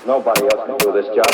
Nobody else can do this job.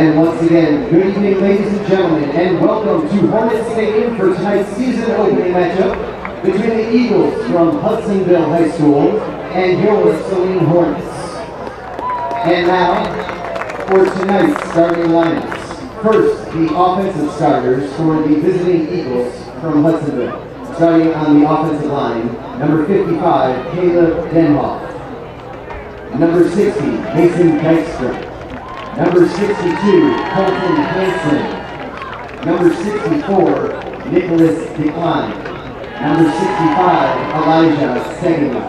And once again, good evening, ladies and gentlemen, and welcome to Hornet Stadium for tonight's season opening matchup between the Eagles from Hudsonville High School and your Saline Hornets. And now, for tonight's starting lineups. First, the offensive starters for the visiting Eagles from Hudsonville. Starting on the offensive line, number 55, Caleb Denhoff. Number 60, Mason Dykstra. Number 62, Colton Hanson. Number 64, Nicholas Decline. Number 65, Elijah Segala.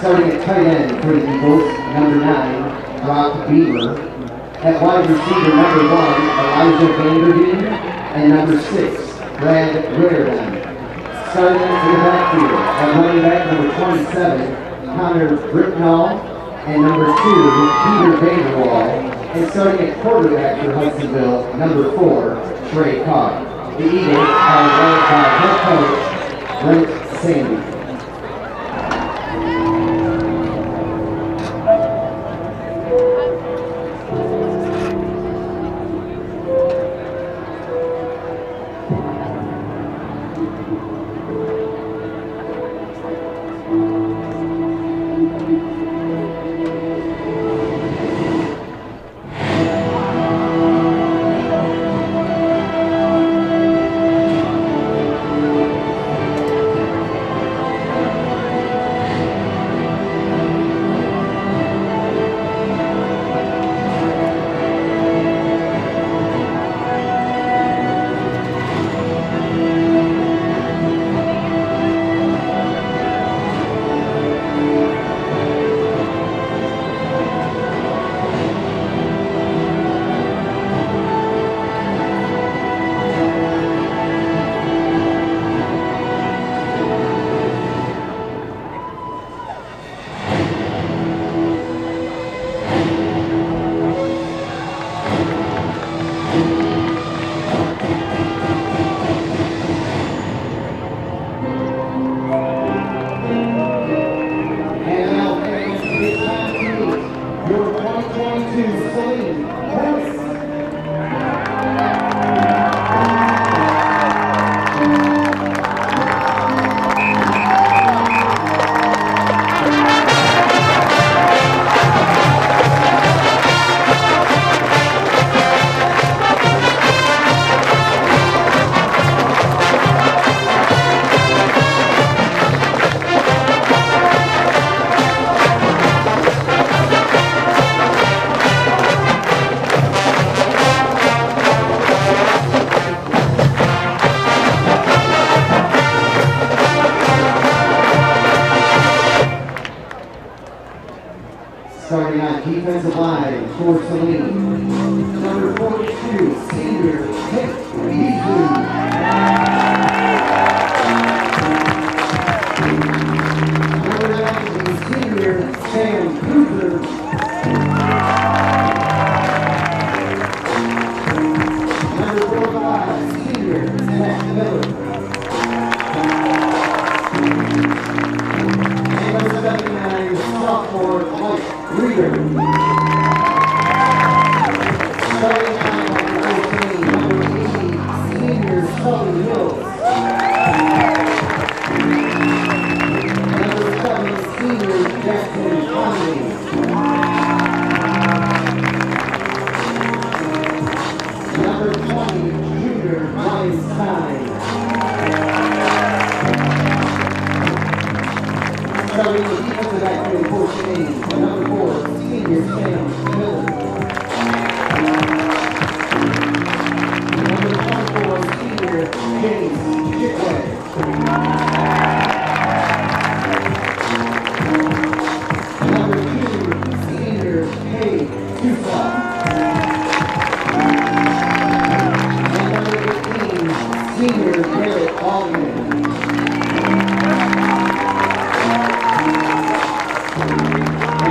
Starting at tight end for the Eagles, number 9, Brock Beamer. At wide receiver, number 1, Elijah Vanderveen. And number 6, Brad Reardon. Starting in the backfield, at running back, number 27, Connor Britnall. And number 2, Peter Vanderwall. And starting at quarterback for Hudsonville, number 4, Trey Carr. The Eagles are led by head coach Brent Sandy. Starting on defensive line for Saline, number 42, senior Nick Beasley. Number 90, senior Sam Cruiser. Number 45, senior Zach Miller. And number 79, sophomore Mike Reader. Starting on number 18, number 80, senior Sully Hills. Number 7, senior Jackson Conley. Number 20, junior Ryan Stein. Starting the defensive backfield for Saline, number 4, senior Sam Miller. Number 24, senior James Chickway. Number 2, senior Kay Tusa. And number 18, senior Garrett Allman.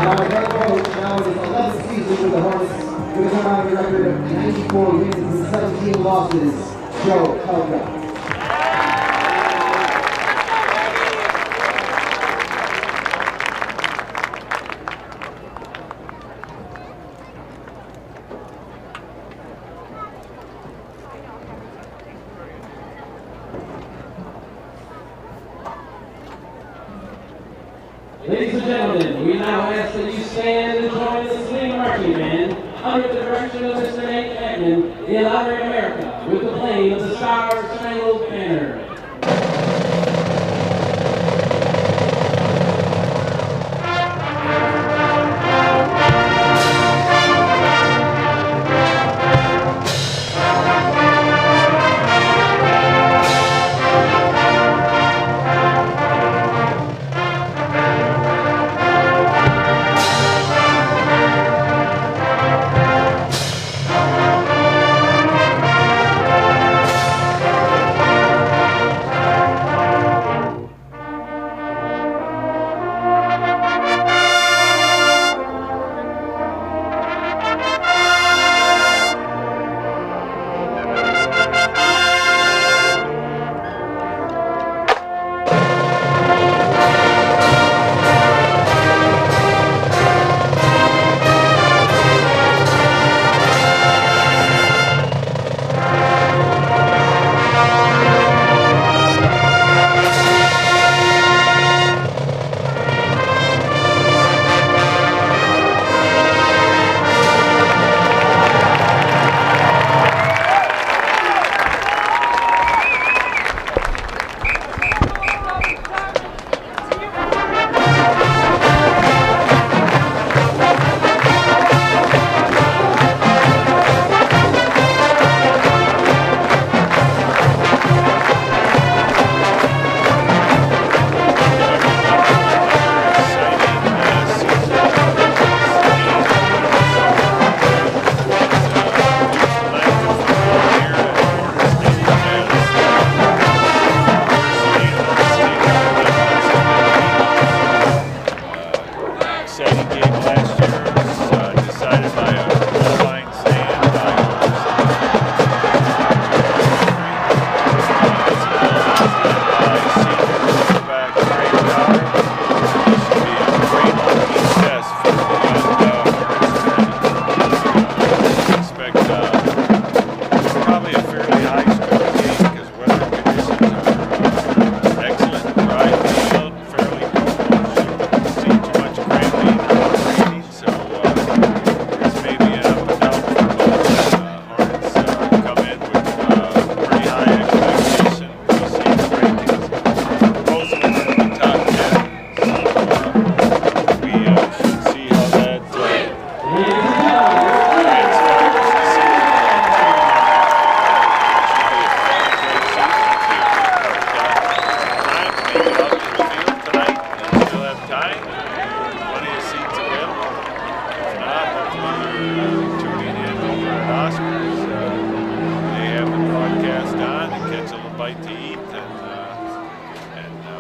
Our head coach now in his 11th season with the Hornets, with a combined record of 94 wins and 17 losses, Joe Helga. gentlemen, we now ask that you stand and join the Saline marching band under the direction of Mr. Nate Agnew in Honoring America with the playing of the Star-Spangled Banner.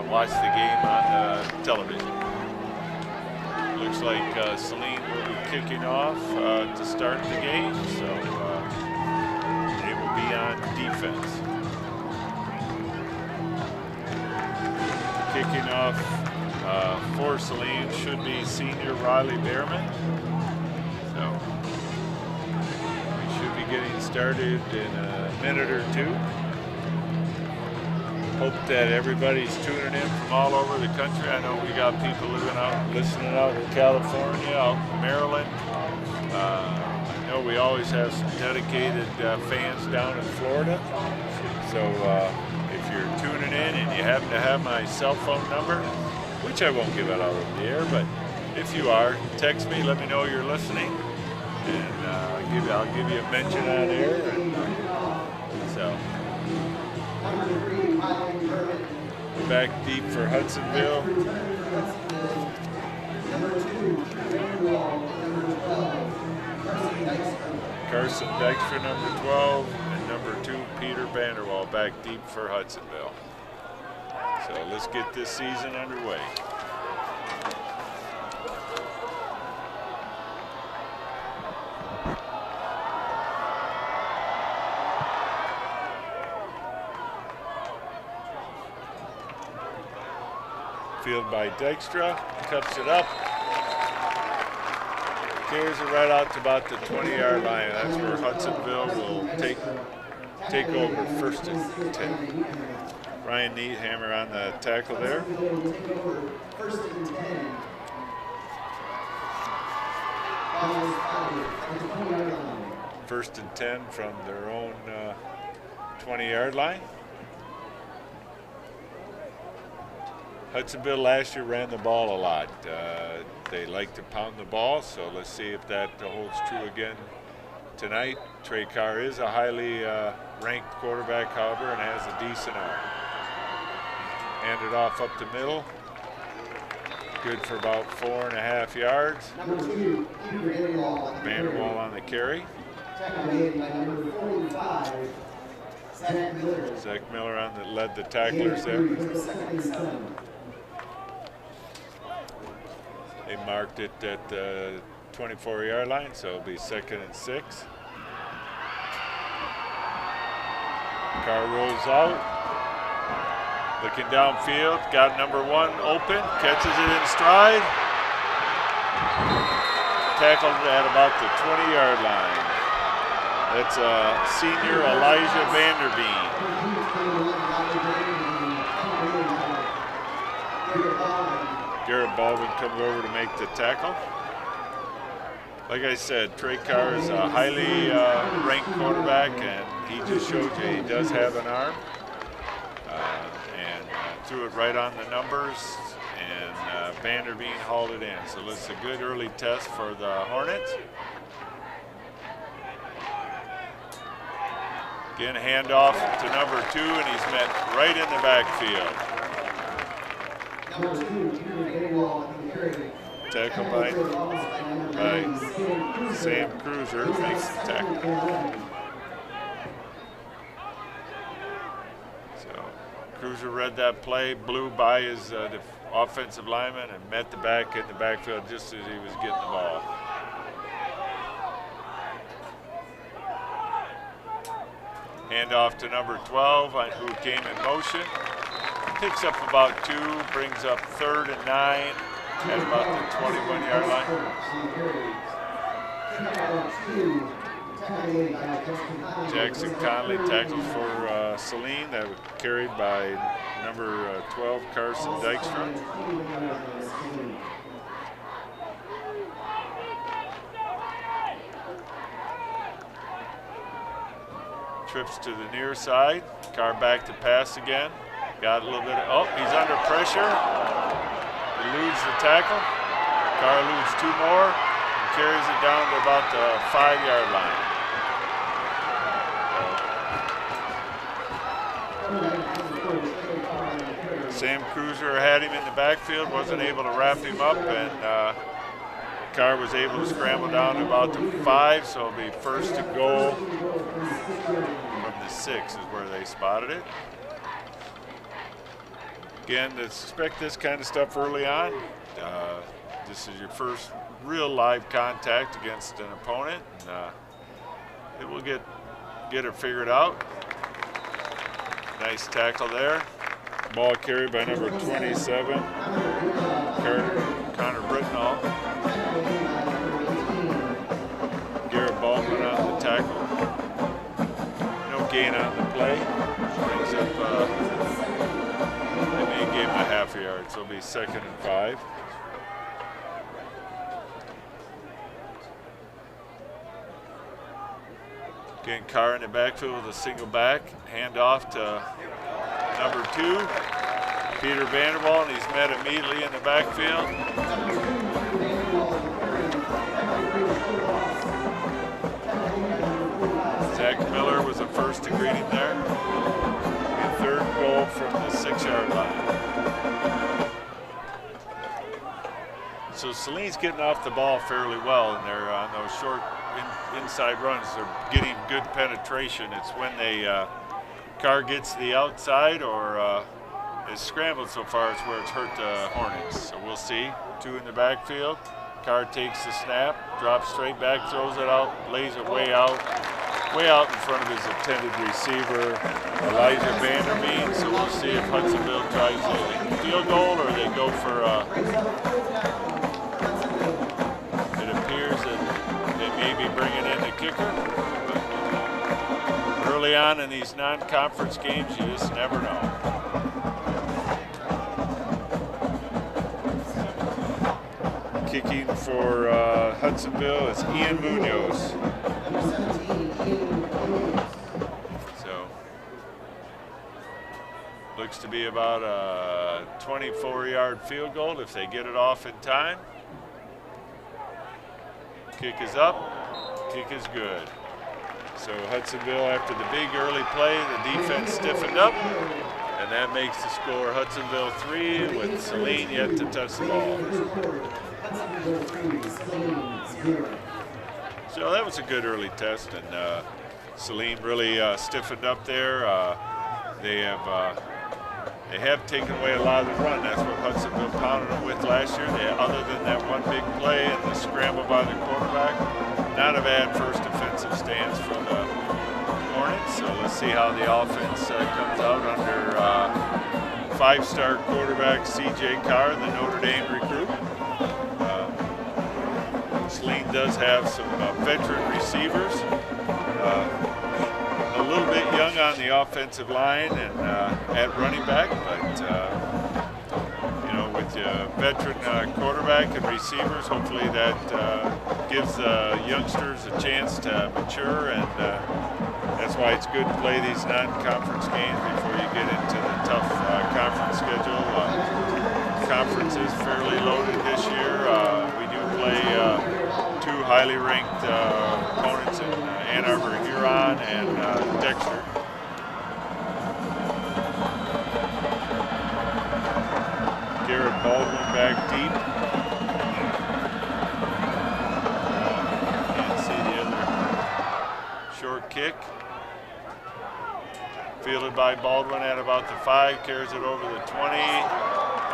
Watch the game on television. Looks like Saline will be kicking off to start the game, so they will be on defense. Kicking off for Saline should be senior Riley Behrman. So we should be getting started in a minute or two. Hope that everybody's tuning in from all over the country. I know we got people listening out in California, out in Maryland. I know we always have some dedicated fans down in Florida. So if you're tuning in and you happen to have my cell phone number, which I won't give out over the air, but if you are, text me, let me know you're listening, and I'll give you a mention on air. So. Back deep for Hudsonville. Carson Dykstra, number 12, and number 2, Peter Vanderwall, back deep for Hudsonville. So let's get this season underway. Field by Dykstra, cuts it up, carries it right out to about the 20-yard line. That's where Hudsonville will take over first and 10. Ryan Neathammer on the tackle there. First and 10 from their own 20-yard line. Hudsonville last year ran the ball a lot. They like to pound the ball, so let's see if that holds true again tonight. Trey Carr is a highly ranked quarterback, however, and has a decent arm. Handed off up the middle. Good for about 4.5 yards. Vanderwall on the carry. Zach Miller on the led the tacklers there. They marked it at the 24-yard line, so it'll be 2nd and 6. Carr rolls out. Looking downfield, got number 1 open, catches it in stride. Tackled at about the 20-yard line. That's senior Elijah Vanderveen. Garrett Baldwin comes over to make the tackle. Like I said, Trey Carr is a highly ranked quarterback, and he just showed you he does have an arm. And threw it right on the numbers, and Vanderveen hauled it in. So it's a good early test for the Hornets. Again, handoff to number 2, and he's met right in the backfield. Tackle by Sam Cruiser makes the tackle. So Cruiser read that play, blew by his offensive lineman, and met the back in the backfield just as he was getting the ball. Handoff to number 12, who came in motion. Picks up about 2, brings up 3rd and 9 at about the 21-yard line. Jackson Conley tackles for Saline. That was carried by number 12, Carson Dykstra. Trips to the near side. Carr back to pass again. Got a little bit of, he's under pressure. Eludes the tackle. Carr eludes 2 more. And carries it down to about the 5-yard line. Sam Cruiser had him in the backfield, wasn't able to wrap him up, and Carr was able to scramble down to about the 5, so it'll be first to goal from the 6 is where they spotted it. Again, to expect this kind of stuff early on. This is your first real live contact against an opponent. It will get it figured out. Nice tackle there. Ball carried by number 27, Connor Brittenall. Garrett Baldwin on the tackle. No gain on the play. Brings up, they may give him a half a yard, so it'll be 2nd and 5. Again, Carr in the backfield with a single back. Hand off to number 2, Peter Vanderwall, and he's met immediately in the backfield. Zach Miller was the first to greet him there. And 3rd goal from the 6-yard line. So Saline's getting off the ball fairly well, and they're on those short inside runs. They're getting good penetration. It's when they Carr gets to the outside or is scrambled so far, it's where it's hurt the Hornets. So we'll see. 2 in the backfield. Carr takes the snap, drops straight back, throws it out, lays it way out in front of his intended receiver, Elijah Vanderveen. So we'll see if Hudsonville tries a field goal or they go for it appears that they may be bringing in the kicker. But early on in these non-conference games, you just never know. Kicking for Hudsonville is Ian Munoz. So, looks to be about a 24-yard field goal if they get it off in time. Kick is up, kick is good. So Hudsonville, after the big early play, the defense stiffened up, and that makes the score Hudsonville 3 with Saline yet to touch the ball. So that was a good early test, and Saline really stiffened up there. They have taken away a lot of the run. That's what Hudsonville pounded them with last year. Other than that one big play and the scramble by the quarterback, not a bad first defensive stance from the Hornets. So let's see how the offense comes out under five-star quarterback C.J. Carr, the Notre Dame recruit. Saline does have some veteran receivers. A little bit young on the offensive line and at running back, but you know, with a veteran quarterback and receivers, hopefully that gives the youngsters a chance to mature, and that's why it's good to play these non-conference games before you get into the tough conference schedule. Conference is fairly loaded this year. We do play two highly ranked opponents in Ann Arbor, Huron, and Dexter. Garrett Baldwin back deep. Can't see the other short kick. Fielded by Baldwin at about the 5, carries it over the 20,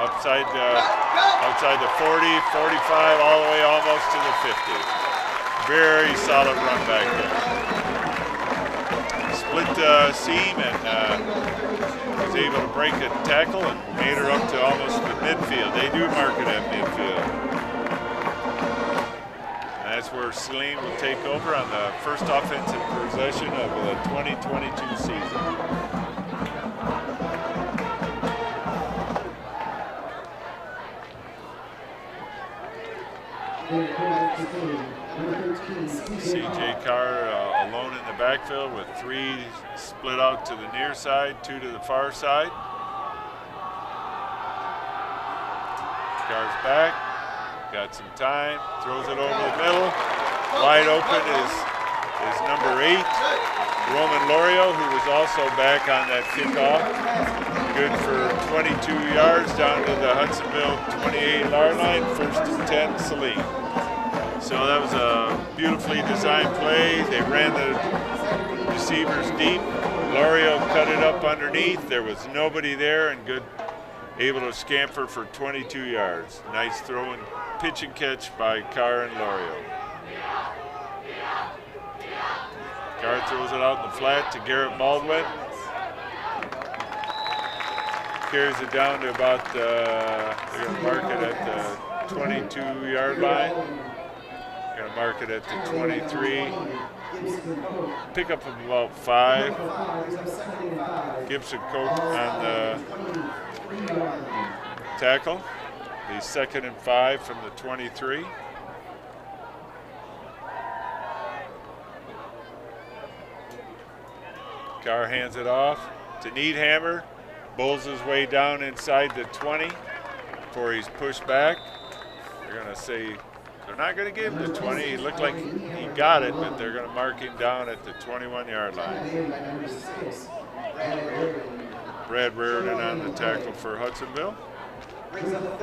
outside the 40, 45, all the way almost to the 50. Very solid run back there. Split seam and was able to break a tackle and made her up to almost the midfield. They do mark it at midfield. And that's where Saline will take over on the first offensive possession of the 2022 season. C.J. Carr alone in the backfield with 3 split out to the near side, 2 to the far side. Carr's back, got some time, throws it over the middle. Wide open is number 8, Roman Lorio, who was also back on that kickoff. Good for 22 yards down to the Hudsonville 28-yard line, first and 10, Saline. So that was a beautifully designed play. They ran the receivers deep. Lorio cut it up underneath. There was nobody there, and good, able to scamper for 22 yards. Nice throw and pitch and catch by Carr and Lorio. Carr throws it out in the flat to Garrett Baldwin. Carries it down to about, they're going to mark it at the 22-yard line. Going to mark it at the 23. Pickup of about 5. Gibson Coke on the tackle. The 2nd and 5 from the 23. Carr hands it off to Needhammer. Bowls his way down inside the 20 before he's pushed back. They're going to say they're not going to give him the 20. He looked like he got it, but they're going to mark him down at the 21-yard line. Brad Reardon on the tackle for Hudsonville. Brings up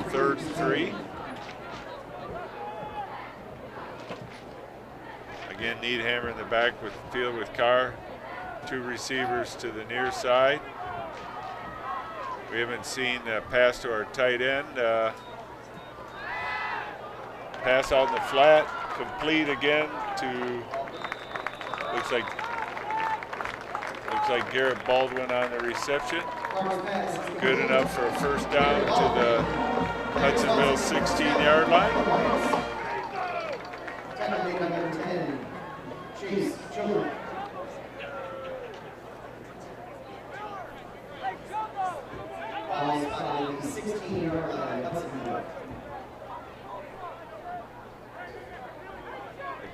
3rd and 3. Again, Needhammer in the back with field with Carr. 2 receivers to the near side. We haven't seen a pass to our tight end. Pass out in the flat, complete again to, looks like Garrett Baldwin on the reception. Good enough for a first down to the Hudsonville 16-yard line.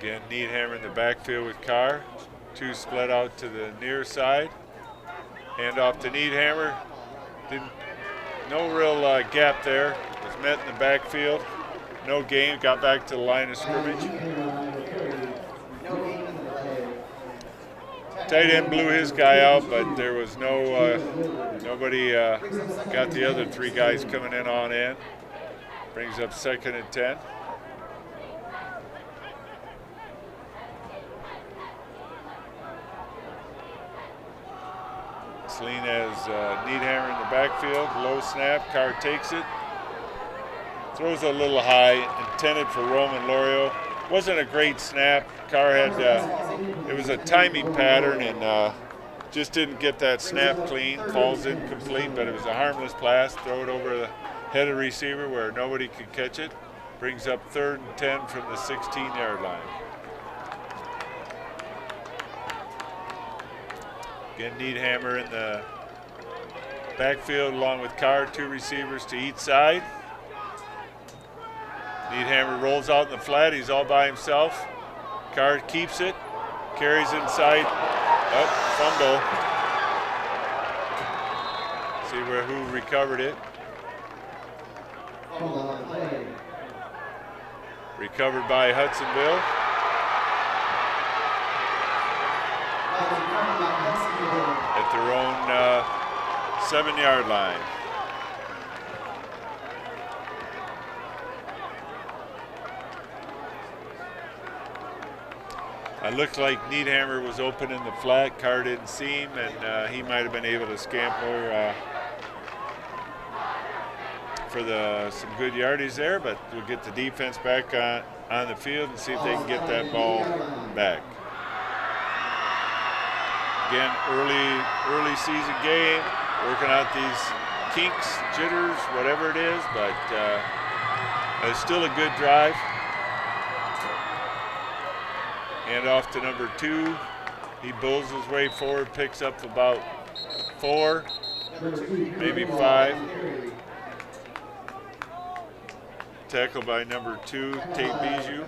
Again, Needhammer in the backfield with Carr. 2 split out to the near side. Hand off to Needhammer. No real gap there. Was met in the backfield. No gain. Got back to the line of scrimmage. Tight end blew his guy out, but there was nobody got the other 3 guys coming in on in. Brings up 2nd and 10. Saline has Needhammer in the backfield. Low snap. Carr takes it. Throws a little high, intended for Roman Lorio. Wasn't a great snap. Carr had, it was a timing pattern and just didn't get that snap clean. Falls incomplete, but it was a harmless pass. Throw it over the head of the receiver where nobody could catch it. Brings up 3rd and 10 from the 16-yard line. Again, Needhammer in the backfield along with Carr, 2 receivers to each side. Needhammer rolls out in the flat. He's all by himself. Carr keeps it, carries inside. Oh, fumble. See who recovered it. Recovered by Hudsonville. At their own 7-yard line. It looked like Needhammer was open in the flat. Carr didn't see him, and he might have been able to scamper for some good yardage there, but we'll get the defense back on the field and see if they can get that ball back. Again, early season game, working out these kinks, jitters, whatever it is, but it's still a good drive. Hand off to number 2. He bulls his way forward, picks up about 4, maybe 5. Tackle by number 2, Tate Bijou.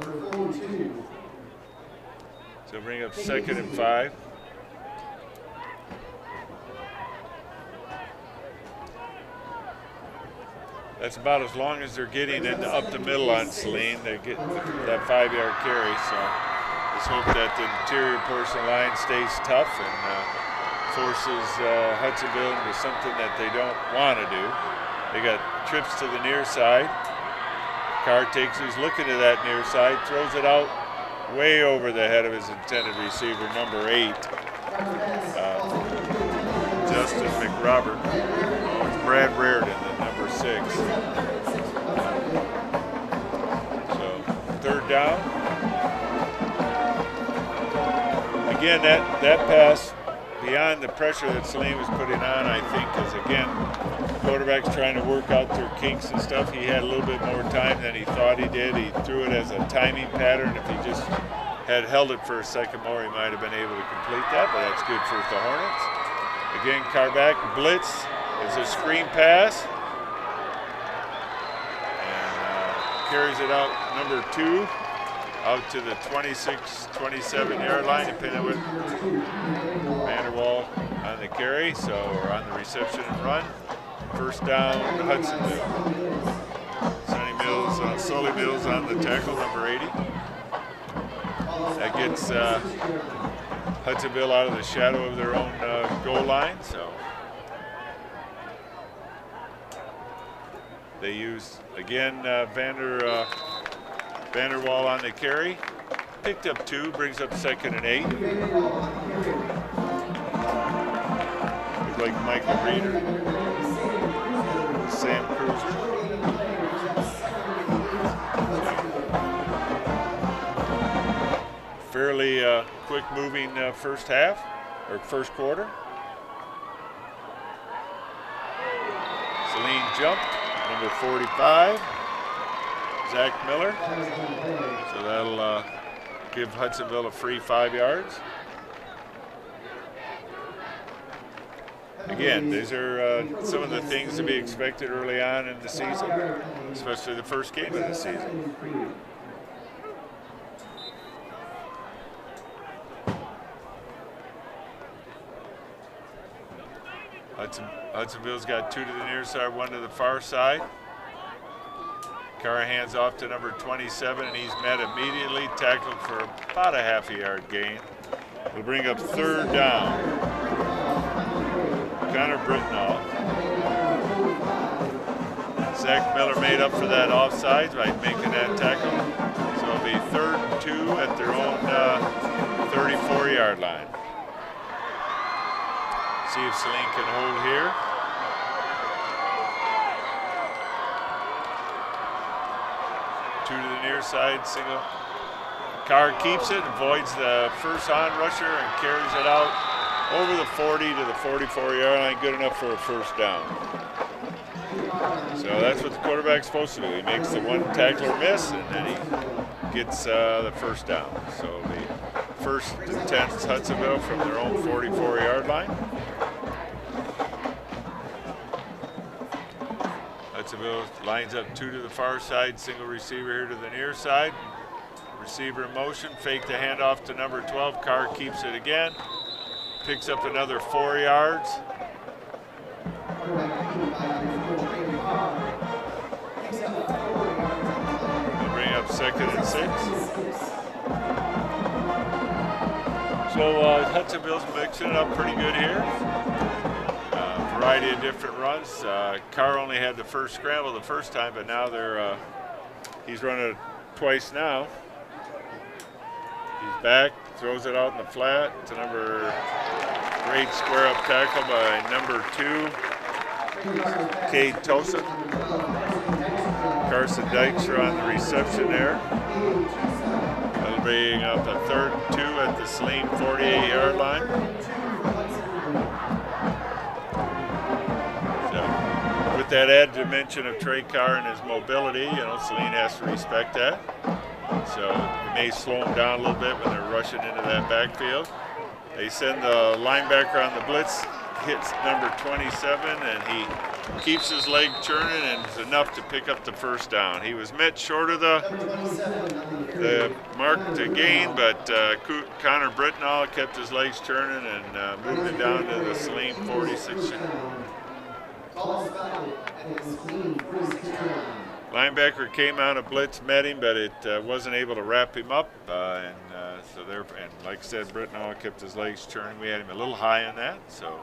So bring up 2nd and 5. That's about as long as they're getting up the middle on Saline. They get that 5-yard carry, so let's hope that the interior portion of the line stays tough and forces Hudsonville into something that they don't want to do. They got trips to the near side. Carr takes, he's looking to that near side, throws it out way over the head of his intended receiver, number 8, Justin McRobert. Oh, it's Brad Reardon, the number 6. So 3rd down. Again, that pass, beyond the pressure that Saline was putting on, I think, is again, quarterback's trying to work out their kinks and stuff. He had a little bit more time than he thought he did. He threw it as a timing pattern. If he just had held it for a second more, he might have been able to complete that, but that's good for the Hornets. Again, Carr back, blitz, it's a screen pass. And carries it out, number 2. Out to the 26, 27-yard line, depending on what Vanderwall on the carry, or on the reception and run. 1st down, Hudsonville. Sully Mills on the tackle, number 80. That gets Hudsonville out of the shadow of their own goal line, so they use, again, Vanderwall on the carry. Picked up 2, brings up 2nd and 8. Looks like Michael Reeder. Sam Cruiser. Fairly quick moving first half, or first quarter. Saline jumped, number 45. Zach Miller. So that'll give Hudsonville a free 5 yards. Again, these are some of the things to be expected early on in the season, especially the first game of the season. Hudsonville's got 2 to the near side, 1 to the far side. Carr hands off to number 27, and he's met immediately, tackled for about a half a yard gain. We'll bring up 3rd down. Connor Brittenall. Zach Miller made up for that offside by making that tackle. So it'll be 3rd and 2 at their own 34-yard line. See if Saline can hold here. Two to the near side, single. Carr keeps it, avoids the first on rusher, and carries it out over the 40 to the 44-yard line. Good enough for a 1st down. So that's what the quarterback's supposed to do. He makes the 1 tackler miss, and then he gets the 1st down. So the 1st and 10 Hudsonville from their own 44-yard line. Hudsonville lines up 2 to the far side, single receiver here to the near side. Receiver in motion, fake the handoff to number 12. Carr keeps it again, picks up another 4 yards. We'll bring up 2nd and 6. So Hudsonville's mixing it up pretty good here. Variety of different runs. Carr only had the first scramble the first time, but now he's run it twice now. He's back, throws it out in the flat to great square up tackle by number 2, Cade Tosa. Carson Dykstra on the reception there. That'll bring up a 3rd and 2 at the Saline 48-yard line. With that added dimension of Trey Carr and his mobility, Saline has to respect that. So it may slow them down a little bit when they're rushing into that backfield. They send the linebacker on the blitz, hits number 27, and he keeps his leg churning, and it's enough to pick up the 1st down. He was met short of the mark to gain, but Connor Brittenall kept his legs churning and moved it down to the Saline 46. Linebacker came out of blitz, met him, but it wasn't able to wrap him up. And like I said, Brittenall kept his legs churning. We had him a little high on that. So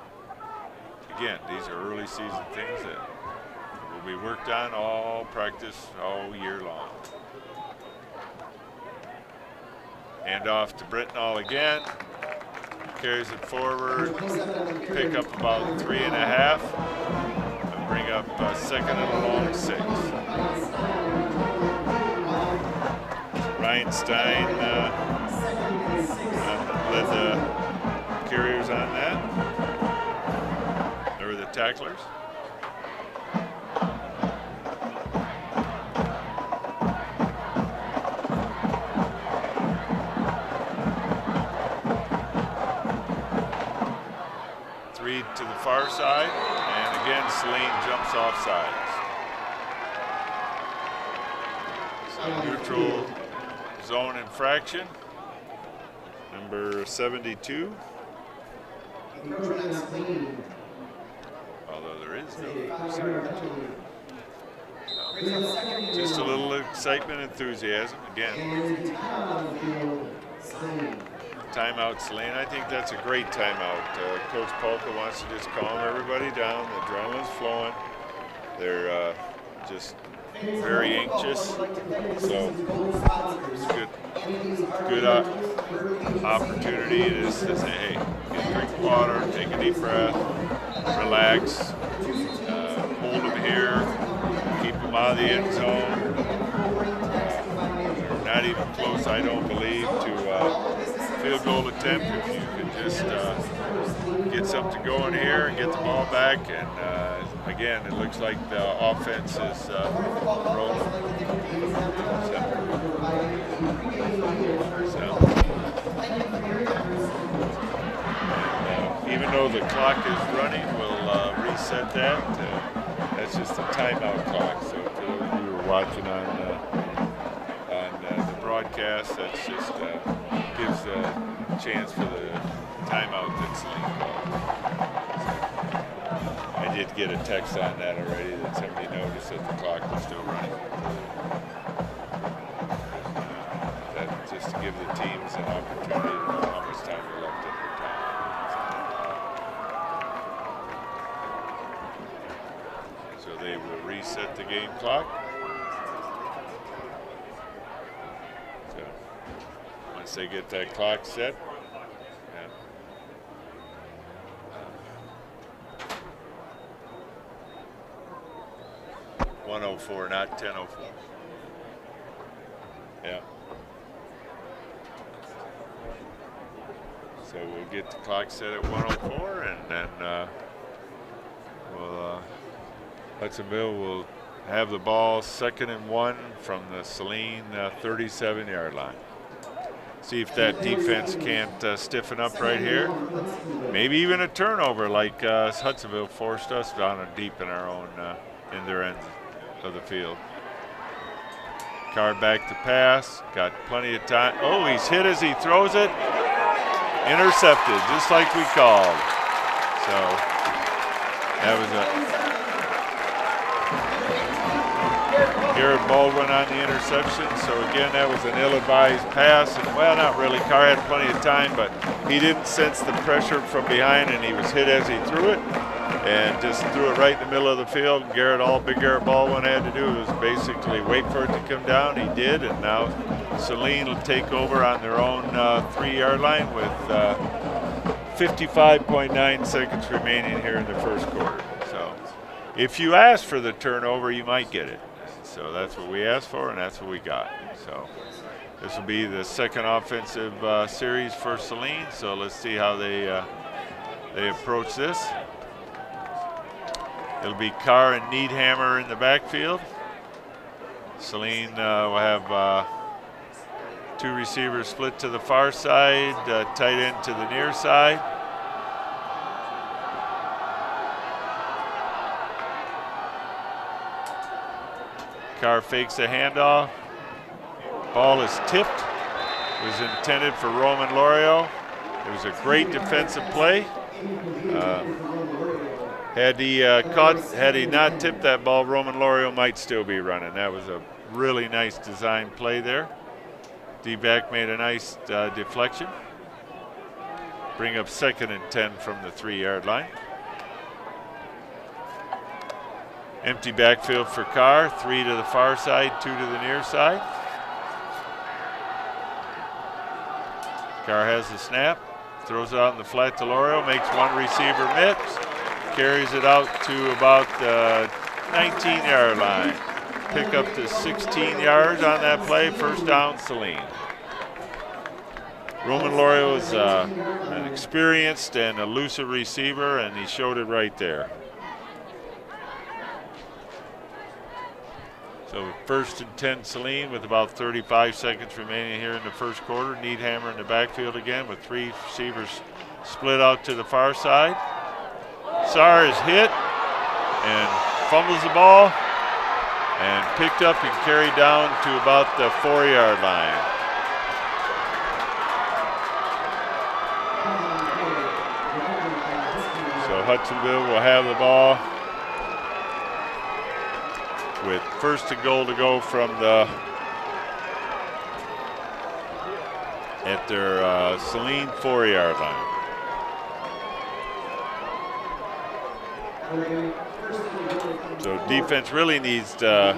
again, these are early season things that will be worked on all practice all year long. Hand off to Brittenall again. Carries it forward. Pick up about 3.5. Bring up 2nd and a long 6. Ryan Stein led the carriers on that. They were the tacklers. Three to the far side. Again, Saline jumps off sides. So neutral zone infraction, number 72. Although there is no 72. So, just a little excitement, enthusiasm. Again, timeout, Saline. I think that's a great timeout. Coach Polka wants to just calm everybody down. The adrenaline's flowing. They're just very anxious. So it's a good opportunity to say, hey, get a drink of water, take a deep breath, relax, hold them here, keep them out of the end zone. They're not even close, I don't believe, to field goal attempt. If you could just get something going here and get the ball back, and again, it looks like the offense is rolling. Even though the clock is running, we'll reset that. That's just a timeout clock. So for those of you who are watching on the broadcast, that's just gives a chance for the timeout that's did get a text on that already that somebody noticed that the clock was still running. That just to give the teams an opportunity to know how much time they're left in their time. So they will reset the game clock. So once they get that clock set, 1:04, not 10:04. Yeah. So we'll get the clock set at 1:04, and then Hudsonville will have the ball 2nd and 1 from the Saline 37-yard line. See if that defense can't stiffen up right here. Maybe even a turnover like Hudsonville forced us down and deep in our own, in their end of the field. Carr back to pass, got plenty of time. Oh, he's hit as he throws it. Intercepted, just like we called. So that was Garrett Baldwin on the interception. So again, that was an ill-advised pass. And well, not really. Carr had plenty of time, but he didn't sense the pressure from behind, and he was hit as he threw it. And just threw it right in the middle of the field. Big Garrett Baldwin had to do was basically wait for it to come down. He did, and now Saline will take over on their own 3-yard line with 55.9 seconds remaining here in the first quarter. So if you ask for the turnover, you might get it. So that's what we asked for, and that's what we got. So this will be the second offensive series for Saline. So let's see how they approach this. It'll be Carr and Needhammer in the backfield. Saline will have 2 receivers split to the far side, tight end to the near side. Carr fakes a handoff. Ball is tipped. It was intended for Roman Lorio. It was a great defensive play. Had he not tipped that ball, Roman Lorio might still be running. That was a really nice design play there. D-back made a nice deflection. Bring up 2nd and 10 from the 3-yard line. Empty backfield for Carr, 3 to the far side, 2 to the near side. Carr has the snap, throws it out in the flat to Lorio, makes 1 receiver miss. Carries it out to about the 19-yard line. Pick up to 16 yards on that play. First down, Saline. Roman Lorio is an experienced and elusive receiver, and he showed it right there. So 1st and 10 Saline with about 35 seconds remaining here in the first quarter. Needhammer in the backfield again with 3 receivers split out to the far side. Sarr is hit and fumbles the ball and picked up and carried down to about the 4-yard line. So Hudsonville will have the ball with 1st and goal to go from at their Saline 4-yard line. So defense really needs to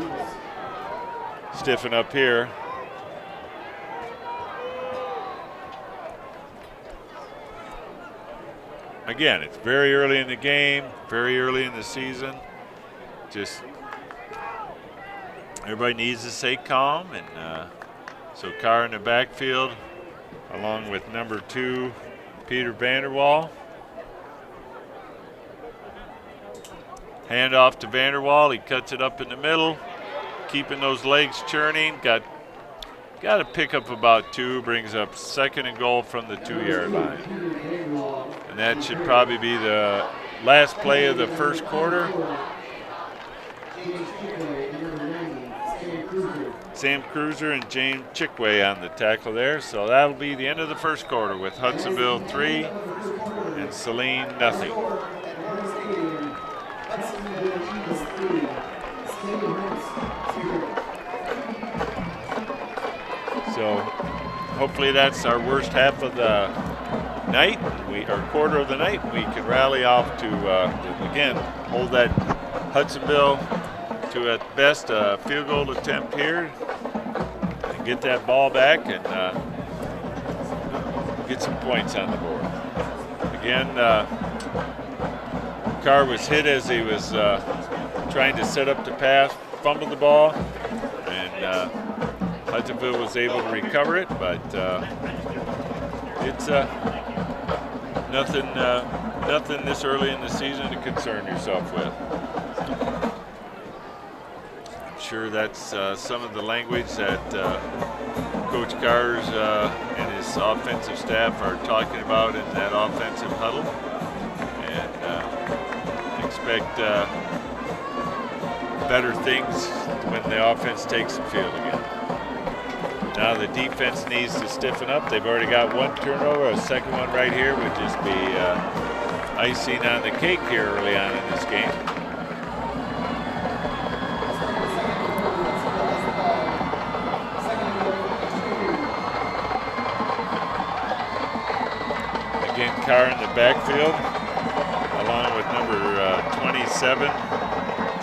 stiffen up here. Again, it's very early in the game, very early in the season. Just everybody needs to stay calm, and so Carr in the backfield, along with number 2, Peter Vanderwall. Hand off to Vanderwall. He cuts it up in the middle, keeping those legs churning. Got to pick up about 2. Brings up 2nd and goal from the 2-yard line, and that should probably be the last play of the first quarter. Sam Cruiser and James Chickway on the tackle there. So that'll be the end of the first quarter with Hudsonville 3 and Saline nothing. So hopefully that's our worst half of the night, or quarter of the night. We can rally off to, again, hold that Hudsonville to at best a field goal attempt here and get that ball back and get some points on the board. Again, Carr was hit as he was trying to set up the pass, fumbled the ball, and Hudsonville was able to recover it, but it's nothing this early in the season to concern yourself with. I'm sure that's some of the language that Coach Carr's and his offensive staff are talking about in that offensive huddle, and expect better things when the offense takes the field again. Now the defense needs to stiffen up. They've already got one turnover. A second one right here would just be icing on the cake here early on in this game. Again, Carr in the backfield, along with number 27,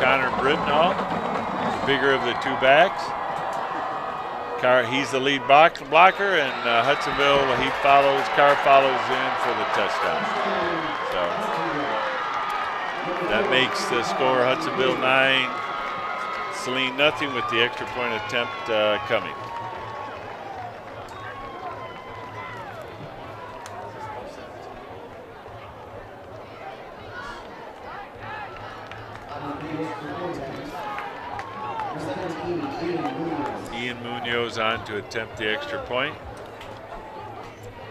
Connor Brittenall, the bigger of the two backs. Carr, he's the lead blocker, and Hudsonville, Carr follows in for the touchdown. So that makes the score Hudsonville 9, Saline nothing, with the extra point attempt coming. On to attempt the extra point.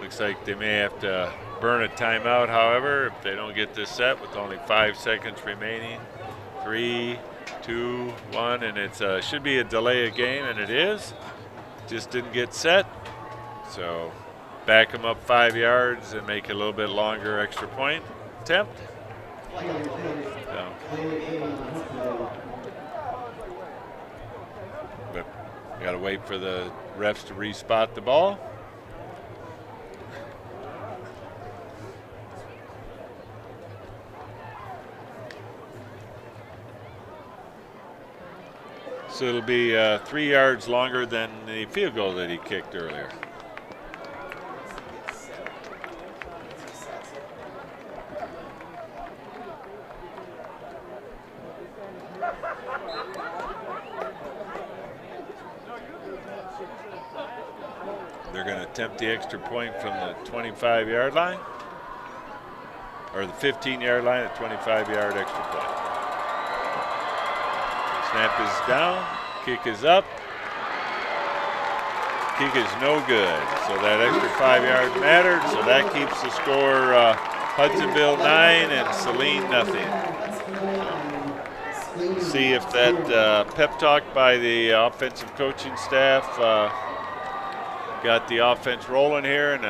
Looks like they may have to burn a timeout, however, if they don't get this set with only 5 seconds remaining. 3, 2, 1, and it should be a delay of game, and it is. Just didn't get set. So back them up 5 yards and make it a little bit longer extra point attempt. So. Got to wait for the refs to respot the ball. So it'll be 3 yards longer than the field goal that he kicked earlier. They're going to attempt the extra point from the 25-yard line, or the 15-yard line at 25-yard extra point. Snap is down, kick is up, kick is no good. So that extra 5 yards mattered, so that keeps the score Hudsonville 9 and Saline nothing. See if that pep talk by the offensive coaching staff got the offense rolling here, and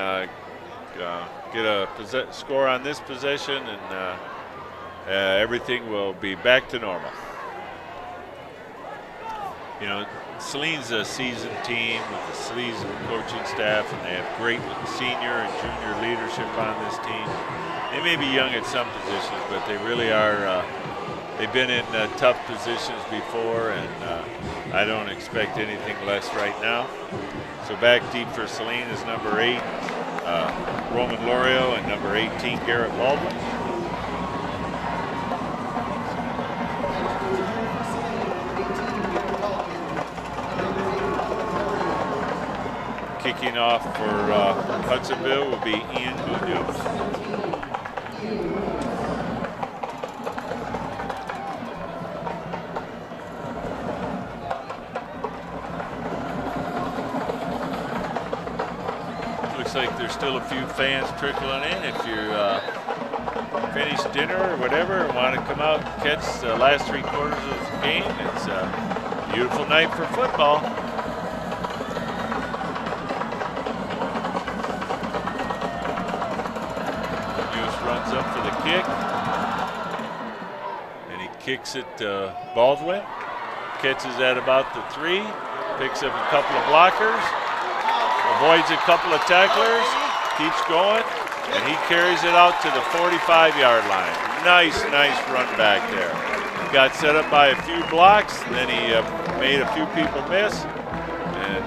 get a score on this possession, and everything will be back to normal. You know, Saline's a seasoned team with a seasoned coaching staff, and they have great senior and junior leadership on this team. They may be young at some positions, but they really are. They've been in tough positions before, and I don't expect anything less right now. So back deep for Saline is number 8, Roman Lorio, and number 18, Garrett Baldwin. Kicking off for Hudsonville will be Ian Munoz. Looks like there's still a few fans trickling in. If you're finished dinner or whatever and want to come out and catch the last 3 quarters of the game, it's a beautiful night for football. Munoz runs up for the kick, and he kicks it to Baldwin. Catches at about the 3. Picks up a couple of blockers. Avoids a couple of tacklers. Keeps going. And he carries it out to the 45-yard line. Nice run back there. Got set up by a few blocks. Then he made a few people miss. And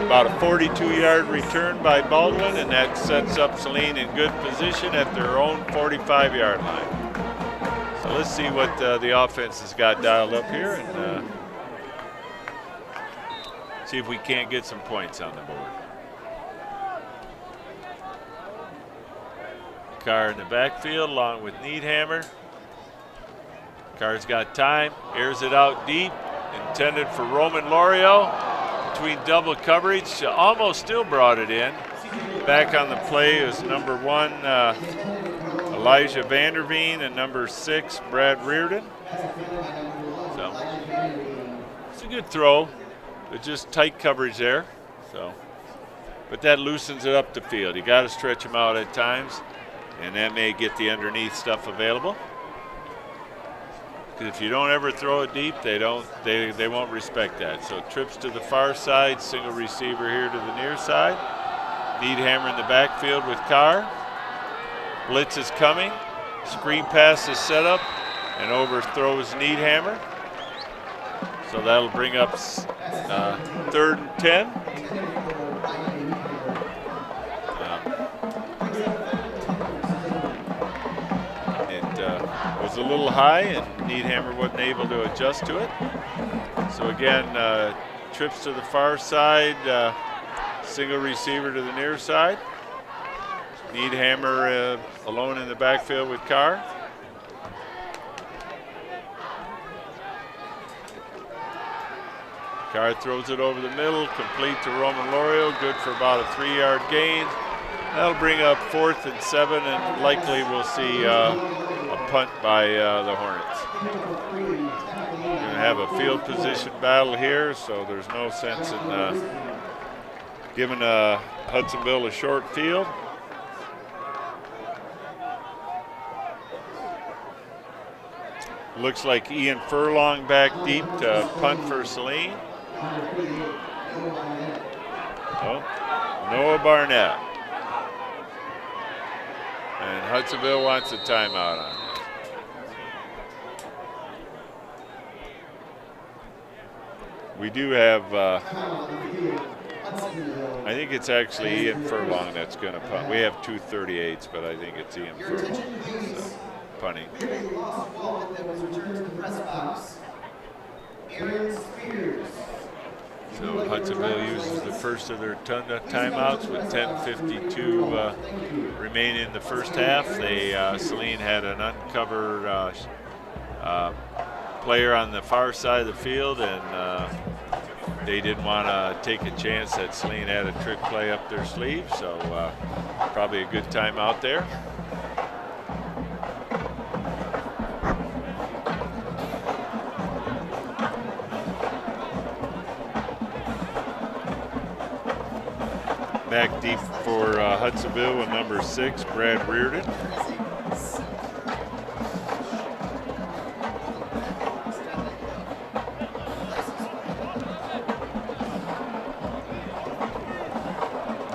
about a 42-yard return by Baldwin, and that sets up Saline in good position at their own 45-yard line. So let's see what the offense has got dialed up here, and see if we can't get some points on the board. Carr in the backfield along with Needhammer. Carr's got time, airs it out deep, intended for Roman Lorio. Between double coverage, almost still brought it in. Back on the play is number 1, Elijah Vanderveen, and number 6, Brad Reardon. So it's a good throw, but just tight coverage there. So, but that loosens it up the field. You got to stretch them out at times, and that may get the underneath stuff available. Because if you don't ever throw it deep, they won't respect that. So trips to the far side, single receiver here to the near side. Needhammer in the backfield with Carr. Blitz is coming. Screen pass is set up and overthrows Needhammer. So that'll bring up 3rd and 10. Was a little high, and Needhammer wasn't able to adjust to it. So again, trips to the far side, single receiver to the near side. Needhammer alone in the backfield with Carr. Carr throws it over the middle, complete to Roman Lorio, good for about a 3-yard gain. That'll bring up 4th and 7, and likely we'll see a punt by the Hornets. We're going to have a field position battle here, so there's no sense in giving Hudsonville a short field. Looks like Ian Furlong back deep to punt for Saline. Oh, Noah Barnett. And Hudsonville wants a timeout on it. We do have, I think it's actually Ian Furlong that's going to punt. We have 2 38s, but I think it's Ian Furlong that's punting. So Hudsonville uses the first of their timeouts with 10:52 remaining in the first half. Saline had an uncovered player on the far side of the field, and they didn't want to take a chance that Saline had a trick play up their sleeve, so probably a good timeout there. Back deep for Hudsonville with number 6, Brad Reardon.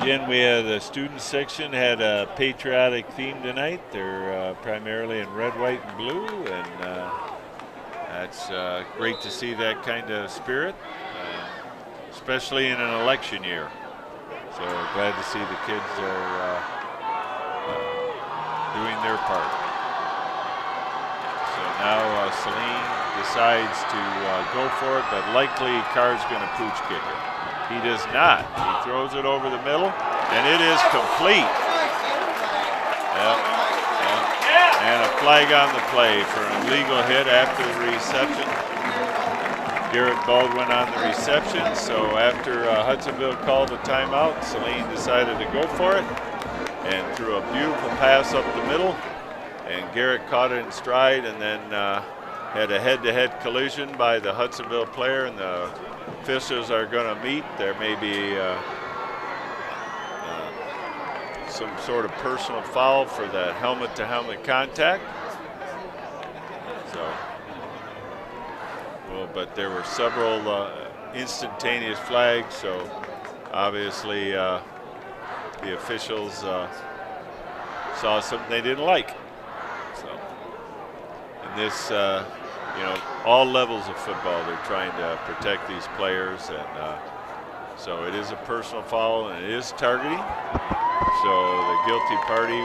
Again, we had the student section had a patriotic theme tonight. They're primarily in red, white, and blue, and that's great to see that kind of spirit, especially in an election year. So glad to see the kids are doing their part. So now Saline decides to go for it, but likely Carr's going to pooch kick it. He does not. He throws it over the middle, and it is complete. Yep. And a flag on the play for an illegal hit after the reception. Garrett Baldwin on the reception, so after Hudsonville called a timeout, Saline decided to go for it and threw a beautiful pass up the middle, and Garrett caught it in stride, and then had a head-to-head collision by the Hudsonville player, and the officials are going to meet. There may be some sort of personal foul for that helmet-to-helmet contact. So So, but there were several instantaneous flags, so obviously the officials saw something they didn't like. So, in this, you know, all levels of football, they're trying to protect these players, and so it is a personal foul and it is targeting. So the guilty party.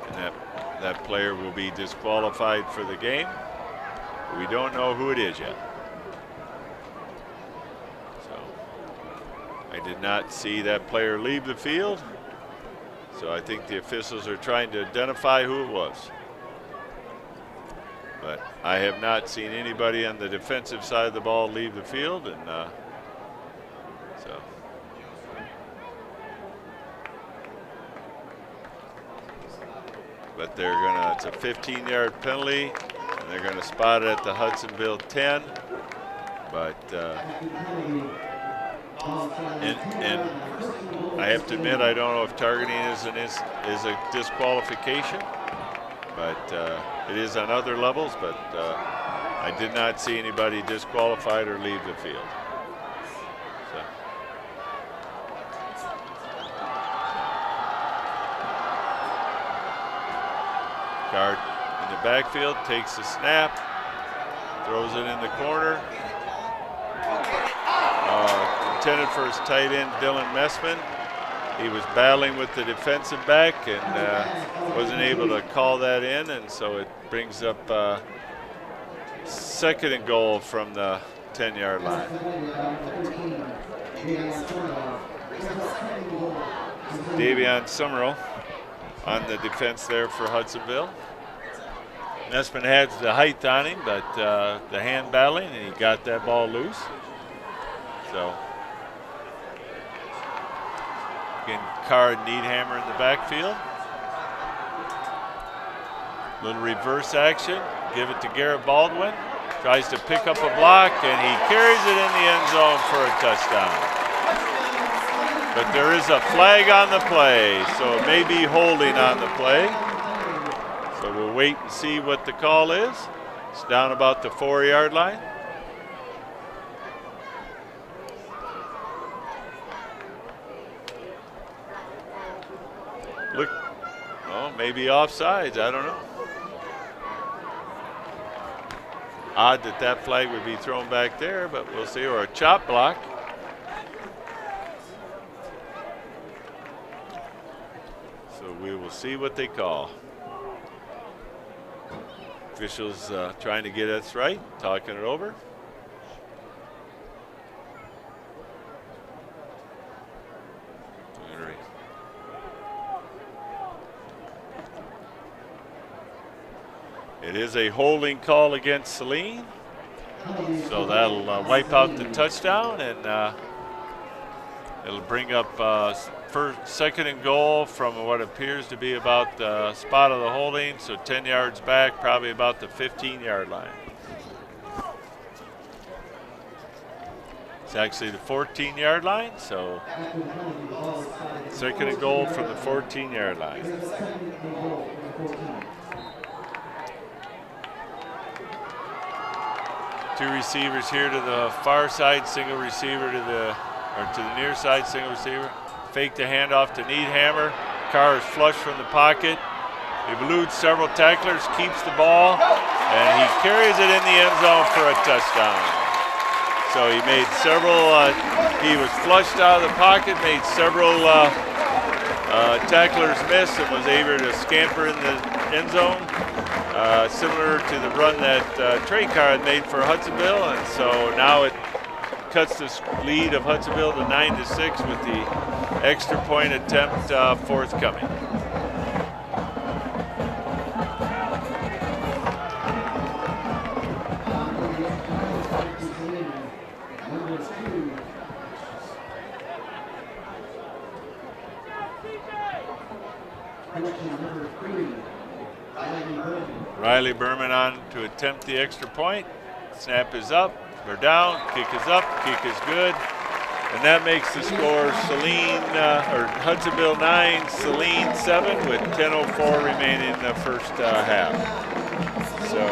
And that player will be disqualified for the game. We don't know who it is yet. So I did not see that player leave the field. So I think the officials are trying to identify who it was. But I have not seen anybody on the defensive side of the ball leave the field, and so. But they're gonna, it's a 15-yard penalty, and they're gonna spot it at the Hudsonville 10. But, and I have to admit, I don't know if targeting is a disqualification, but it is on other levels, but I did not see anybody disqualified or leave the field. So. Guard in the backfield takes the snap, throws it in the corner. Intended for his tight end, Dylan Messman. He was battling with the defensive back and wasn't able to call that in, and so it brings up 2nd and goal from the 10-yard line. Davion Summerall on the defense there for Hudsonville. Messman had the height on him, but the hand battling, and he got that ball loose. So again, Carr Needhammer in the backfield. Little reverse action. Give it to Garrett Baldwin. Tries to pick up a block, and he carries it in the end zone for a touchdown. But there is a flag on the play, so it may be holding on the play. So we'll wait and see what the call is. It's down about the 4-yard line. Look, oh, maybe offsides, I don't know. Odd that that flag would be thrown back there, but we'll see, or a chop block. So we will see what they call. Officials trying to get us right, talking it over. It is a holding call against Saline, so that'll wipe out the touchdown, and it'll bring up first, 2nd and goal from what appears to be about the spot of the holding, so 10 yards back, probably about the 15-yard line. It's actually the 14-yard line, so 2nd and goal from the 14-yard line. Two receivers here to the far side, single receiver to the near side, single receiver. Fake the handoff to Needhammer. Carr is flush from the pocket. Eludes several tacklers, keeps the ball, and he carries it in the end zone for a touchdown. So he made several, he was flushed out of the pocket, made several tacklers miss, and was able to scamper in the end zone. Similar to the run that Trey Carr had made for Hudsonville, and so now it cuts the lead of Hudsonville to 9-6 with the extra point attempt forthcoming. Riley Berman on to attempt the extra point. Snap is up, or down, kick is up, kick is good. And that makes the score Hudsonville 9, Saline 7 with 10:04 remaining in the first half. So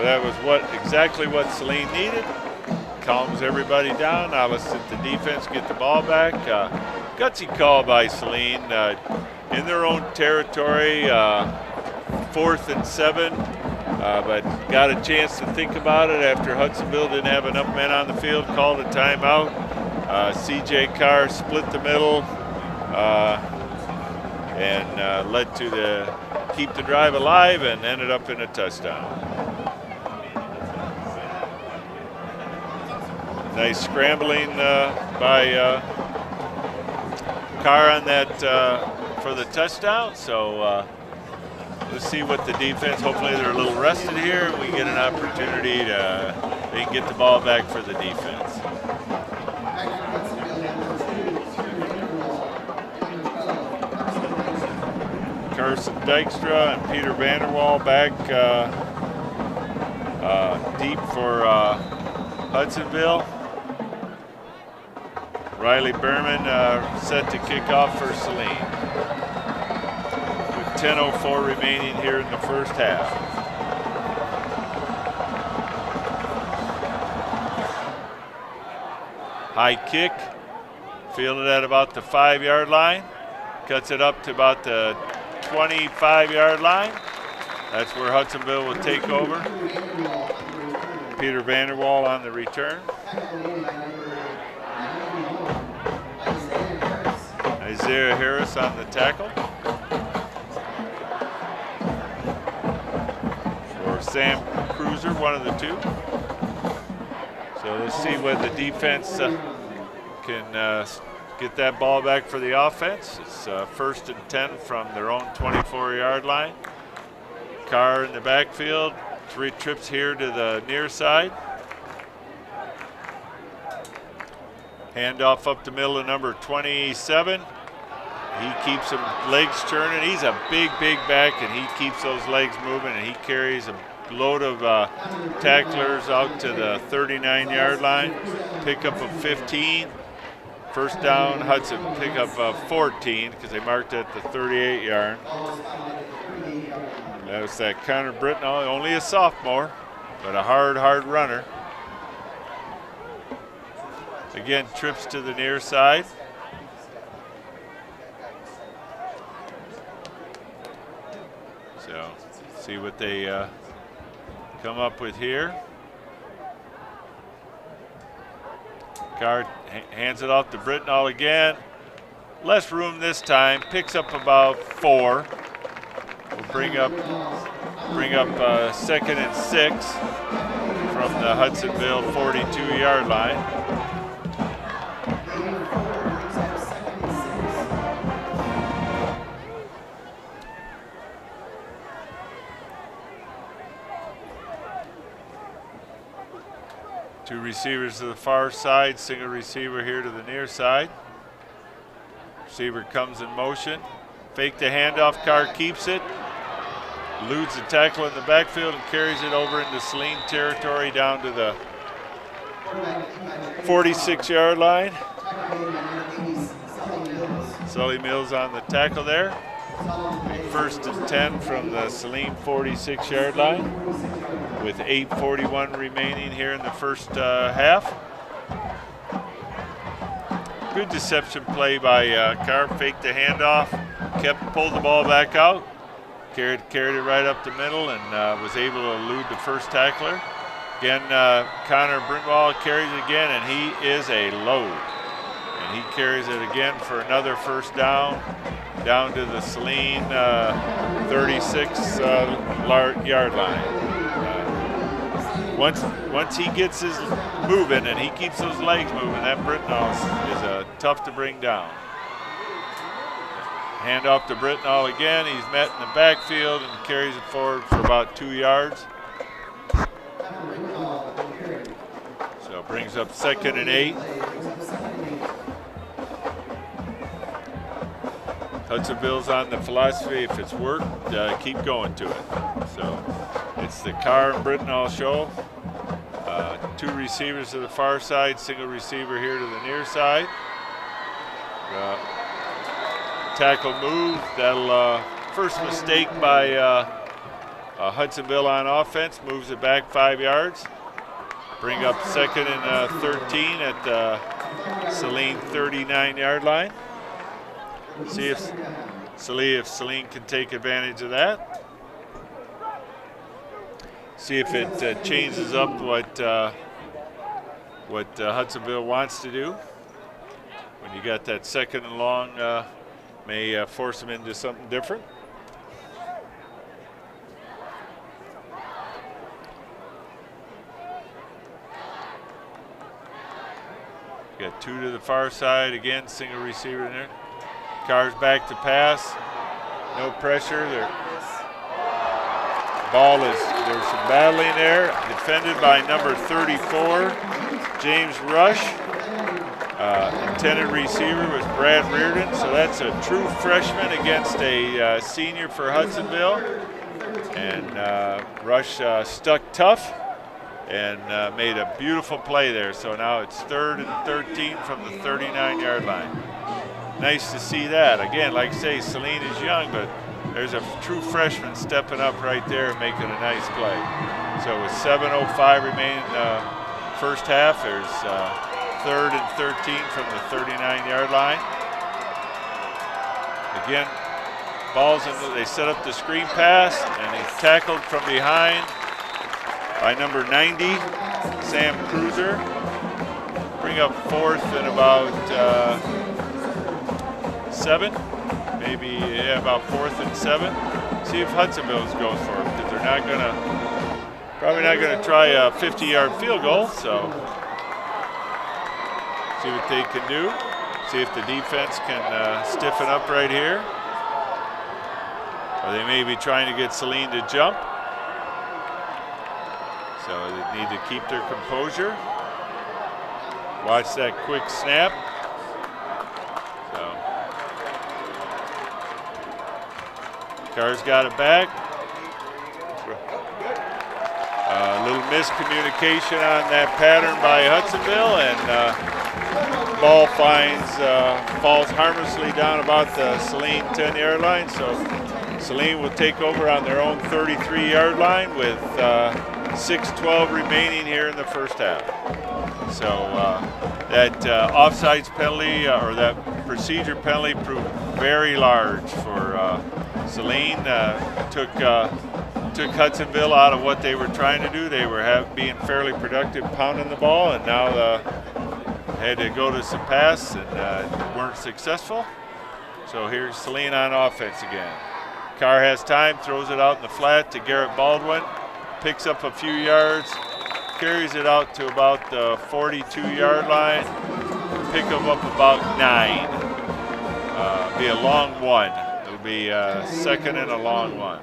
that was exactly what Saline needed. Calms everybody down. Now let's let the defense get the ball back. Gutsy call by Saline in their own territory, 4th and 7, but got a chance to think about it after Hudsonville didn't have enough men on the field, called a timeout. CJ Carr split the middle and led to keep the drive alive and ended up in a touchdown. Nice scrambling by Carr on that for the touchdown. So let's see what the defense, hopefully they're a little rested here. We get an opportunity they can get the ball back for the defense. Carson Dykstra and Peter Vanderwall back deep for Hudsonville. Riley Berman set to kick off for Saline with 10:04 remaining here in the first half. High kick, fielded at about the 5-yard line, cuts it up to about the 25-yard line. That's where Hudsonville will take over. Peter Vanderwall on the return. Isaiah Harris on the tackle. For Sam Cruiser, one of the two. So let's see whether the defense can get that ball back for the offense. It's 1st and 10 from their own 24-yard line. Carr in the backfield. 3 trips here to the near side. Handoff up the middle to number 27. He keeps some legs churning. He's a big back, and he keeps those legs moving, and he carries a load of tacklers out to the 39-yard line. Pickup of 15. First down, Hudson. Pickup of 14 because they marked at the 38-yard. That was that Connor Britnall, only a sophomore, but a hard runner. Again, trips to the near side. So, see what they come up with here. Carr hands it off to Britnall again. Less room this time, picks up about 4. We'll bring up 2nd and 6 from the Hudsonville 42-yard line. Two receivers to the far side, single receiver here to the near side. Receiver comes in motion. Fake the handoff, Carr keeps it. Eludes the tackle in the backfield and carries it over into Saline territory down to the 46-yard line. Sully Mills on the tackle there. 1st and 10 from the Saline 46-yard line with 8:41 remaining here in the first half. Good deception play by Carr. Faked the handoff, pulled the ball back out, carried it right up the middle, and was able to elude the first tackler. Again, Connor Brentwall carries it again, and he is a load. And he carries it again for another first down to the Saline 36-yard line. Once he gets his moving and he keeps those legs moving, that Britnall is tough to bring down. Hand off to Britnall again. He's met in the backfield and carries it forward for about 2 yards. So brings up 2nd and 8. Hudsonville's on the philosophy, if it's worked, keep going to it. So it's the Carr and Brittenall show. 2 receivers to the far side, single receiver here to the near side. Tackle move, that'll first mistake by Hudsonville on offense, moves it back 5 yards. Bring up 2nd and 13 at the Saline 39-yard line. See if Saline can take advantage of that. See if it changes up what Hudsonville wants to do. When you got that 2nd and long, may force them into something different. Got 2 to the far side, again, single receiver in there. Carr's back to pass, no pressure. There's some battling there, defended by number 34, James Rush. Intended receiver was Brad Reardon, so that's a true freshman against a senior for Hudsonville. And Rush stuck tough and made a beautiful play there. So now it's 3rd and 13 from the 39-yard line. Nice to see that. Again, like I say, Saline is young, but there's a true freshman stepping up right there and making a nice play. So with 7:05 remaining first half, there's 3rd and 13 from the 39-yard line. Again, ball's in, they set up the screen pass, and he's tackled from behind by number 90, Sam Cruiser. Bring up 4th and about 7, maybe about 4th and 7. See if Hudsonville goes for it, because they're probably not gonna try a 50-yard field goal. So see what they can do. See if the defense can stiffen up right here. Or they may be trying to get Saline to jump. So they need to keep their composure. Watch that quick snap. So Carr's got it back. A little miscommunication on that pattern by Hudsonville, and ball falls harmlessly down about the Saline 10-yard line. So Saline will take over on their own 33-yard line with 6:12 remaining here in the first half. So that offsides penalty or that procedure penalty proved very large for Saline. Took Hudsonville out of what they were trying to do. They were being fairly productive pounding the ball, and now had to go to some pass and weren't successful. So here's Saline on offense again. Carr has time, throws it out in the flat to Garrett Baldwin, picks up a few yards, carries it out to about the 42-yard line, pick him up about 9. Be a long one. It'll be 2nd and a long one.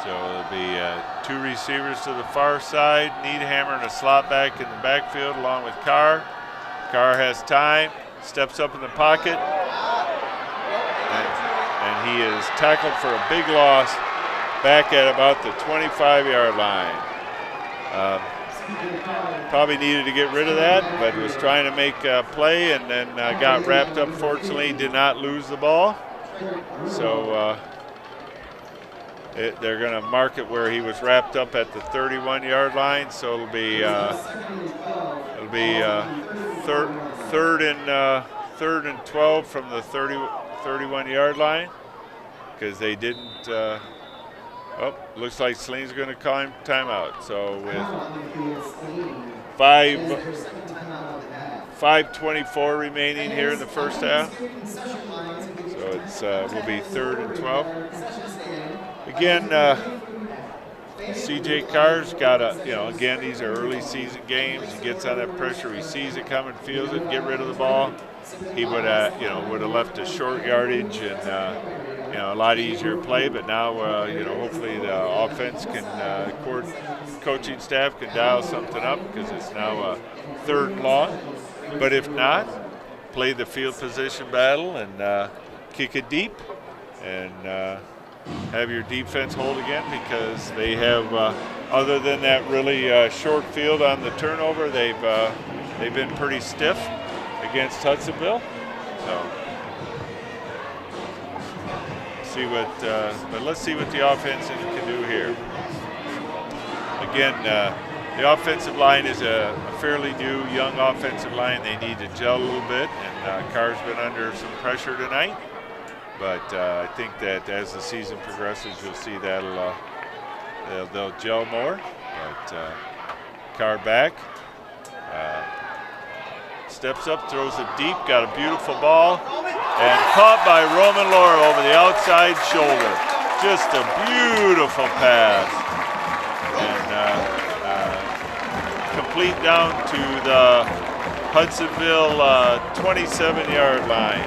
So it'll be 2 receivers to the far side, Needhammer and a slot back in the backfield along with Carr. Carr has time, steps up in the pocket, and he is tackled for a big loss back at about the 25-yard line. Probably needed to get rid of that, but was trying to make a play and then got wrapped up. Fortunately, did not lose the ball. So they're going to mark it where he was wrapped up at the 31-yard line. So it'll be third and 12 from the 31-yard line, because they didn't. Looks like Saline's going to call him timeout. So with 5:24 remaining here in the first half, so it's will be 3rd and 12. Again, CJ Carr's got again, these are early season games. He gets on that pressure, he sees it coming, feels it, get rid of the ball. He would have left a short yardage and a lot easier play. But now, hopefully the offense can, coaching staff can dial something up because it's now a 3rd and long. But if not, play the field position battle and kick it deep and have your defense hold again, because they have, other than that really short field on the turnover, they've been pretty stiff against Hudsonville. So but let's see what the offense can do here. Again, the offensive line is a fairly new, young offensive line. They need to gel a little bit, and Carr's been under some pressure tonight. But I think that as the season progresses, you'll see they'll gel more. But Carr back, steps up, throws it deep, got a beautiful ball, and caught by Roman Laura over the outside shoulder. Just a beautiful pass. And complete down to the Hudsonville 27-yard line.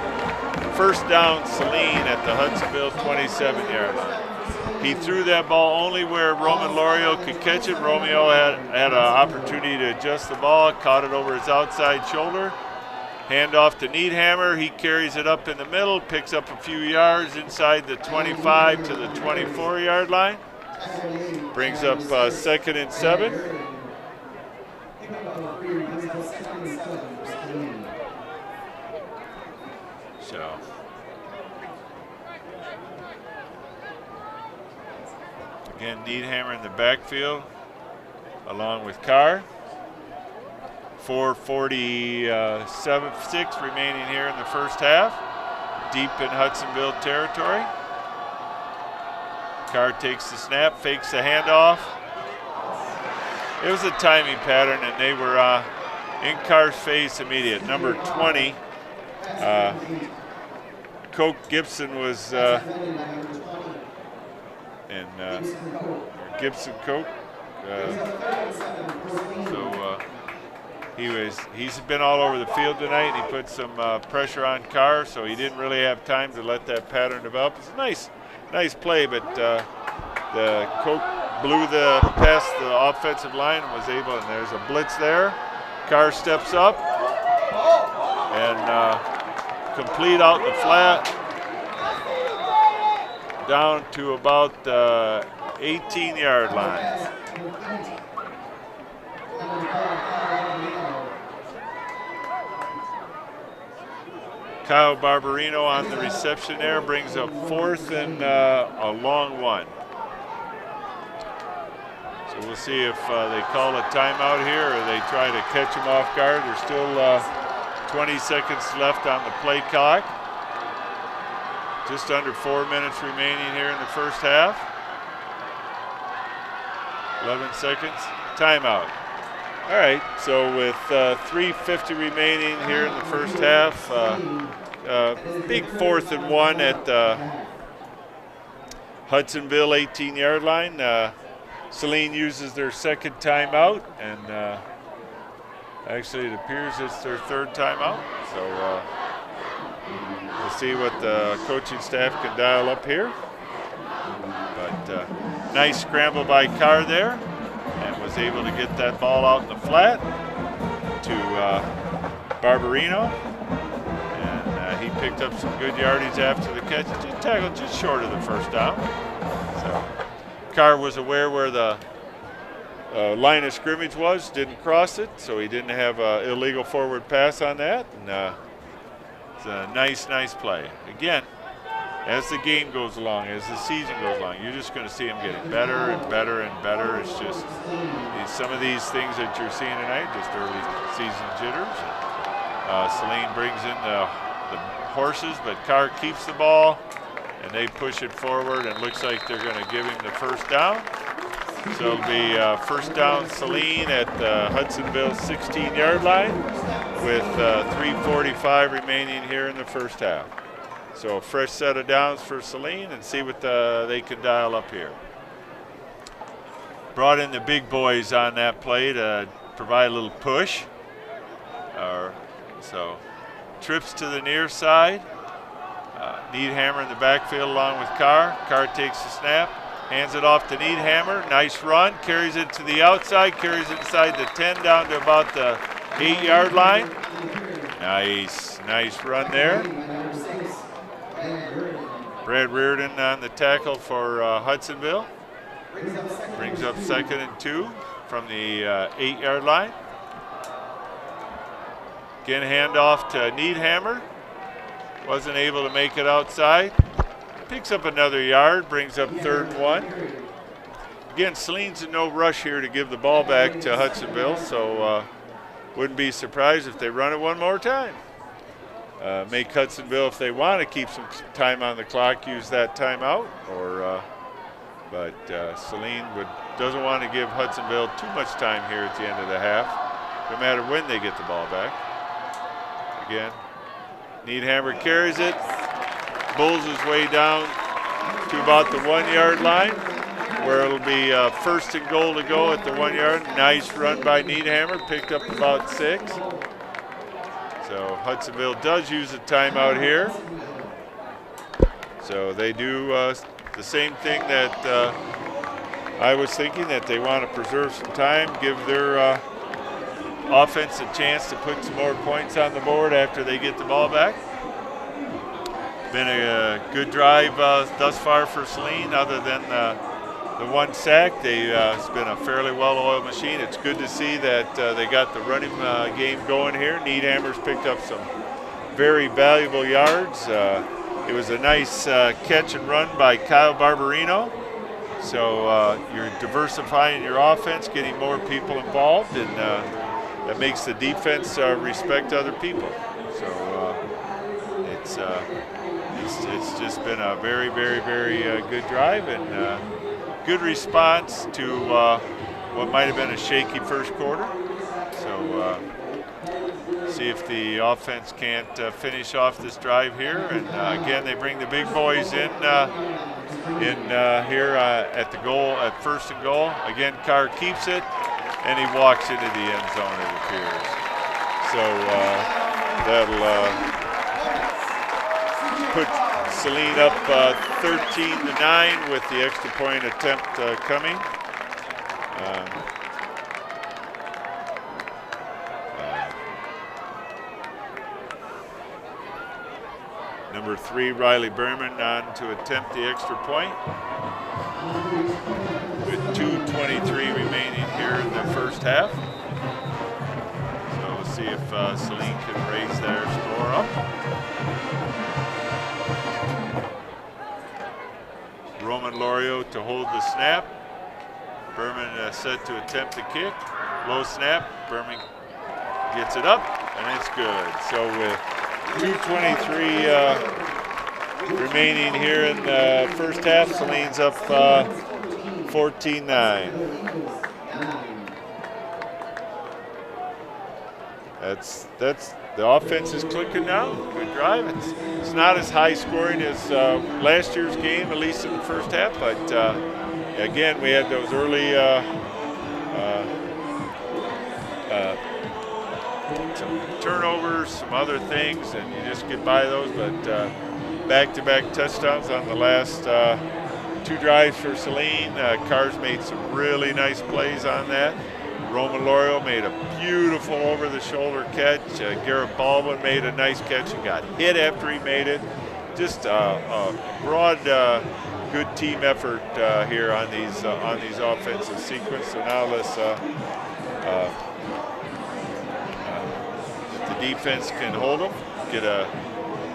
First down, Saline at the Hudsonville 27-yard line. He threw that ball only where Roman Lorio could catch it. Romeo had an opportunity to adjust the ball, caught it over his outside shoulder. Hand off to Needhammer. He carries it up in the middle, picks up a few yards inside the 25 to the 24-yard line. Brings up 2nd and 7. So again, Needhammer in the backfield along with Carr. 4:47.6 remaining here in the first half. Deep in Hudsonville territory. Carr takes the snap, fakes the handoff. It was a timing pattern, and they were in Carr's face immediate. Number 20, Coke Gibson was, Gibson Coke. He's been all over the field tonight, and he put some pressure on Carr, so he didn't really have time to let that pattern develop. It's a nice play, but the Coke blew past the offensive line and was able, and there's a blitz there. Carr steps up and complete out the flat down to about the 18-yard line. Kyle Barbarino on the reception there, brings up 4th and a long one. So we'll see if they call a timeout here or they try to catch him off guard. There's still 20 seconds left on the play clock. Just under 4 minutes remaining here in the first half. 11 seconds, timeout. All right, so with 3:50 remaining here in the first half, big 4th and 1 at the Hudsonville 18-yard line. Saline uses their 2nd timeout, and actually it appears it's their 3rd timeout. So we'll see what the coaching staff can dial up here. But nice scramble by Carr there, and was able to get that ball out in the flat to Barbarino, and he picked up some good yardage after the catch. Just tackled just short of the first down. So Carr was aware where the line of scrimmage was, didn't cross it, so he didn't have an illegal forward pass on that. And it's a nice play. Again, as the game goes along, as the season goes along, you're just going to see him getting better and better and better. It's just some of these things that you're seeing tonight, just early season jitters. Saline brings in the horses, but Carr keeps the ball, and they push it forward, and looks like they're going to give him the first down. So it'll be first down Saline at the Hudsonville 16-yard line with 3:45 remaining here in the first half. So a fresh set of downs for Saline, and see what they can dial up here. Brought in the big boys on that play to provide a little push. So trips to the near side. Needhammer in the backfield along with Carr. Carr takes the snap, hands it off to Needhammer. Nice run, carries it to the outside, carries it inside the 10 down to about the 8-yard line. Nice run there. Brad Reardon on the tackle for Hudsonville. Brings up 2nd and 2 from the 8-yard line. Again, handoff to Needhammer. Wasn't able to make it outside. Picks up another yard, brings up 3rd and 1. Again, Saline's in no rush here to give the ball back to Hudsonville, so wouldn't be surprised if they run it one more time. Make Hudsonville, if they want to keep some time on the clock, use that timeout. But Saline doesn't want to give Hudsonville too much time here at the end of the half, no matter when they get the ball back. Again, Needhammer carries it, bulls his way down to about the 1-yard line, where it'll be 1st and goal to go at the 1 yard. Nice run by Needhammer, picked up about 6. So Hudsonville does use a timeout here. So they do the same thing that I was thinking, that they want to preserve some time, give their offense a chance to put some more points on the board after they get the ball back. Been a good drive thus far for Saline, other than the 1 sack. It's been a fairly well-oiled machine. It's good to see that they got the running game going here. Needhammer's picked up some very valuable yards. It was a nice catch and run by Kyle Barbarino. So you're diversifying your offense, getting more people involved, and that makes the defense respect other people. So it's just been a very, very, very good drive, and good response to what might have been a shaky first quarter. So see if the offense can't finish off this drive here. And again, they bring the big boys in here at the goal, at 1st and goal. Again, Carr keeps it, and he walks into the end zone, it appears. So that'll put Saline up 13-9 with the extra point attempt coming. Number 3, Riley Berman, on to attempt the extra point. With 2:23 remaining here in the first half. So we'll see if Saline can raise their score up. Roman Lorio to hold the snap. Berman set to attempt the kick. Low snap. Berman gets it up, and it's good. So with 2:23 remaining here in the first half, Saline's up 14-9. That's the offense is clicking now. Good drive. It's not as high scoring as last year's game, at least in the first half. But again, we had those early some turnovers, some other things, and you just get by those. But back-to-back touchdowns on the last 2 drives for Saline. Carr's made some really nice plays on that. Roman Lorio made a beautiful over-the-shoulder catch. Garrett Baldwin made a nice catch and got hit after he made it. Just a broad, good team effort here on these offensive sequence. So now let's if the defense can hold them,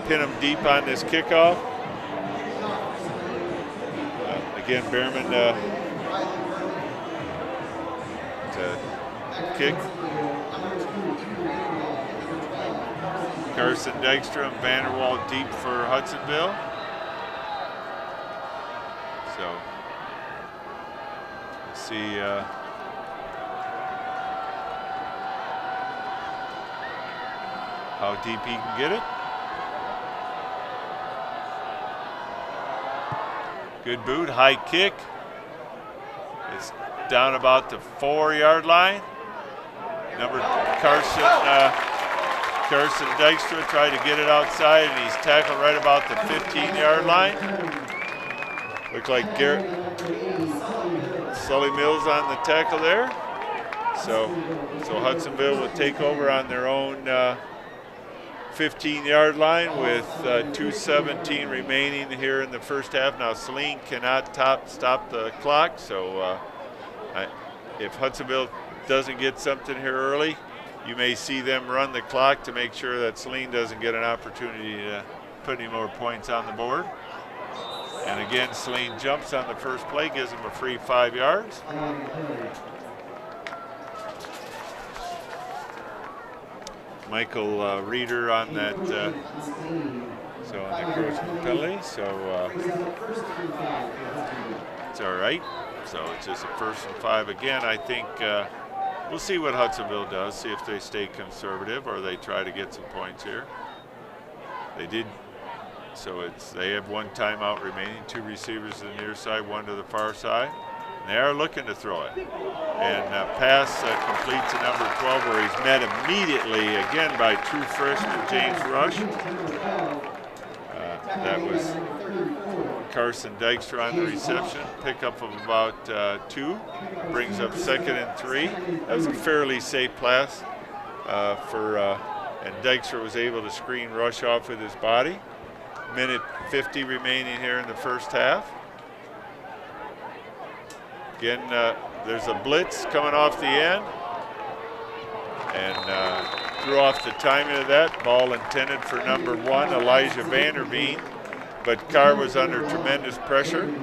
pin them deep on this kickoff. Again, Behrman to kick. Carson Dykstra and Vanderwall deep for Hudsonville. So let's see how deep he can get it. Good boot, high kick. It's down about the 4-yard line. Carson Carson Dykstra tried to get it outside, and he's tackled right about the 15-yard line. Looked like Sully Mills on the tackle there. So Hudsonville will take over on their own 15-yard line with 2:17 remaining here in the first half. Now Saline cannot stop the clock, so if Hudsonville doesn't get something here early, you may see them run the clock to make sure that Saline doesn't get an opportunity to put any more points on the board. And again, Saline jumps on the first play, gives them a free 5 yards. Michael Reeder on that, so on the encroachment penalty, so it's all right. So it's just a 1st and 5 again. I think we'll see what Hudsonville does, see if they stay conservative or they try to get some points here. They did, so they have 1 timeout remaining, 2 receivers to the near side, 1 to the far side. They are looking to throw it. And pass completes to number 12, where he's met immediately again by true freshman James Rush. That was Carson Dykstra on the reception. Pickup of about 2. Brings up 2nd and 3. That was a fairly safe pass and Dykstra was able to screen Rush off with his body. Minute 50 remaining here in the first half. Again, there's a blitz coming off the end, and threw off the timing of that. Ball intended for number 1, Elijah Vanderveen, but Carr was under tremendous pressure.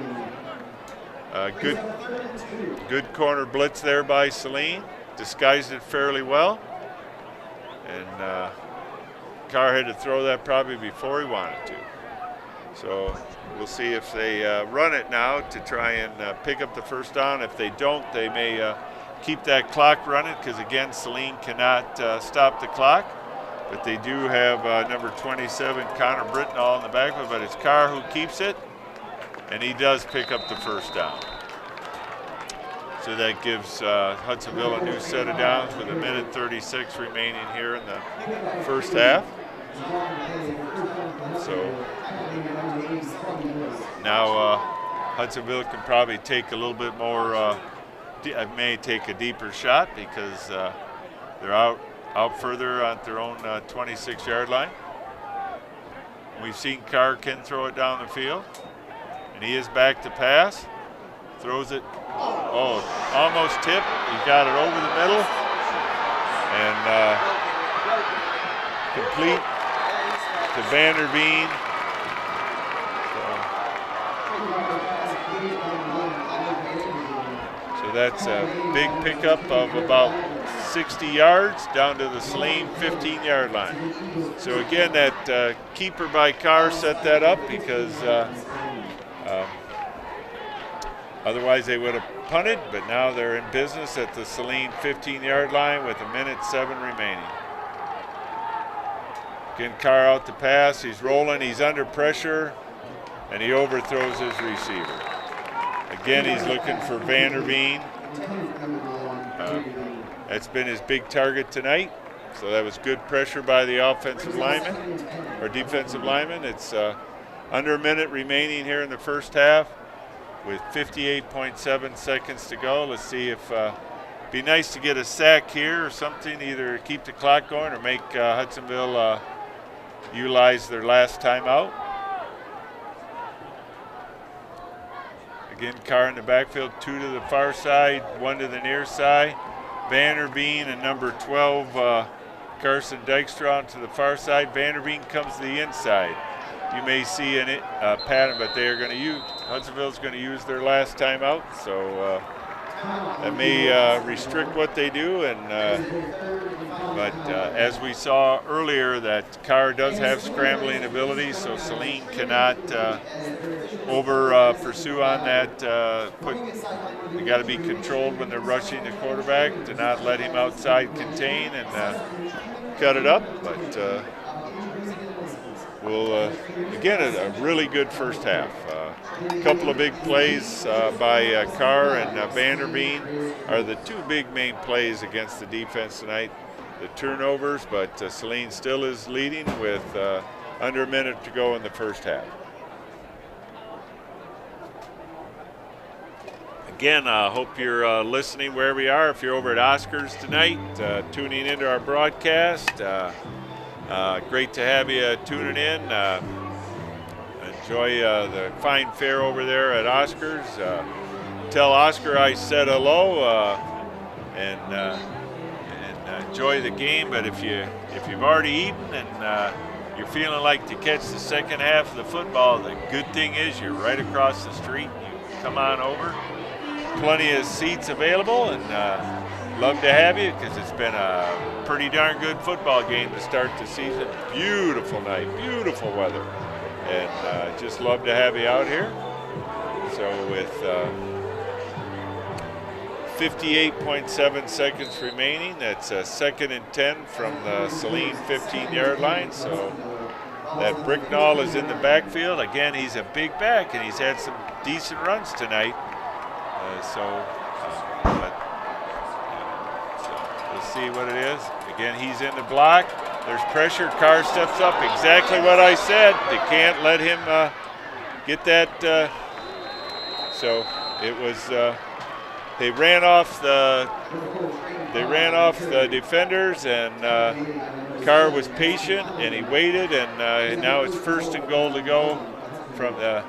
Good corner blitz there by Saline, disguised it fairly well, and Carr had to throw that probably before he wanted to. So we'll see if they run it now to try and pick up the first down. If they don't, they may keep that clock running, because again, Saline cannot stop the clock. But they do have number 27, Connor Brittenall, in the backfield, but it's Carr who keeps it, and he does pick up the first down. So that gives Hudsonville a new set of downs with 1:36 remaining here in the first half. So now Hudsonville can probably take a little bit more, may take a deeper shot, because they're out further on their own 26-yard line. We've seen Carr can throw it down the field, and he is back to pass. Throws it, almost tipped. He got it over the middle, and complete to Vanderveen. So that's a big pickup of about 60 yards down to the Saline 15-yard line. So again, that keeper by Carr set that up, because otherwise they would have punted, but now they're in business at the Saline 15-yard line with 1:07 remaining. Again, Carr out to pass. He's rolling. He's under pressure, and he overthrows his receiver. Again, he's looking for Vanderveen. That's been his big target tonight. So that was good pressure by the offensive lineman, or defensive lineman. It's under a minute remaining here in the first half, with 58.7 seconds to go. Let's see if be nice to get a sack here or something, either keep the clock going or make Hudsonville utilize their last timeout. Again, Carr in the backfield, 2 to the far side, 1 to the near side. Vanderveen and number 12, Carson Dykstra, on to the far side. Vanderveen comes to the inside. You may see a pattern, but they are going to use, Hudsonville's going to use their last timeout, so that may restrict what they do. And but as we saw earlier, that Carr does have scrambling ability, so Saline cannot over pursue on that. They got to be controlled when they're rushing the quarterback to not let him outside contain and cut it up. But we'll again, a really good first half. A couple of big plays by Carr and Vanderveen are the 2 big main plays against the defense tonight. turnovers, but Saline still is leading with under a minute to go in the first half. Again, I hope you're listening where we are. If you're over at Oscars tonight, tuning into our broadcast, great to have you tuning in. Enjoy the fine fare over there at Oscars. Tell Oscar I said hello, and enjoy the game. But if you've already eaten and you're feeling like to catch the second half of the football, the good thing is you're right across the street. You come on over. Plenty of seats available, and love to have you because it's been a pretty darn good football game to start the season. Beautiful night, beautiful weather, and just love to have you out here. So with 58.7 seconds remaining, that's 2nd and 10 from the Saline 15-yard line. So that Bricknall is in the backfield. Again, he's a big back, and he's had some decent runs tonight. So we'll see what it is. Again, he's in the block. There's pressure. Carr steps up. Exactly what I said. They can't let him get that. So it was. They ran off the defenders, and Carr was patient, and he waited, and now it's 1st and goal to go from the.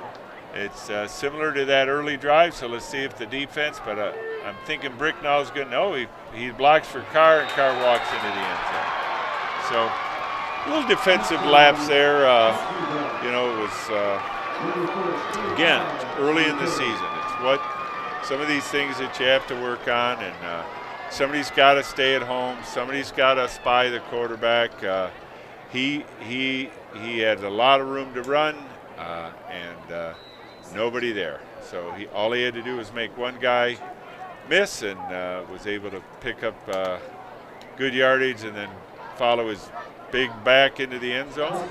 It's similar to that early drive, so let's see if the defense, but I'm thinking Bricknall's going to know. He blocks for Carr, and Carr walks into the end zone. So a little defensive lapse there. It was, again, early in the season. It's what some of these things that you have to work on, and somebody's got to stay at home. Somebody's got to spy the quarterback. He had a lot of room to run, and nobody there. So all he had to do was make one guy miss, and was able to pick up good yardage and then follow his big back into the end zone.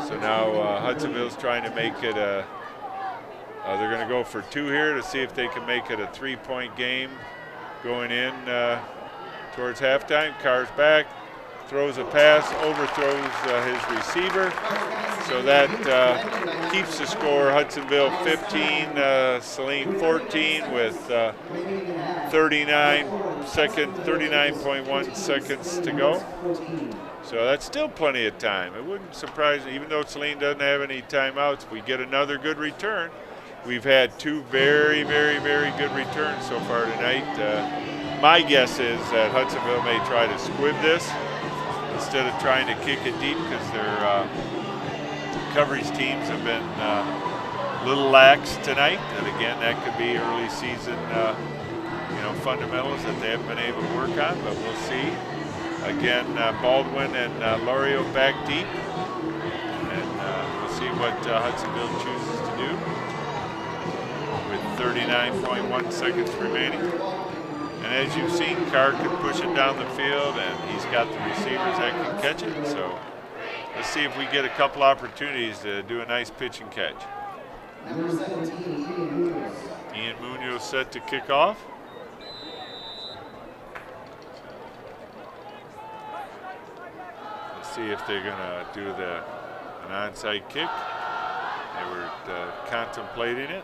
So now Hudsonville's trying to make it they're going to go for 2 here to see if they can make it a 3-point game going in towards halftime. Carr's back, throws a pass, overthrows his receiver. So that keeps the score, Hudsonville 15, Saline 14 with 39.1 seconds to go. So that's still plenty of time. It wouldn't surprise me, even though Saline doesn't have any timeouts, we get another good return. We've had 2 very, very, very good returns so far tonight. My guess is that Hudsonville may try to squib this instead of trying to kick it deep, because their coverage teams have been a little lax tonight. And again, that could be early season, fundamentals that they haven't been able to work on, but we'll see. Again, Baldwin and Lorio back deep, and we'll see what Hudsonville chooses to do with 39.1 seconds remaining. And as you've seen, Carr can push it down the field, and he's got the receivers that can catch it. So let's see if we get a couple opportunities to do a nice pitch and catch. Ian Munoz set to kick off. Let's see if they're going to do an onside kick. They were contemplating it.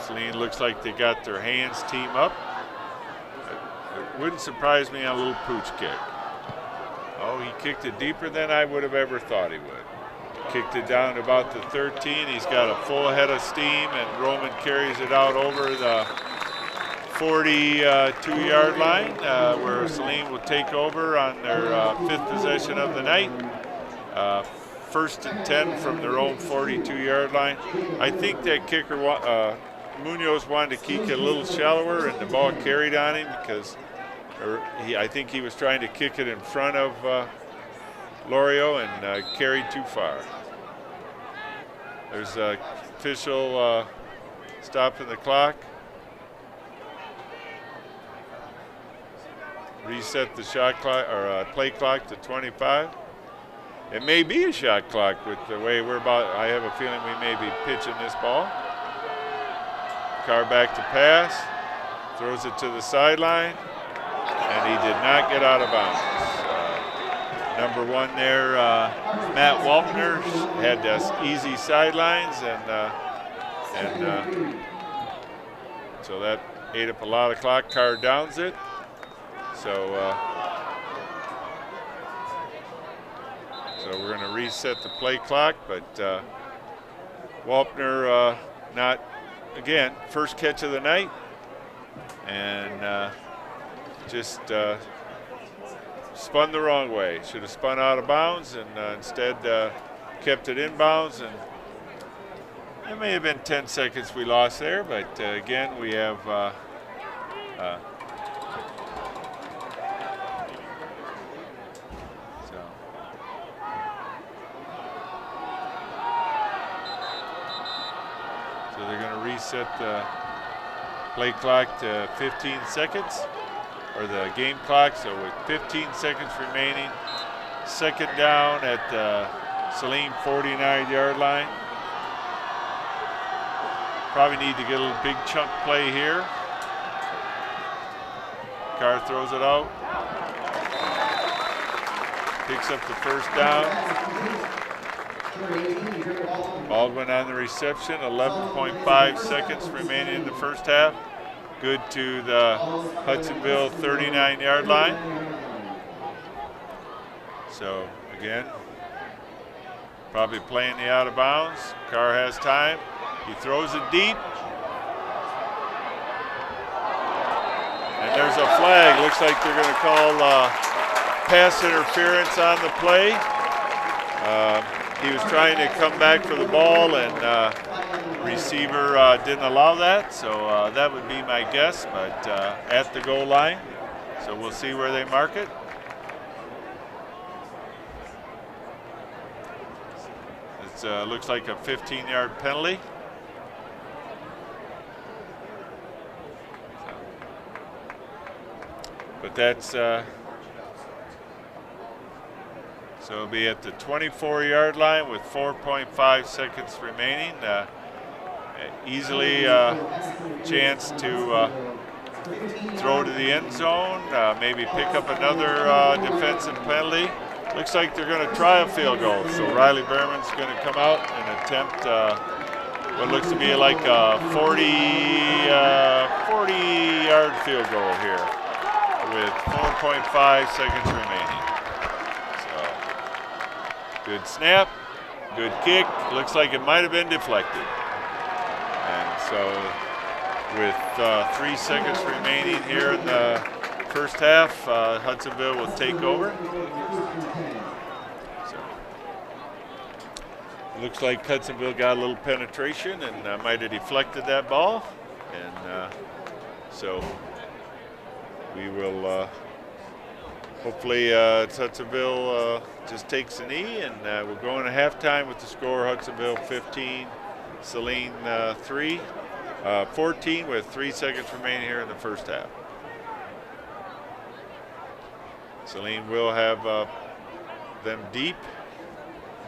Saline looks like they got their hands team up. It wouldn't surprise me on a little pooch kick. Oh, he kicked it deeper than I would have ever thought he would. Kicked it down to about the 13. He's got a full head of steam, and Roman carries it out over the 42-yard line, where Saline will take over on their 5th possession of the night. 1st and 10 from their own 42-yard line. I think that kicker, Munoz, wanted to kick it a little shallower, and the ball carried on him because I think he was trying to kick it in front of Lorio and carried too far. There's a official stopping the clock. Reset the shot clock or play clock to 25. It may be a shot clock with the way we're about. I have a feeling we may be pitching this ball. Carr back to pass, throws it to the sideline. and he did not get out of bounds. Number 1 there, Matt Waltner, had easy sidelines, and so that ate up a lot of clock. Carr downs it. So we're going to reset the play clock, but Waltner not, again, first catch of the night, and just spun the wrong way. Should have spun out of bounds, and instead kept it in bounds, and it may have been 10 seconds we lost there, but again, we have so they're going to reset the play clock to 15 seconds, or the game clock. So with 15 seconds remaining, second down at the Saline 49-yard line. Probably need to get a little big chunk play here. Carr throws it out. Picks up the first down. Baldwin on the reception. 11.5 seconds remaining in the first half. Good to the Hudsonville 39-yard line. So again, probably playing the out of bounds. Carr has time. He throws it deep. And there's a flag. Looks like they're going to call pass interference on the play. He was trying to come back for the ball, and receiver didn't allow that. So that would be my guess, but at the goal line. So we'll see where they mark it. It looks like a 15-yard penalty. But that's, so it'll be at the 24-yard line with 4.5 seconds remaining. Easily chance to throw to the end zone, maybe pick up another defensive penalty. Looks like they're going to try a field goal. So Riley Berman's going to come out and attempt what looks to be like a 40-yard field goal here, with 4.5 seconds remaining. So, good snap, good kick. Looks like it might have been deflected. And so, with 3 seconds remaining here in the first half, Hudsonville will take over. So, looks like Hudsonville got a little penetration and might have deflected that ball. And so, we will hopefully Hudsonville just takes a knee, and we're going to halftime with the score Hudsonville 15, Saline 3, 14 with 3 seconds remaining here in the first half. Saline will have them deep,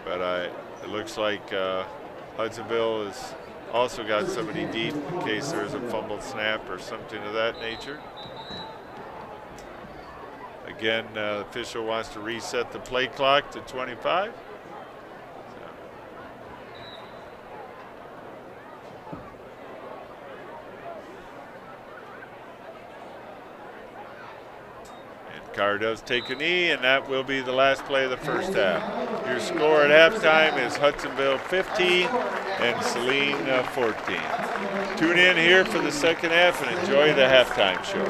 but it looks like Hudsonville has also got somebody deep in case there's a fumbled snap or something of that nature. Again, the official wants to reset the play clock to 25. And Carr does take a knee, and that will be the last play of the first half. Your score at halftime is Hudsonville 15 and Saline 14. Tune in here for the second half and enjoy the halftime show.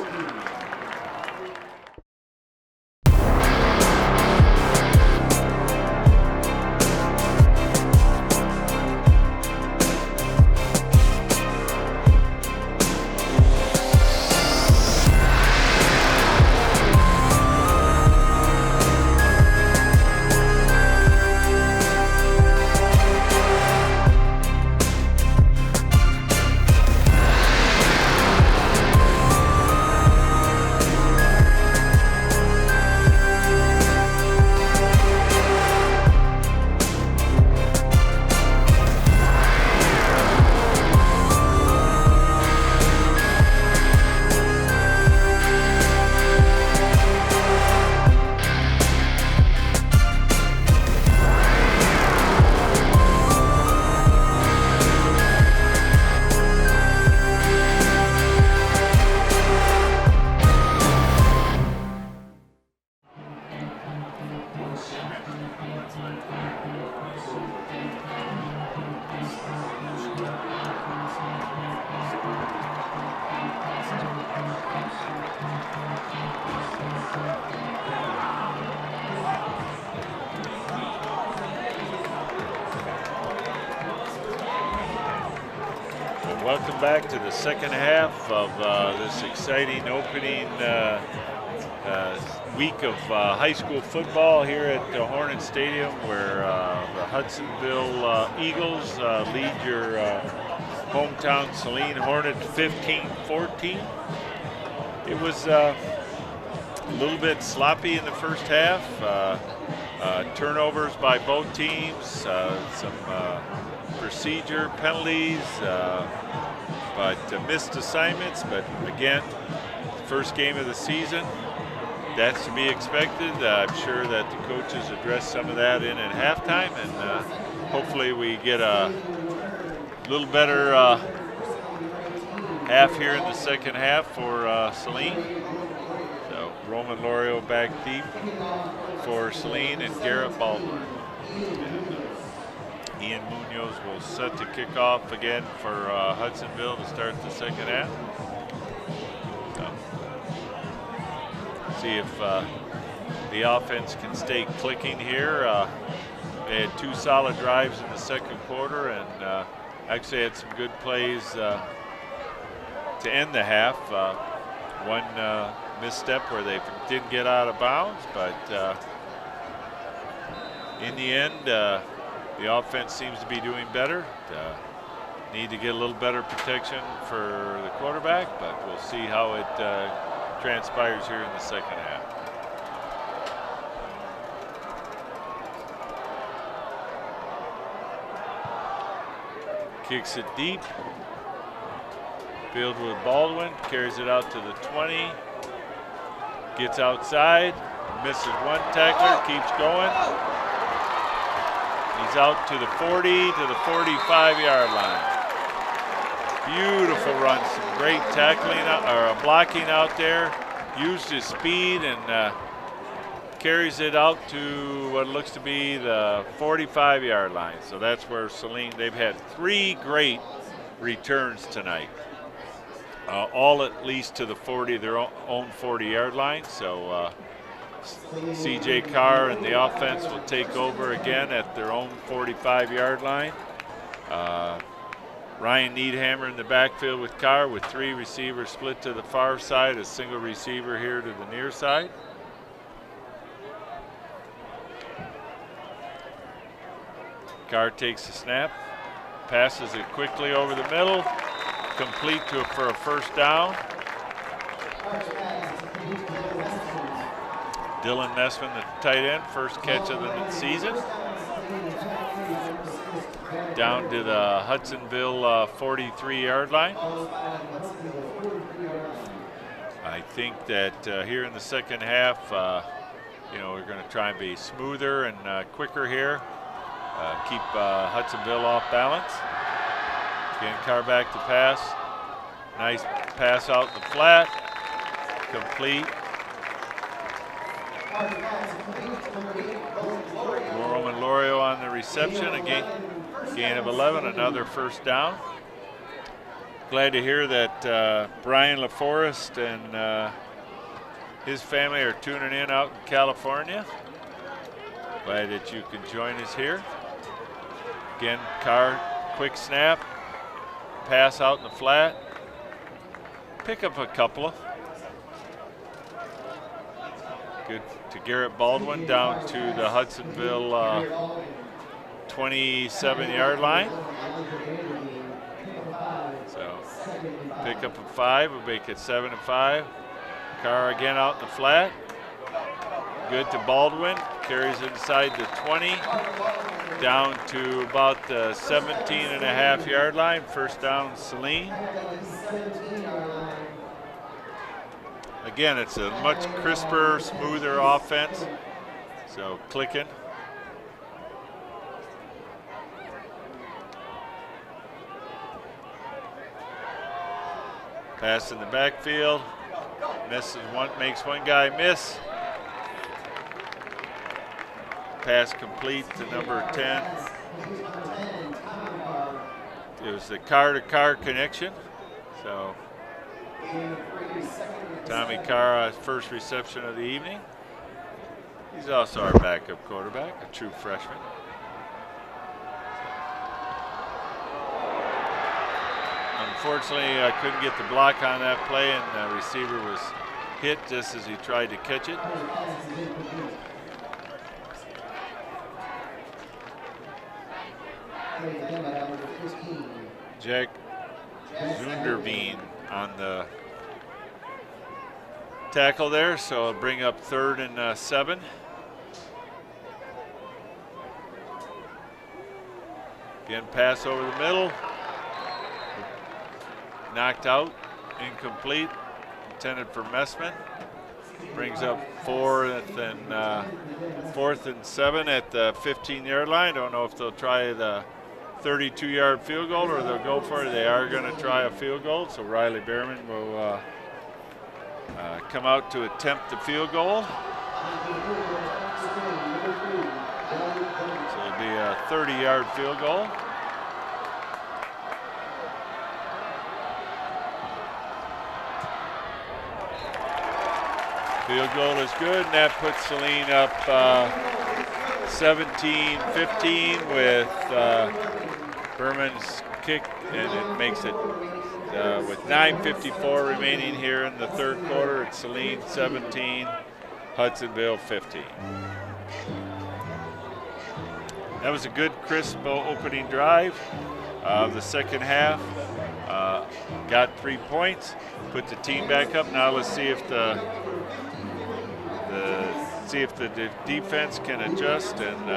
Welcome back to the second half of this exciting opening week of high school football here at the Hornet Stadium, where the Hudsonville Eagles lead your hometown Saline Hornets 15-14. It was a little bit sloppy in the first half. Turnovers by both teams, some procedure penalties, but missed assignments. But again, first game of the season, that's to be expected. I'm sure that the coaches address some of that in at halftime, and hopefully we get a little better half here in the second half for Saline. So Roman Lorio back deep for Saline and Garrett Baldwin. Ian Munoz will set to kick off again for Hudsonville to start the second half. So, see if the offense can stay clicking here. They had 2 solid drives in the second quarter, and actually had some good plays to end the half. One misstep where they didn't get out of bounds, but in the end, the offense seems to be doing better. Need to get a little better protection for the quarterback, but we'll see how it transpires here in the second half. Kicks it deep. Field with Baldwin, carries it out to the 20. Gets outside, misses one tackler, keeps going. He's out to the 40, to the 45-yard line. Beautiful run, some great tackling or blocking out there. Used his speed and carries it out to what looks to be the 45-yard line. So that's where Saline, they've had 3 great returns tonight. All at least to the 40, their own 40-yard line. So C.J. Carr and the offense will take over again at their own 45-yard line. Ryan Needhammer in the backfield with Carr, with 3 receivers split to the far side, a single receiver here to the near side. Carr takes the snap, passes it quickly over the middle, complete for a first down. Dylan Messman, the tight end, first catch of the season. Down to the Hudsonville 43-yard line. I think that here in the second half, we're going to try and be smoother and quicker here. Keep Hudsonville off balance. Again, Carr back to pass. Nice pass out in the flat. Complete. Roman Lorio on the reception. Again, gain of 11, another first down. Glad to hear that Brian LaForest and his family are tuning in out in California. Glad that you can join us here. Again, Carr, quick snap, pass out in the flat. Pick up a couple. Good to Garrett Baldwin down to the Hudsonville 27-yard line. So pick up a 5, we'll make it 7-5. Carr again out in the flat. Good to Baldwin, carries inside the 20, down to about the 17.5-yard line. First down, Saline. Again, it's a much crisper, smoother offense. So clicking. Pass in the backfield. Misses one, makes one guy miss. Pass complete to number 10. It was the car-to-car connection. So Tommy Carr, first reception of the evening. He's also our backup quarterback, a true freshman. On Unfortunately, I couldn't get the block on that play, and the receiver was hit just as he tried to catch it. Jack Zunderveen on the tackle there, so I'll bring up 3rd and 7. Again, pass over the middle. Knocked out, incomplete, intended for Messman. Brings up 4th and 7 at the 15-yard line. Don't know if they'll try the 32-yard field goal or they'll go for it. They are going to try a field goal, so Riley Behrman will come out to attempt the field goal. So it'll be a 30-yard field goal. Field goal is good, and that puts Saline up 17-15 with Berman's kick, and it makes it with 9:54 remaining here in the 3rd quarter. It's Saline 17, Hudsonville 15. That was a good, crisp opening drive. The second half got 3 points, put the team back up. Now let's see if the defense can adjust and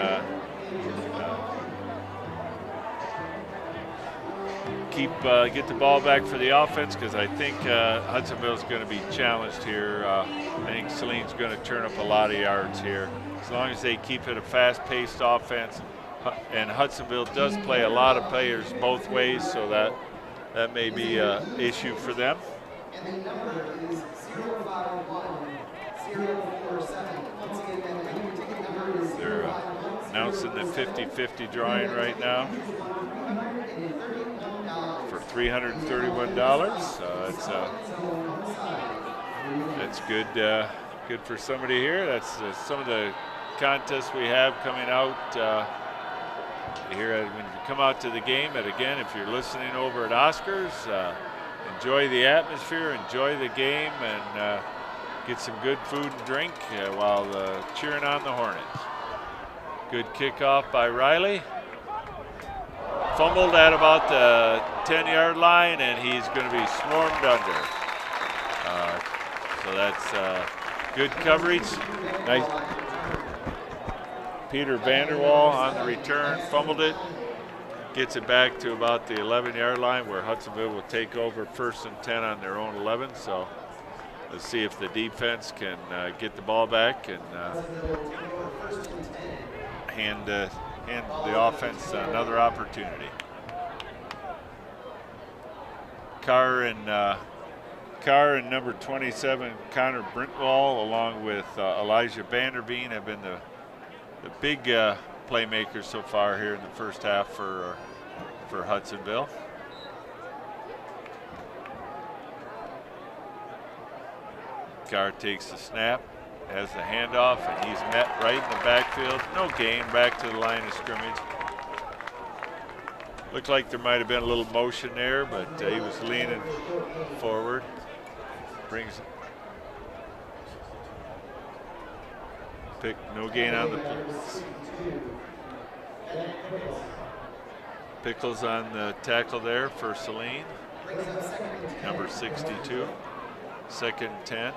get the ball back for the offense, because I think Hudsonville is going to be challenged here. I think Saline's going to turn up a lot of yards here. As long as they keep it a fast-paced offense, and Hudsonville does play a lot of players both ways, so that may be an issue for them. And the number is 051-047. Once again, that ticket number is They're announcing the 50-50 drawing right now for $331. That's good. Good for somebody here. That's some of the contests we have coming out here when you come out to the game. And again, if you're listening over at Oscars, enjoy the atmosphere, enjoy the game, and get some good food and drink while cheering on the Hornets. Good kickoff by Riley. Fumbled at about the 10-yard line, and he's going to be swarmed under. So that's good coverage. Nice. Peter Vanderwall on the return, fumbled it. Gets it back to about the 11-yard line, where Hudsonville will take over 1st and 10 on their own 11. So let's see if the defense can get the ball back and hand the offense another opportunity. Carr and number 27, Connor Brintwall, along with Elijah Vanderveen, have been the big playmakers so far here in the first half for Hudsonville. Carr takes the snap, has the handoff, and he's met right in the backfield. No gain, back to the line of scrimmage. Looked like there might have been a little motion there, but he was leaning forward. Brings pick, no gain on the Pickles on the tackle there for Saline. Number 62, 2nd and 10.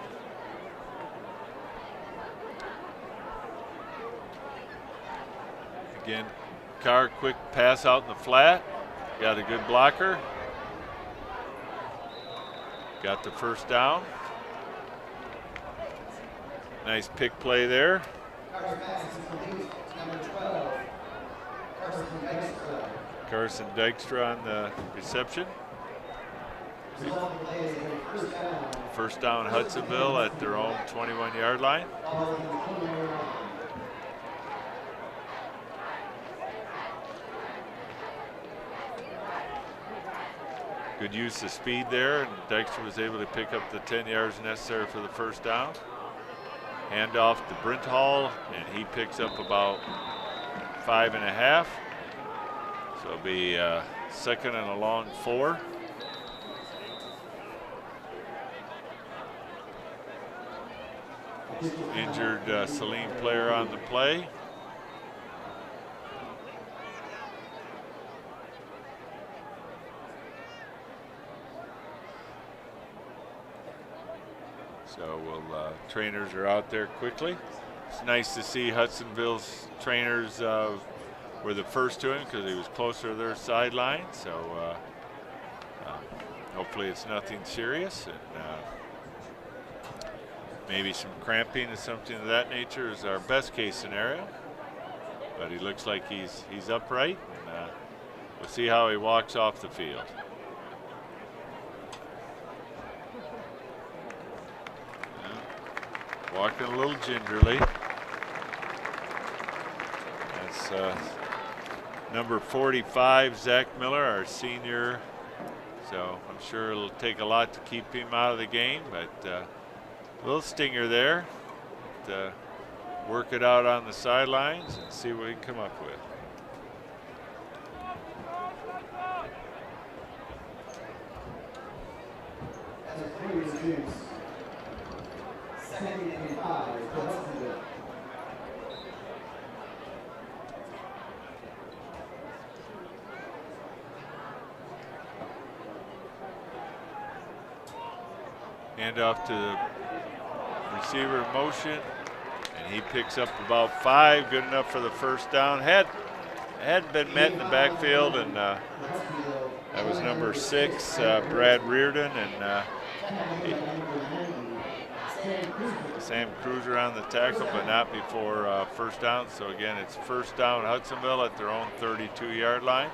Again, Carr, quick pass out in the flat. Got a good blocker. Got the first down. Nice pick play there. Carson Dykstra on the reception. First down Hudsonville at their own 21-yard line. Good use of speed there, and Dykstra was able to pick up the 10 yards necessary for the first down. Hand off to Brinthall, and he picks up about 5.5. So it'll be 2nd and a long 4. injured Saline player on the play. So trainers are out there quickly. It's nice to see Hudsonville's trainers were the first to him because he was closer to their sideline. So hopefully it's nothing serious, and maybe some cramping or something of that nature is our best case scenario. But he looks like he's upright, and we'll see how he walks off the field. Walking a little gingerly. That's number 45, Zach Miller, our senior. So I'm sure it'll take a lot to keep him out of the game, but a little stinger there to work it out on the sidelines and see what he can come up with. Hand off to the receiver in motion, and he picks up about 5, good enough for the first down. Hadn't been met in the backfield, and that was number 6, Brad Reardon, and Sam Cruiser on the tackle, but not before first down. So again, it's first down Hudsonville at their own 32-yard line.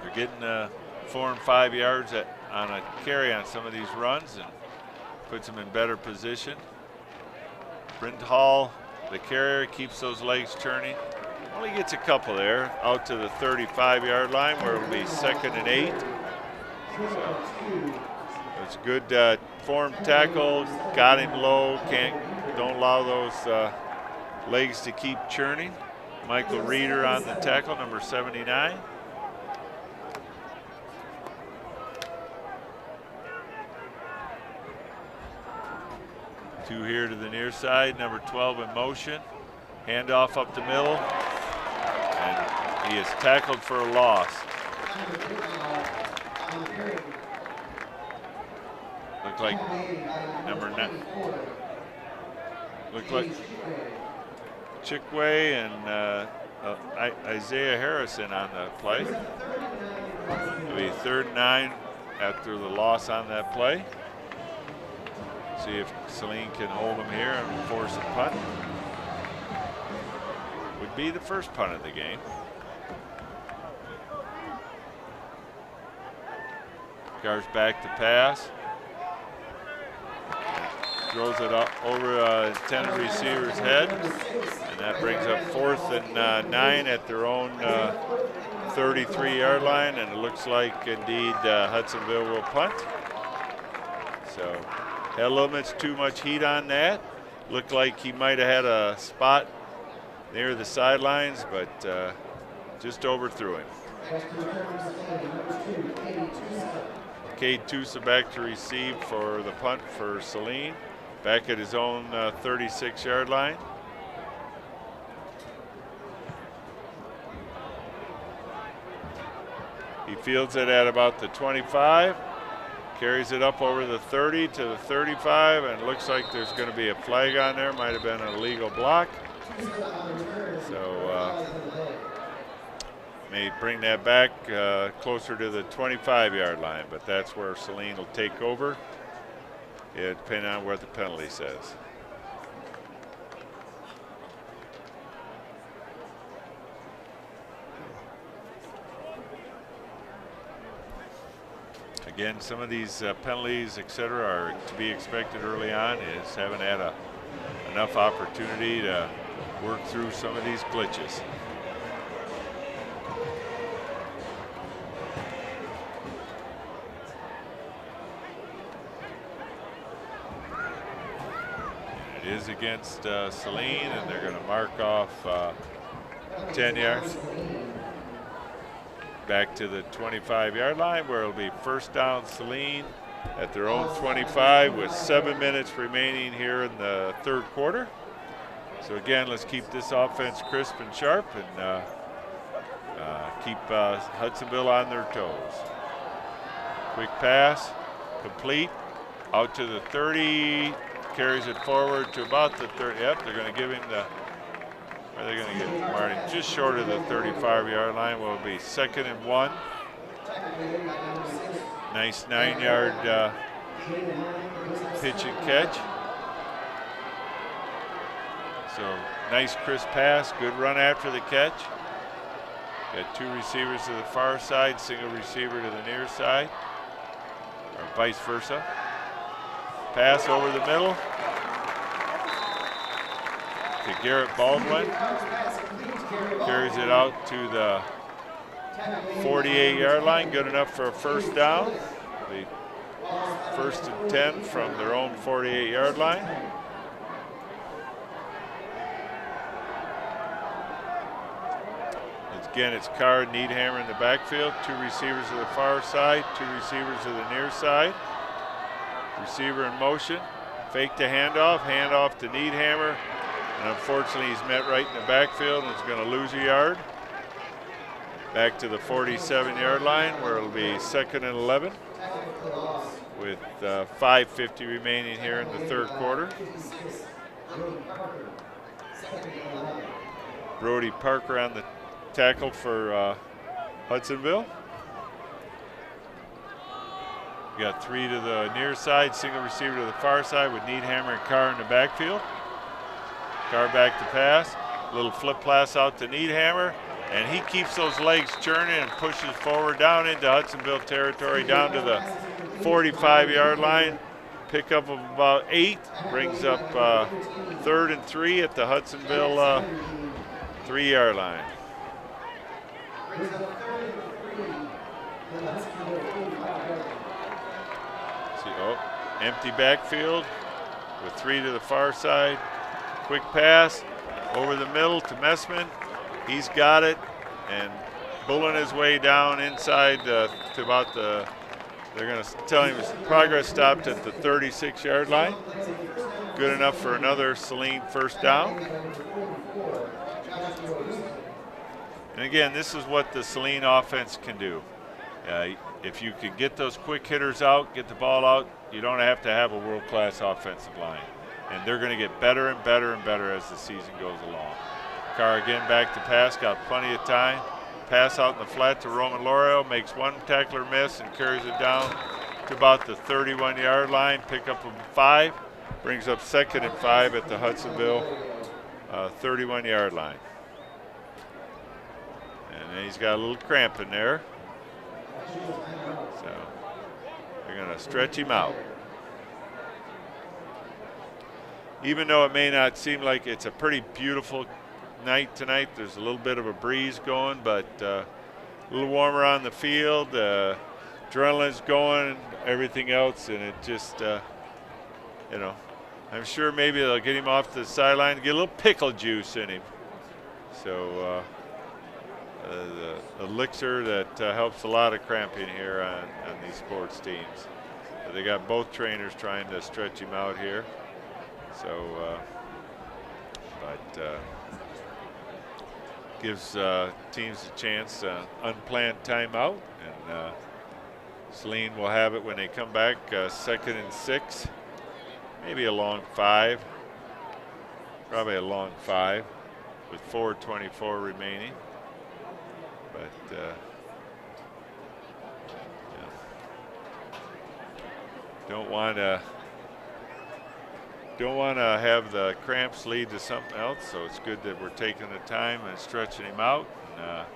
They're getting 4 and 5 yards on a carry on some of these runs, and puts them in better position. Brent Hall, the carrier, keeps those legs churning. Only gets a couple there, out to the 35-yard line where it'll be 2nd and 8. So it's a good form tackle, got him low, don't allow those legs to keep churning. Michael Reeder on the tackle, number 79. Two here to the near side, number 12 in motion. Handoff up the middle, and he is tackled for a loss. Looked like number 9. Looked like Chickway and Isaiah Harrison on the play. It'll be 3rd and 9 after the loss on that play. See if Saline can hold him here and force a punt. Would be the first punt of the game. Car's back to pass. Throws it up over intended receiver's head. And that brings up 4th and 9 at their own 33-yard line. And it looks like indeed Hudsonville will punt. So had a little bit too much heat on that. Looked like he might have had a spot near the sidelines, but just overthrew him. Cade Tusa back to receive for the punt for Saline, back at his own 36-yard line. He fields it at about the 25. Carries it up over the 30 to the 35, and it looks like there's going to be a flag on there. Might have been an illegal block. So may bring that back closer to the 25-yard line, but that's where Saline will take over, depending on what the penalty says. Again, some of these penalties, et cetera, are to be expected early on. Is haven't had enough opportunity to work through some of these glitches. It is against Saline, and they're going to mark off 10 yards. Back to the 25-yard line where it'll be first down Saline at their own 25 with 7 minutes remaining here in the third quarter. So again, let's keep this offense crisp and sharp and keep Hudsonville on their toes. Quick pass, complete, out to the 30, carries it forward to about the 30. Yep, they're going to give him the, where are they going to get Martin? Just short of the 35-yard line will be 2nd and 1. Nice 9-yard pitch and catch. So nice crisp pass, good run after the catch. Got 2 receivers to the far side, single receiver to the near side, or vice versa. Pass over the middle to Garrett Baldwin. Carries it out to the 48-yard line, good enough for a first down. The 1st and 10 from their own 48-yard line. Again, it's Carr, Needhammer in the backfield. 2 receivers to the far side, 2 receivers to the near side. Receiver in motion, fake to handoff to Needhammer. And unfortunately, he's met right in the backfield and is going to lose a yard. Back to the 47-yard line where it'll be 2nd and 11 with 5:50 remaining here in the third quarter. Brody Parker on the tackle for Hudsonville. We got 3 to the near side, single receiver to the far side with Needhammer and Carr in the backfield. Carr back to pass, little flip pass out to Needhammer, and he keeps those legs churning and pushes forward down into Hudsonville territory, down to the 45-yard line. Pickup of about 8, brings up 3rd and 3 at the Hudsonville 3-yard line. See, empty backfield with 3 to the far side. Quick pass over the middle to Messman. He's got it and bulling his way down inside to about the, they're going to tell him his progress stopped at the 36-yard line. Good enough for another Saline first down. And again, this is what the Saline offense can do. If you can get those quick hitters out, get the ball out, you don't have to have a world-class offensive line. And they're going to get better and better and better as the season goes along. Carr again back to pass, got plenty of time. Pass out in the flat to Roman Lorio, makes 1 tackler miss and carries it down to about the 31-yard line. Pickup of 5, brings up 2nd and 5 at the Hudsonville 31-yard line. And then he's got a little cramp in there. So they're going to stretch him out. Even though it may not seem like it's a pretty beautiful night tonight, there's a little bit of a breeze going, but a little warmer on the field. Adrenaline's going, everything else, and it just, you know, I'm sure maybe they'll get him off to the sideline, get a little pickle juice in him. So the elixir that helps a lot of cramping here on these sports teams. They got both trainers trying to stretch him out here. So, gives teams a chance, unplanned timeout, and Saline will have it when they come back, 2nd and 6, maybe a long 5, probably a long 5 with 4:24 remaining. But yeah. Don't want to have the cramps lead to something else, so it's good that we're taking the time and stretching him out. And,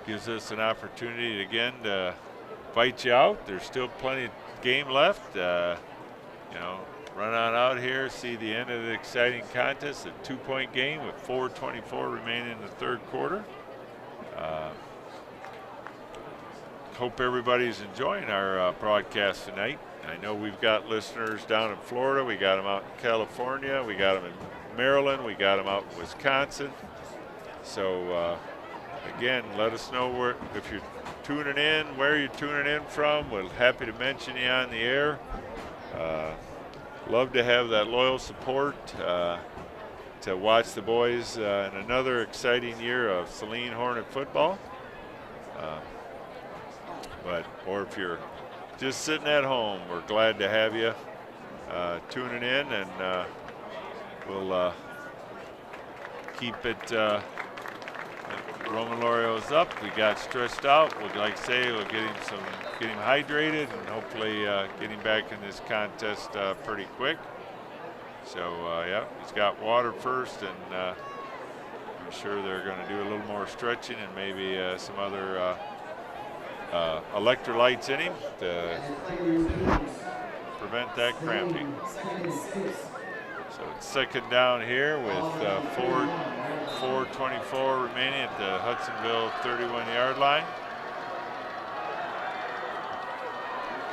gives us an opportunity again to fight you out. There's still plenty of game left. You know, run on out here, see the end of the exciting contest, a 2-point game with 4:24 remaining in the third quarter. Hope everybody's enjoying our broadcast tonight. I know we've got listeners down in Florida, we got them out in California, we got them in Maryland, we got them out in Wisconsin. So again, let us know if you're tuning in, where you're tuning in from. We're happy to mention you on the air. Love to have that loyal support to watch the boys in another exciting year of Saline Hornet football. Or if you're just sitting at home, we're glad to have you tuning in, and we'll keep it. Roman Lorio's up. We got stretched out. We'd like to say we'll get him hydrated, and hopefully get him back in this contest pretty quick. So yeah, he's got water first, and I'm sure they're going to do a little more stretching and maybe some other electrolytes in him to prevent that cramping. So it's second down here with 4:24 remaining at the Hudsonville 31-yard line.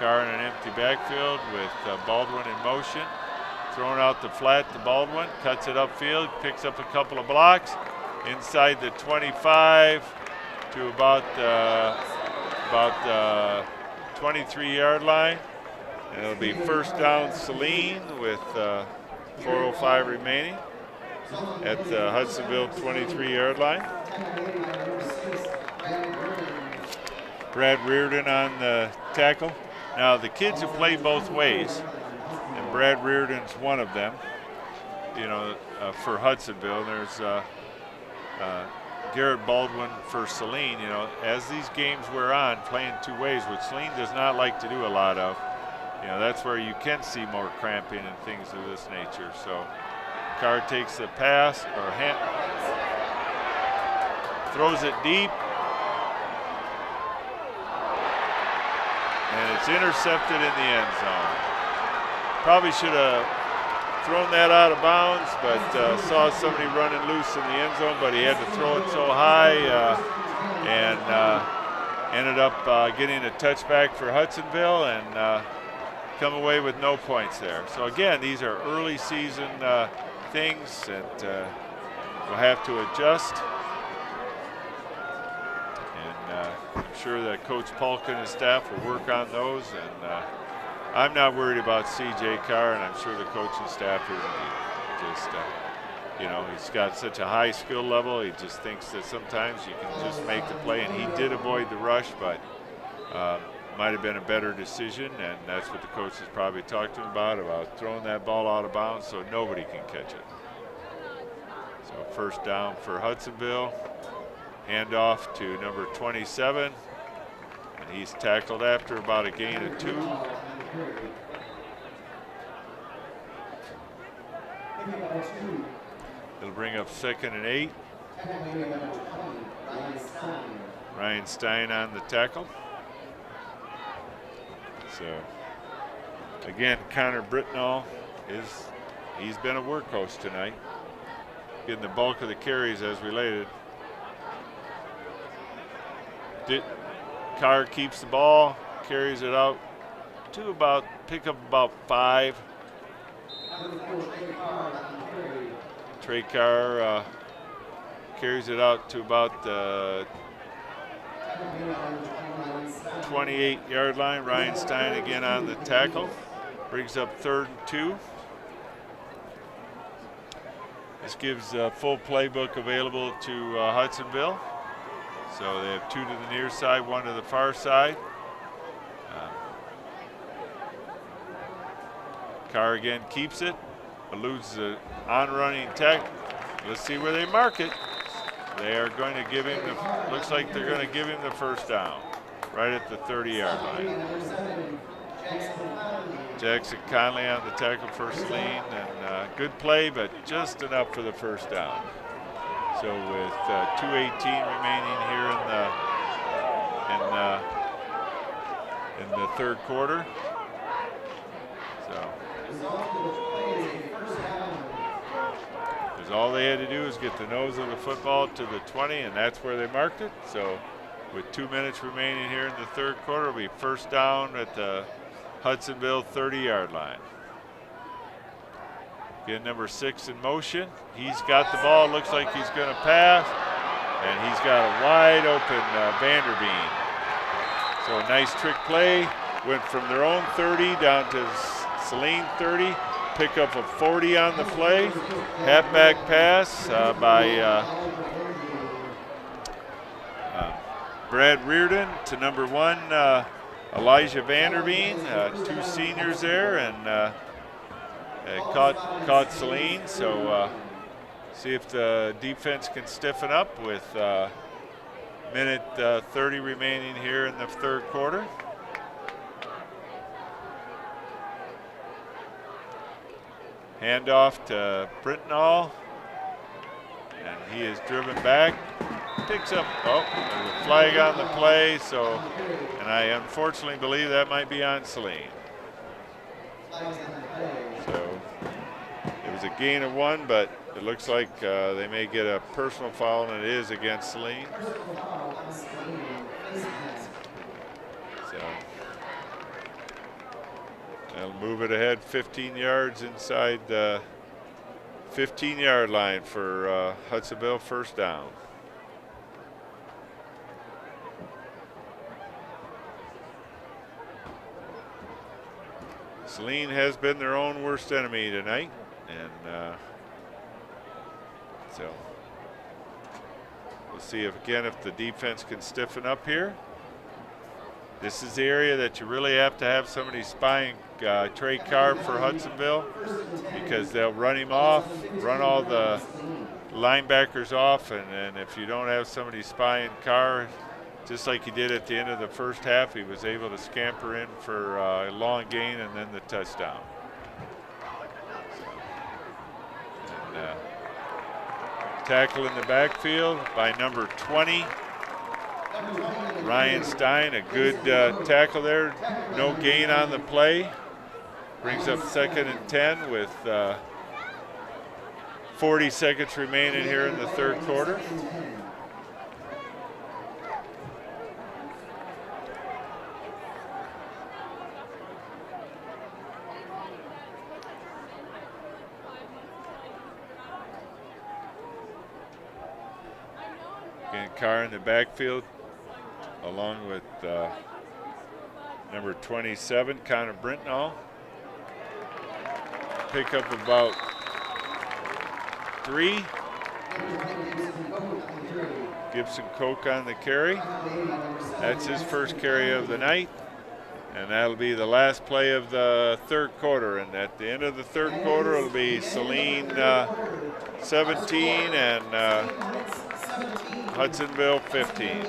Carr in an empty backfield with Baldwin in motion. Throwing out the flat to Baldwin, cuts it upfield, picks up a couple of blocks inside the 25 to about 23-yard line. And it'll be first down Saline with 4:05 remaining at the Hudsonville 23-yard line. Brad Reardon on the tackle. Now the kids have played both ways, and Brad Reardon's one of them. You know, for Hudsonville, there's Garrett Baldwin for Saline. You know, as these games wear on, playing two ways, which Saline does not like to do a lot of. You know, that's where you can see more cramping and things of this nature. So Carr takes the pass, or throws it deep, and it's intercepted in the end zone. Probably should have thrown that out of bounds, but saw somebody running loose in the end zone, but he had to throw it so high and ended up getting a touchback for Hudsonville and come away with no points there. So again, these are early season things that we'll have to adjust. And I'm sure that Coach Polk and his staff will work on those. And I'm not worried about C.J. Carr, and I'm sure the coaching staff isn't either. Just, you know, he's got such a high skill level. He just thinks that sometimes you can just make the play, and he did avoid the rush, but might have been a better decision, and that's what the coach has probably talked to him about throwing that ball out of bounds so nobody can catch it. So first down for Hudsonville. Handoff to number 27, and he's tackled after about a gain of 2. It'll bring up 2nd and 8. Ryan Stein on the tackle. So again, Connor Britnall he's been a workhorse tonight, getting the bulk of the carries as related. Carr keeps the ball, carries it out to pick up about 5. Trey Carr carries it out to about the 28-yard line. Ryan Stein again on the tackle. Brings up 3rd and 2. This gives a full playbook available to Hudsonville. So they have 2 to the near side, 1 to the far side. Carr again keeps it, eludes the on-running tackle. Let's see where they mark it. They are going to give him looks like they're going to give him the first down, right at the 30-yard line. Jackson Conley on the tackle for Saline, and good play, but just enough for the first down. So with 2:18 remaining here in the third quarter. So because all they had to do is get the nose of the football to the 20, and that's where they marked it. So with 2 minutes remaining here in the third quarter, it'll be first down at the Hudsonville 30-yard line. Again, number 6 in motion. He's got the ball. Looks like he's going to pass. And he's got a wide open Vanderbeek. So a nice trick play. Went from their own 30 down to Saline 30. Pick up a 40 on the play. Halfback pass by Brad Reardon to number 1, Elijah Vanderveen. 2 seniors there, and caught Saline. So see if the defense can stiffen up with minute 30 remaining here in the third quarter. Handoff to Brittenall, and he is driven back. Picks up, there's a flag on the play, so, and I unfortunately believe that might be on Saline. So it was a gain of 1, but it looks like they may get a personal foul, and it is against Saline. So they'll move it ahead 15 yards inside the 15-yard line for Hudsonville, first down. Saline has been their own worst enemy tonight, and so we'll see if the defense can stiffen up here. This is the area that you really have to have somebody spying Trey Carr for Hudsonville, because they'll run him off, run all the linebackers off, and if you don't have somebody spying Carr, just like he did at the end of the first half, he was able to scamper in for a long gain and then the touchdown. And, tackle in the backfield by number 20, Ryan Stein. A good tackle there. No gain on the play. Brings up 2nd and 10 with 40 seconds remaining here in the third quarter. Again, Carr in the backfield, along with number 27, Connor Brittenall. Pick up about 3. Gibson Koch on the carry. That's his first carry of the night. And that'll be the last play of the third quarter. And at the end of the third quarter, it'll be Saline 17 and Hudsonville 15.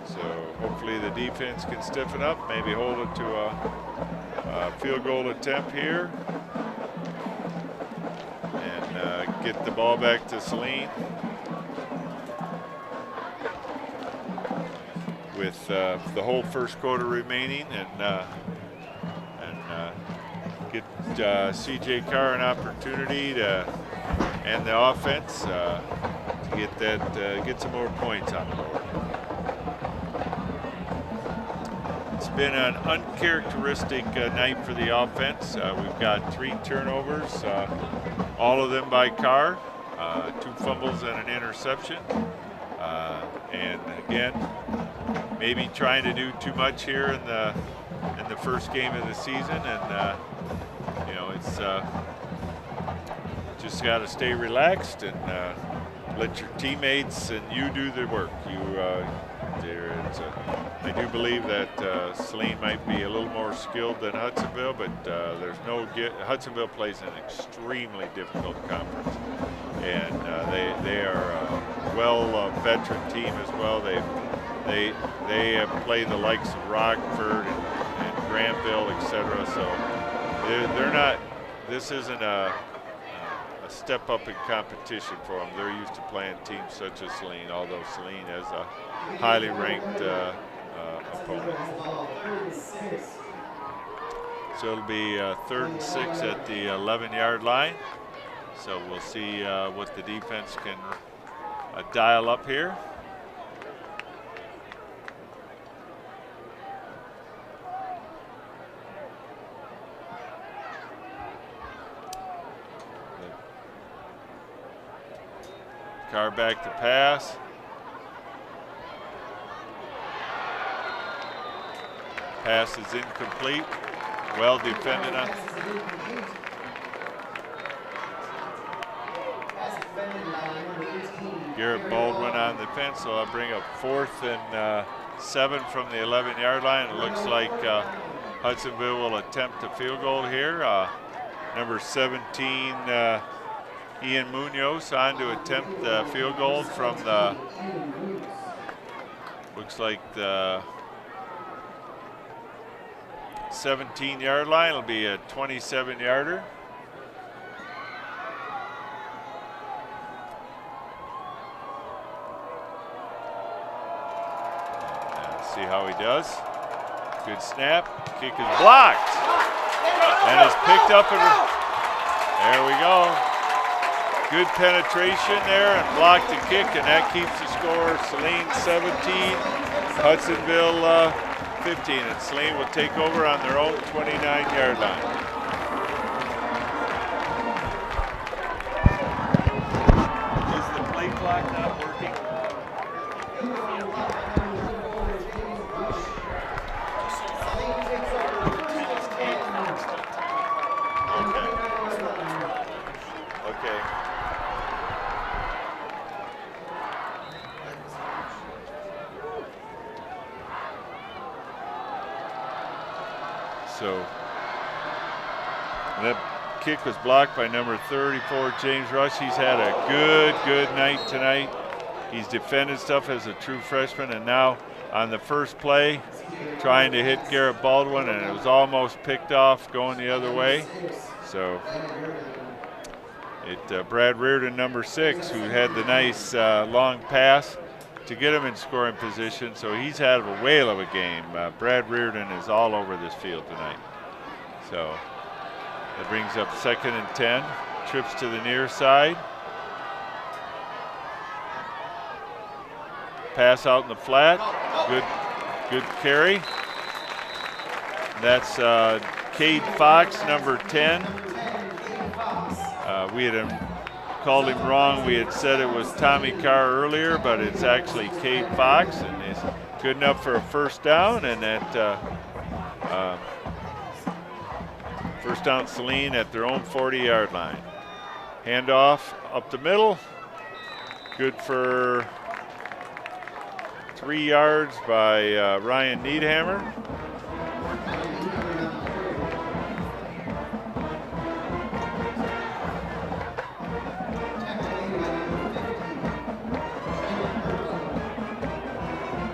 So hopefully the defense can stiffen up, maybe hold it to a field goal attempt here, and get the ball back to Saline with the whole first quarter remaining, and get C.J. Carr an opportunity to and the offense to get some more points on the board. It's been an uncharacteristic night for the offense. We've got 3 turnovers, all of them by Carr, 2 fumbles and an interception, and again, maybe trying to do too much here in the first game of the season, and you know, it's just got to stay relaxed and let your teammates and you do the work. I do believe that Saline might be a little more skilled than Hudsonville, but Hudsonville plays an extremely difficult conference, and they are a veteran team as well. They have played the likes of Rockford and Granville, etc. So they're not. This isn't a step up in competition for them. They're used to playing teams such as Saline, although Saline has a highly ranked opponent. So it'll be 3rd and 6 at the 11-yard line. So we'll see what the defense can dial up here. Carr back to pass. Pass is incomplete. Well defended on. Garrett Baldwin on the fence, so I'll bring up 4th and 7 from the 11-yard line. It looks like Hudsonville will attempt a field goal here. Number 17, Ian Munoz, on to attempt the field goal from the, looks like the 17-yard line. It'll be a 27-yarder. See how he does. Good snap. Kick is blocked. And is picked up. There we go. Good penetration there and blocked the kick, and that keeps the score. Saline 17, Hudsonville 15. And Saline will take over on their own 29-yard line. Is the play clock not working? Okay. So that kick was blocked by number 34, James Rush. He's had a good night tonight. He's defended stuff as a true freshman, and now on the first play, trying to hit Garrett Baldwin, and it was almost picked off going the other way. So Brad Reardon, number 6, who had the nice long pass to get him in scoring position. So he's had a whale of a game. Brad Reardon is all over this field tonight. So that brings up 2nd and 10. Trips to the near side. Pass out in the flat. Good carry. That's Cade Fox, number 10. We had called him wrong. We had said it was Tommy Carr earlier, but it's actually Cade Fox, and he's good enough for a first down. And that first down, Saline at their own 40-yard line. Handoff up the middle. Good for 3 yards by Ryan Needhammer.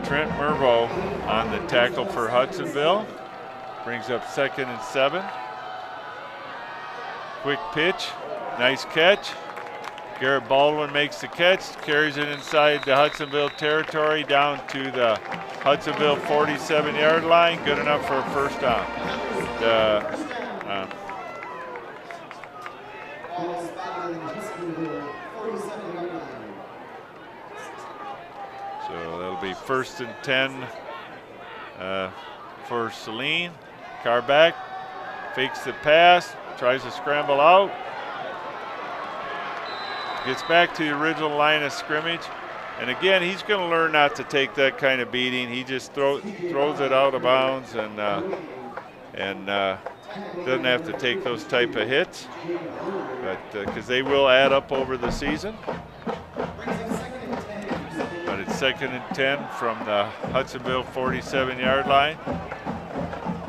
Trent Mervo on the tackle for Hudsonville. Brings up 2nd and 7. Quick pitch, nice catch. Garrett Baldwin makes the catch, carries it inside the Hudsonville territory down to the Hudsonville 47-yard line. Good enough for a first down. So that'll be 1st and 10 for Saline. Carr back, fakes the pass, tries to scramble out. Gets back to the original line of scrimmage. And again, he's going to learn not to take that kind of beating. He just throws it out of bounds and doesn't have to take those type of hits, but because they will add up over the season. But it's 2nd and 10 from the Hudsonville 47-yard line.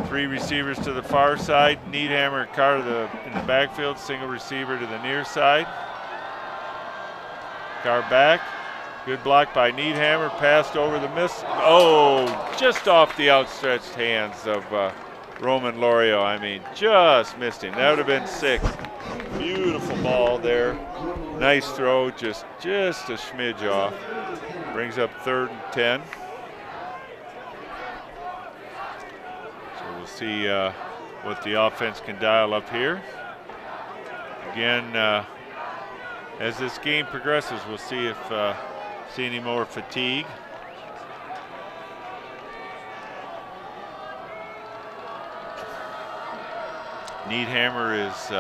3 receivers to the far side. Needhammer, Carr in the backfield. Single receiver to the near side. Carr back. Good block by Needhammer. Passed over the miss. Oh, just off the outstretched hands of Roman Lorio. I mean, just missed him. That would have been 6. Beautiful ball there. Nice throw, just a smidge off. Brings up 3rd and 10. So we'll see what the offense can dial up here. Again, as this game progresses, we'll see if see any more fatigue. Needhammer is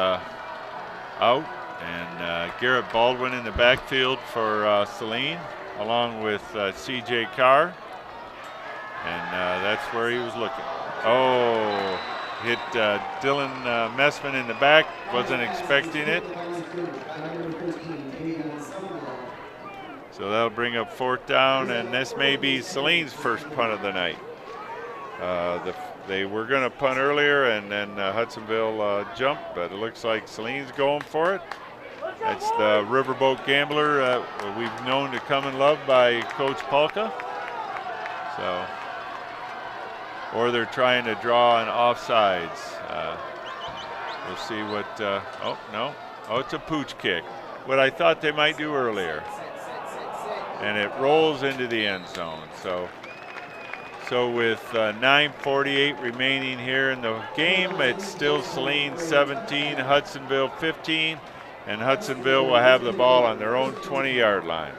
out. And Garrett Baldwin in the backfield for Saline, along with C.J. Carr. And that's where he was looking. Oh, hit Dylan Messman in the back. Wasn't expecting it. So that'll bring up 4th down, and this may be Saline's first punt of the night. They were going to punt earlier, and then Hudsonville jumped, but it looks like Saline's going for it. That's the Riverboat Gambler we've known to come and love by Coach Polka. So, or they're trying to draw an offsides. We'll see what, oh, no. Oh, it's a pooch kick. What I thought they might do earlier. And it rolls into the end zone. So with 9:48 remaining here in the game, it's still Saline 17, Hudsonville 15, and Hudsonville will have the ball on their own 20-yard line.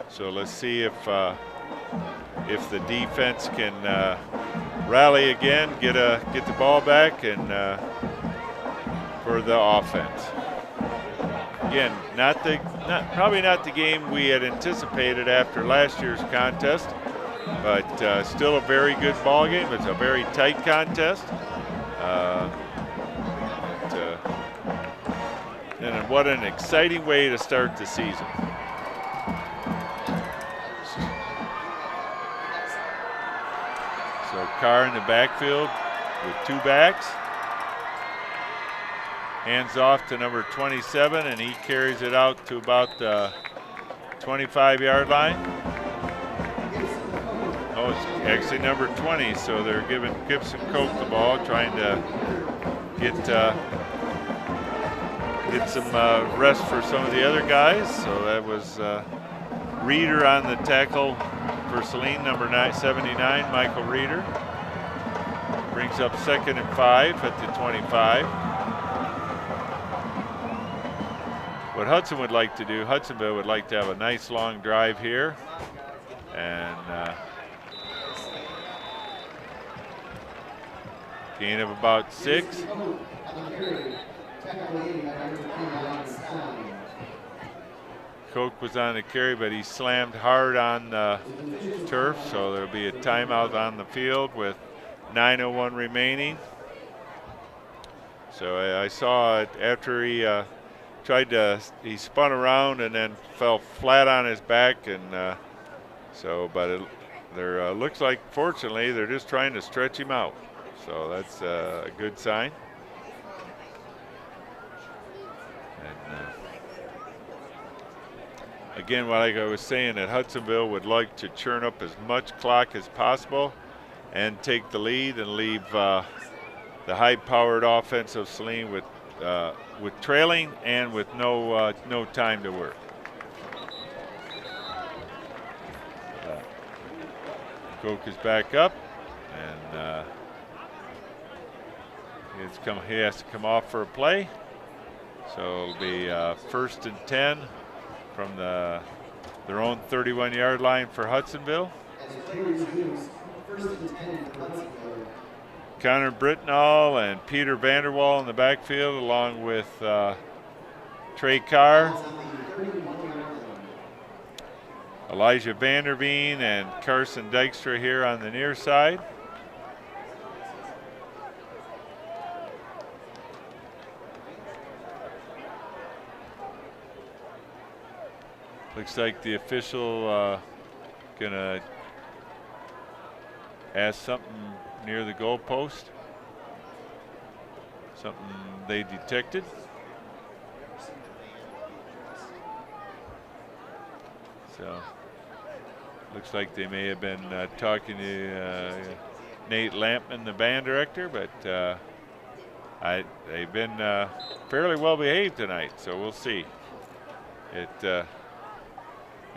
So let's see if the defense can rally again, get the ball back, and for the offense. Again, probably not the game we had anticipated after last year's contest, but still a very good ball game. It's a very tight contest. And what an exciting way to start the season. So Carr in the backfield with 2 backs. Hands off to number 27, and he carries it out to about the 25-yard line. Oh, it's actually number 20, so they're giving Gibson Coke the ball, trying to get some rest for some of the other guys. So that was Reeder on the tackle for Saline, number 79, Michael Reeder. Brings up 2nd and 5 at the 25. What Hudsonville would like to have a nice long drive here, and gain of about 6. Koch was on the carry, but he slammed hard on the turf, so there'll be a timeout on the field with 9:01 remaining. So I saw it after he he spun around and then fell flat on his back, and there looks like, fortunately, they're just trying to stretch him out. So that's a good sign. And again, like I was saying, that Hudsonville would like to churn up as much clock as possible and take the lead and leave the high-powered offense of Saline with trailing and with no time to work. Koch is back up, and he has to come off for a play. So it'll be 1st and 10 from their own 31-yard line for Hudsonville. Connor Britnall and Peter Vanderwall in the backfield, along with Trey Carr, Elijah Vanderveen, and Carson Dykstra here on the near side. Looks like the official gonna ask something near the goalpost, something they detected. So looks like they may have been talking to Nate Lampman, the band director, but they've been fairly well behaved tonight, so we'll see.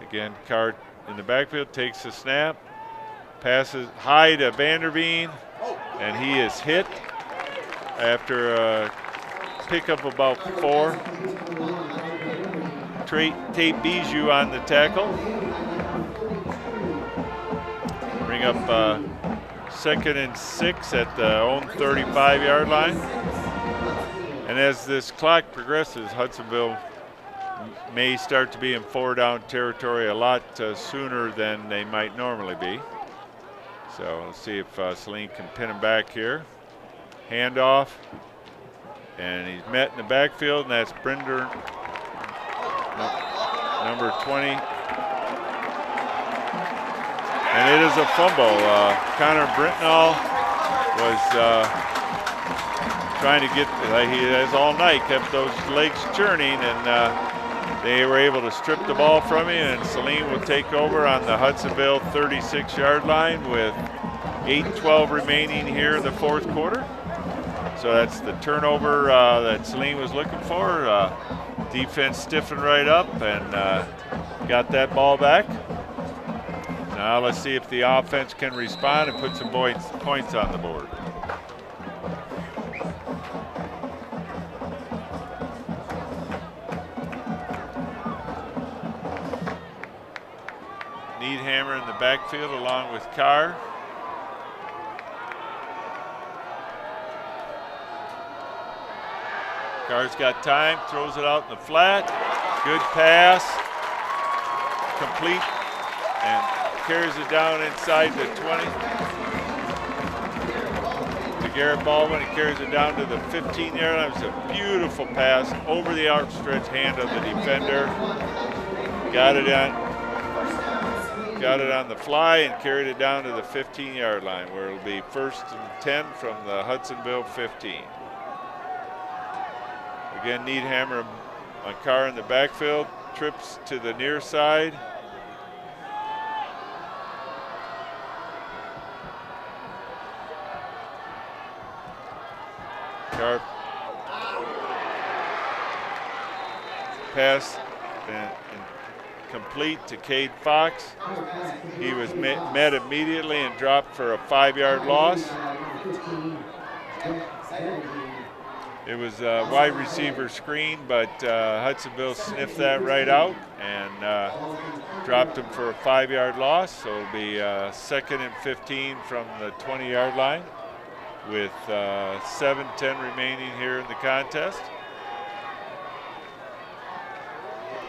Again, Carr in the backfield takes the snap, passes high to Vanderveen, and he is hit after a pickup about 4. Tate Bijou on the tackle. Bring up 2nd and 6 at the own 35-yard line. And as this clock progresses, Hudsonville may start to be in 4-down territory a lot sooner than they might normally be. So let's see if Saline can pin him back here. Handoff, and he's met in the backfield, and that's Brinder, number 20. And it is a fumble. Connor Brentnall was trying to get, he has all night kept those legs churning, and they were able to strip the ball from him, and Saline will take over on the Hudsonville 36-yard line with 8:12 remaining here in the fourth quarter. So that's the turnover that Saline was looking for. Defense stiffened right up and got that ball back. Now let's see if the offense can respond and put some points on the board. Needhammer in the backfield along with Carr. Carr's got time, throws it out in the flat. Good pass, complete, and carries it down inside the 20. To Garrett Baldwin, he carries it down to the 15-yard line. It's a beautiful pass over the outstretched hand of the defender. Got it on the fly and carried it down to the 15-yard line, where it'll be 1st and 10 from the Hudsonville 15. Again, Needhammer on Carr in the backfield, trips to the near side. Carr pass and complete to Cade Fox. He was met immediately and dropped for a 5-yard loss. It was a wide receiver screen, but Hudsonville sniffed that right out and dropped him for a 5-yard loss. So it'll be 2nd and 15 from the 20-yard line with 7:10 remaining here in the contest.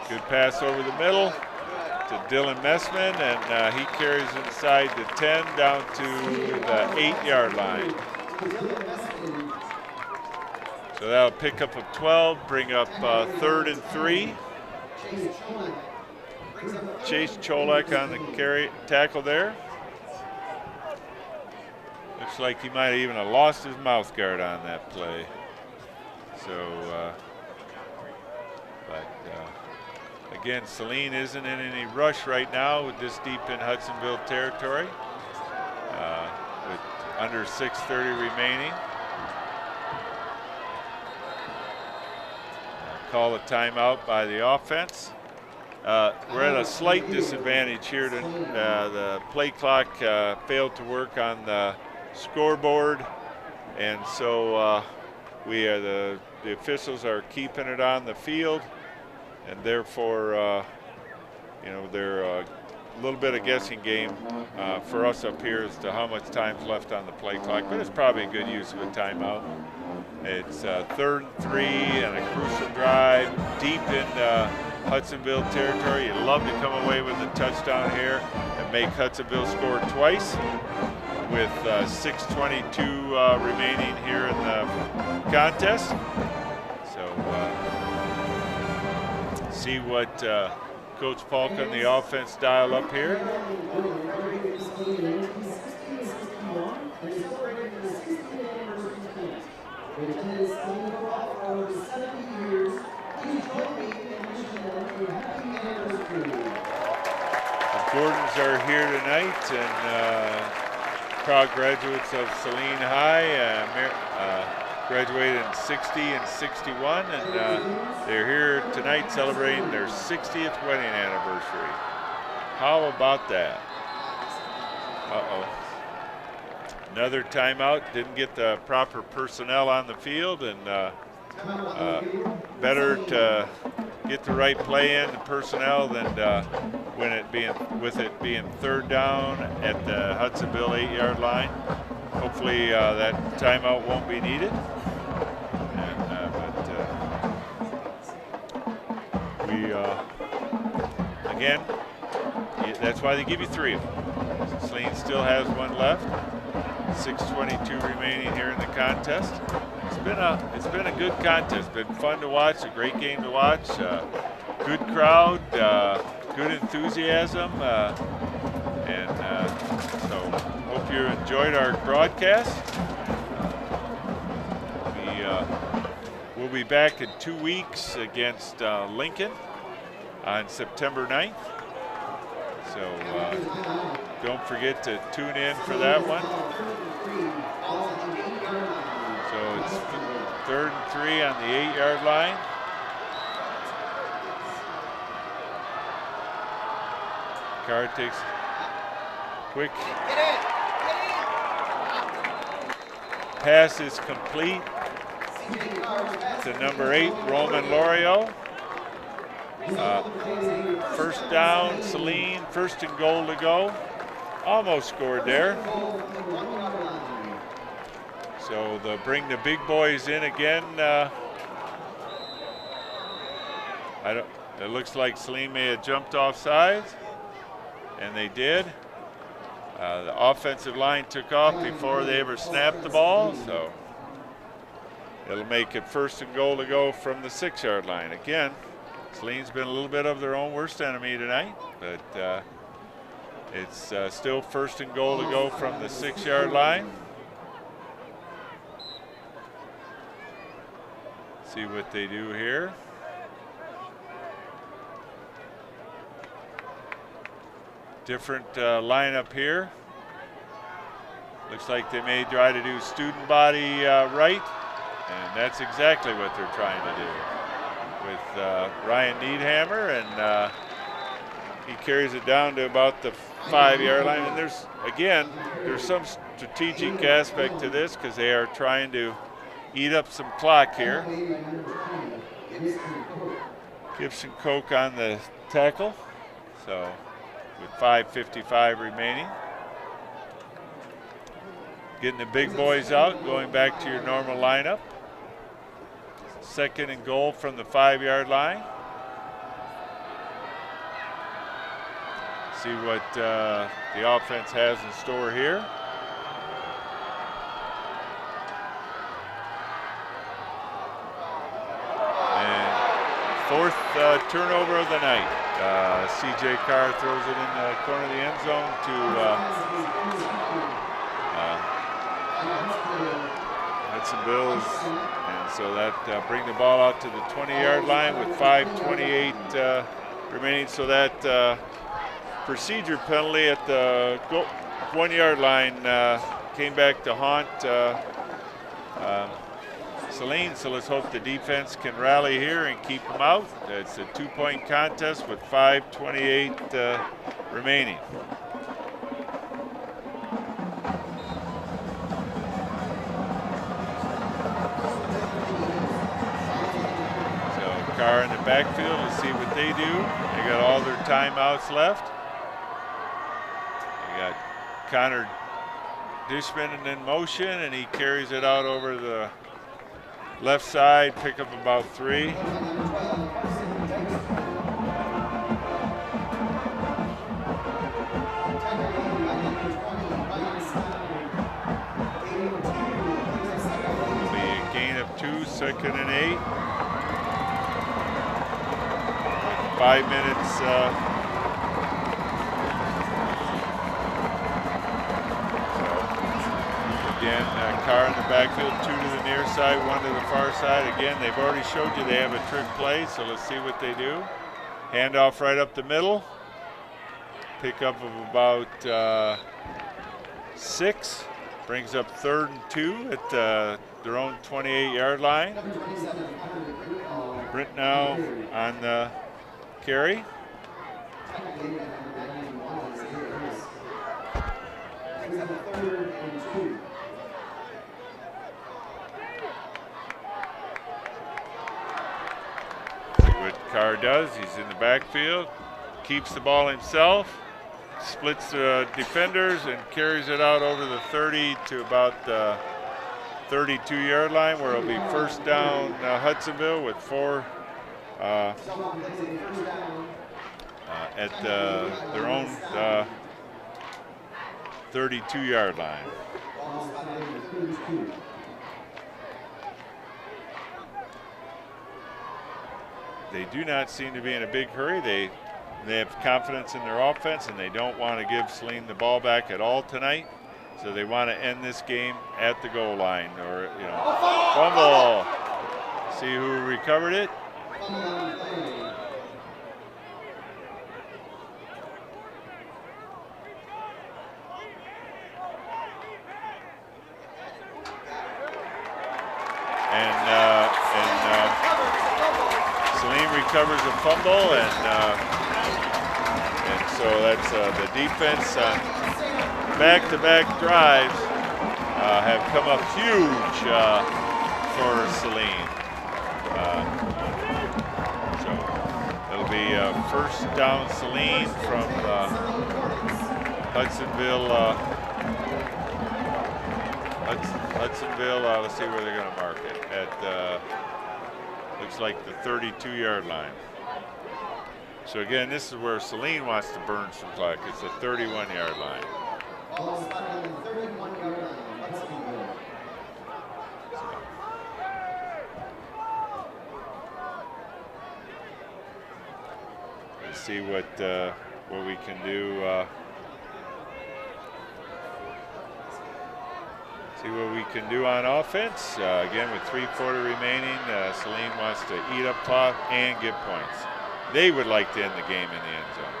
Good pass over the middle to Dylan Messman, and he carries inside the 10 down to the 8-yard line. So that'll pick up of 12, bring up 3rd and 3. Chase Cholek on the tackle there. Looks like he might even have lost his mouth guard on that play. So, again, Saline isn't in any rush right now with this deep in Hudsonville territory, with under 6:30 remaining. Call a timeout by the offense. We're at a slight disadvantage here. The play clock failed to work on the scoreboard, and so the officials are keeping it on the field, and therefore, they're a little bit of guessing game for us up here as to how much time's left on the play clock, but it's probably a good use of a timeout. It's 3rd and 3 and a crucial drive deep in Hudsonville territory. You'd love to come away with a touchdown here and make Hudsonville score twice with 6:22 remaining here in the contest. So see what Coach Polk and the offense dial up here. The Gordons are here tonight, and proud graduates of Saline High, graduated in 60 and 61, and they're here tonight celebrating their 60th wedding anniversary. How about that? Uh-oh. Another timeout, didn't get the proper personnel on the field, and better to get the right play in, the personnel, than with it being 3rd down at the Hudsonville 8-yard line. Hopefully that timeout won't be needed. But again, that's why they give you 3 of them. Saline still has 1 left. 6:22 remaining here in the contest. It's been a good contest. Been fun to watch. A great game to watch. Good crowd. Good enthusiasm. So hope you enjoyed our broadcast. We'll be back in 2 weeks against Lincoln on September 9th. So don't forget to tune in for that one. So it's 3rd and 3 on the 8-yard line. Carr takes quick. Pass is complete to number 8, Roman Lorio. First down, Saline, 1st and goal to go. Almost scored there. So they'll bring the big boys in again. It looks like Saline may have jumped off sides, and they did. The offensive line took off before they ever snapped the ball, so it'll make it 1st and goal to go from the 6-yard line. Again, Saline's been a little bit of their own worst enemy tonight, but it's still 1st and goal to go from the 6-yard line. See what they do here. Different lineup here. Looks like they may try to do student body right, and that's exactly what they're trying to do with Ryan Needhammer, and he carries it down to about the 5-yard line. And there's some strategic aspect to this because they are trying to eat up some clock here. Gibson Koch on the tackle, so with 5:55 remaining. Getting the big boys out, going back to your normal lineup. 2nd and goal from the 5-yard line. See what the offense has in store here. And 4th turnover of the night. C.J. Carr throws it in the corner of the end zone to Hudsonville, and so that bring the ball out to the 20-yard line with 5:28 remaining. So that procedure penalty at the 1-yard line came back to haunt Saline. So let's hope the defense can rally here and keep them out. It's a 2-point contest with 5:28 remaining. Carr in the backfield. Let's see what they do. They got all their timeouts left. They got Connor Dishman in motion, and he carries it out over the left side, pick up about 3. It'll be a gain of 2, 2nd and 8. 5 minutes. Again, Carr in the backfield, 2 to the near side, 1 to the far side. Again, they've already showed you they have a trick play, so let's see what they do. Handoff right up the middle. Pickup of about 6. Brings up 3rd and 2 at their own 28-yard line. Brent now on the carry. See what Carr does. He's in the backfield, keeps the ball himself, splits the defenders, and carries it out over the 30 to about the 32-yard line, where it'll be 1st down Hudsonville with 4 at their own 32-yard line. They do not seem to be in a big hurry. They have confidence in their offense, and they don't want to give Saline the ball back at all tonight. So they want to end this game at the goal line, or fumble. See who recovered it. Saline recovers a fumble, and so that's the defense on back-to-back drives have come up huge for Saline. So it'll be first down Saline from Hudsonville. Hudsonville, let's see where they're going to mark it. At looks like the 32-yard line. So again, this is where Saline wants to burn some clock. It's the 31-yard line. Let's see what we can do. See what we can do on offense. Again, with 3:40 remaining, Saline wants to eat up clock and get points. They would like to end the game in the end zone.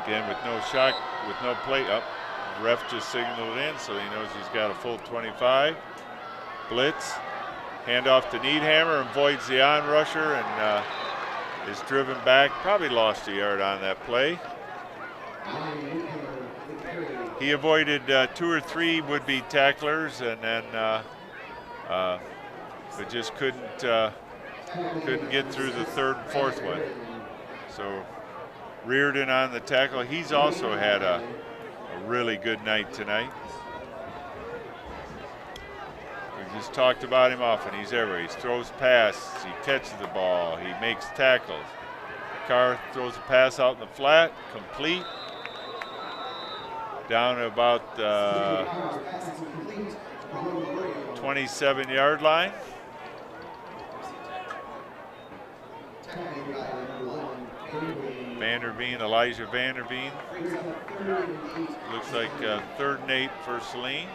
Again, with no shot, with no play up, ref just signaled in, so he knows he's got a full 25. Blitz, handoff to Needhammer, avoids the on rusher and is driven back. Probably lost a yard on that play. He avoided 2 or 3 would-be tacklers, and then but just couldn't get through the 3rd and 4th one. So Reardon on the tackle. He's also had a really good night tonight. We just talked about him often. He's everywhere. He throws passes. He catches the ball. He makes tackles. Carr throws a pass out in the flat, complete. Down to about 27-yard line. Elijah Vanderveen. Looks like 3rd and 8 for Saline.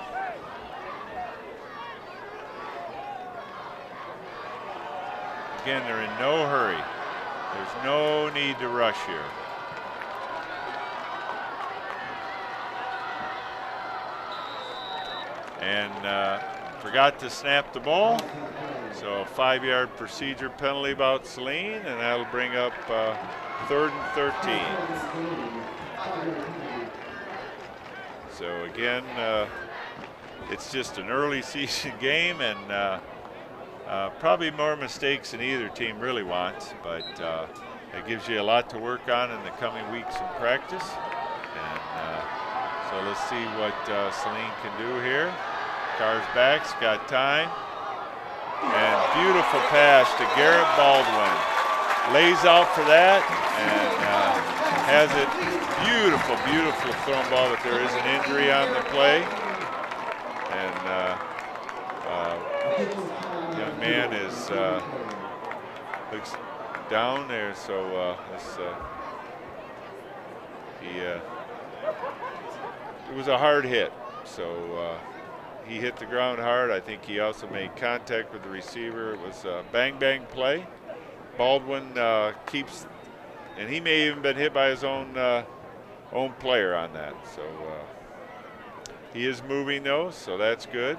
Again, they're in no hurry. There's no need to rush here. And forgot to snap the ball. So a 5-yard procedure penalty about Saline, and that'll bring up 3rd and 13. So again, it's just an early season game, and probably more mistakes than either team really wants, but it gives you a lot to work on in the coming weeks in practice. And so let's see what Saline can do here. Carr's back's got time. And beautiful pass to Garrett Baldwin. Lays out for that and has it. Beautiful, beautiful thrown ball, but there is an injury on the play. And young man is looks down there, so it was a hard hit. So he hit the ground hard. I think he also made contact with the receiver. It was a bang-bang play. Baldwin keeps, and he may even been hit by his own player on that. So he is moving though, so that's good.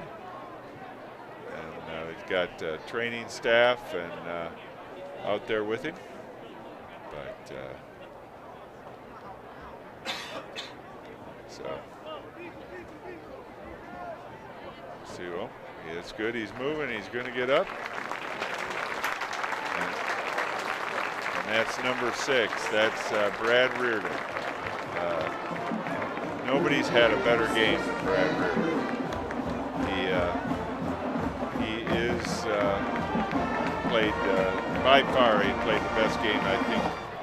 And he's got training staff and out there with him. But so. See, well, yeah, it's good. He's moving. He's going to get up. And that's number 6. That's Brad Reardon. Nobody's had a better game than Brad Reardon. is played, by far, he played the best game, I think,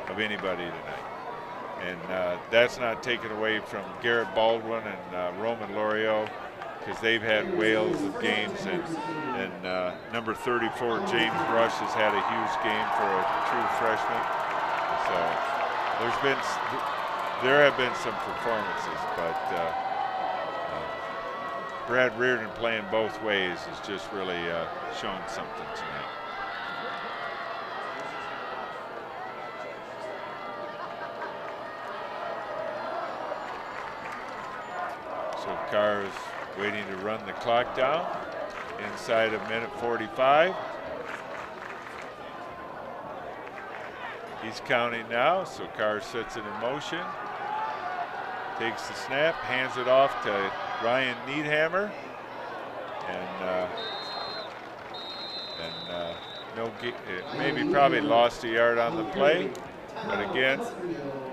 of anybody tonight. And that's not taken away from Garrett Baldwin and Roman L'Oreal, because they've had whales of games. And number 34, James Rush, has had a huge game for a true freshman. So there have been some performances, but Brad Reardon playing both ways has just really shown something tonight. So Carr is waiting to run the clock down inside of minute 45. He's counting now, so Carr sets it in motion. Takes the snap, hands it off to Ryan Needhammer, and maybe probably lost a yard on the play, but again,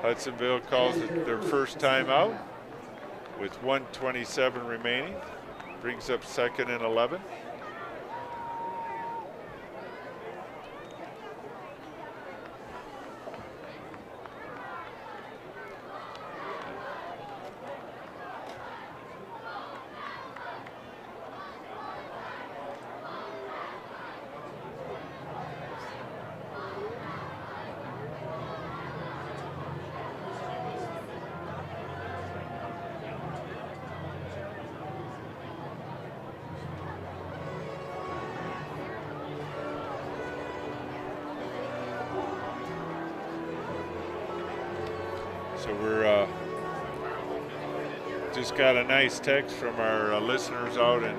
Hudsonville calls it their first timeout with 1:27 remaining. Brings up 2nd and 11. So we're just got a nice text from our listeners out in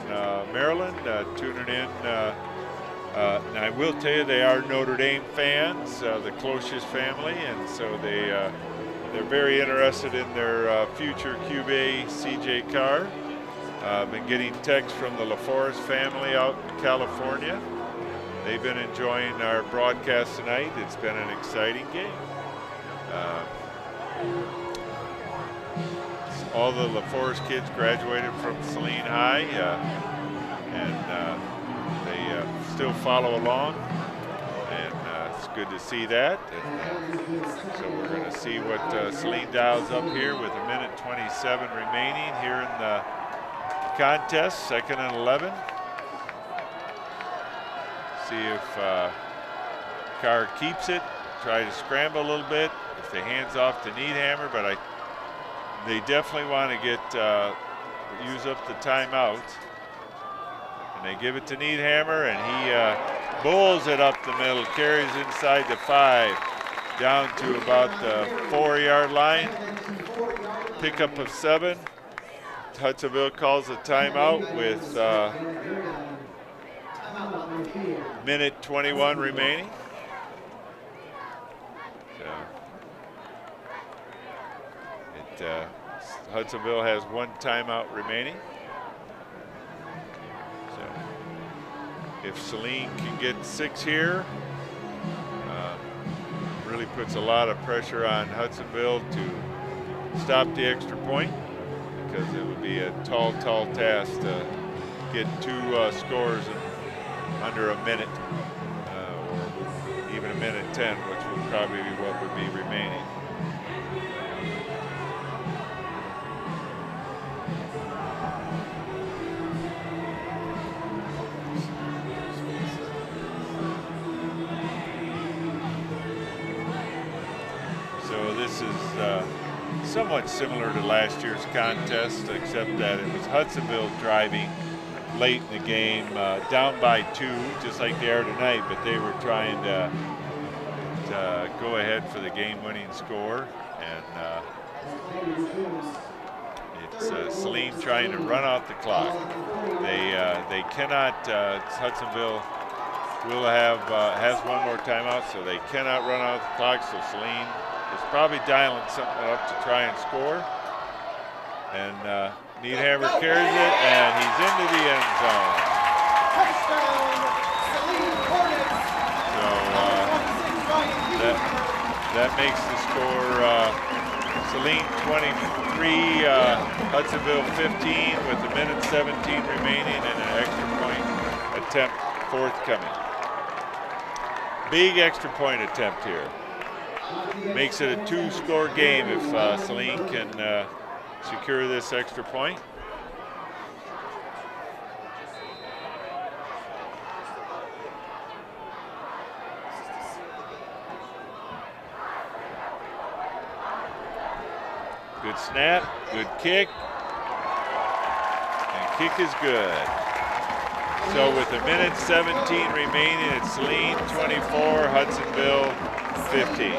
Maryland tuning in. And I will tell you, they are Notre Dame fans, the Closius family, and so they're very interested in their future QB, CJ Carr. Been getting texts from the LaForest family out in California. They've been enjoying our broadcast tonight. It's been an exciting game. All the LaForest kids graduated from Saline High, and they still follow along, and it's good to see that. And, so we're going to see what Saline dials up here with 1:27 remaining here in the contest, 2nd and 11. See if Carr keeps it, try to scramble a little bit. If they hands off to Needhammer, but they definitely want to use up the timeout. And they give it to Needhammer, and he bowls it up the middle, carries inside the 5, down to about the 4-yard line. Pickup of 7. Hudsonville calls a timeout with 1:21 remaining. Hudsonville has 1 timeout remaining. So if Saline can get 6 here, really puts a lot of pressure on Hudsonville to stop the extra point, because it would be a tall task to get 2 scores in under a minute, or even 1:10, which would probably be what would be remaining. This is somewhat similar to last year's contest, except that it was Hudsonville driving late in the game, down by 2, just like they are tonight, but they were trying to go ahead for the game-winning score. And it's Saline trying to run out the clock. They cannot. Hudsonville will has 1 more timeout, so they cannot run out the clock. So Saline is probably dialing something up to try and score. And Needhammer carries it, and he's into the end zone. So that makes the score Saline 23, Hudsonville 15, with 1:17 remaining and an extra point attempt forthcoming. Big extra point attempt here. Makes it a 2-score game if Saline can secure this extra point. Good snap, good kick, and kick is good. So with a minute 17 remaining, it's Saline 24, Hudsonville 15.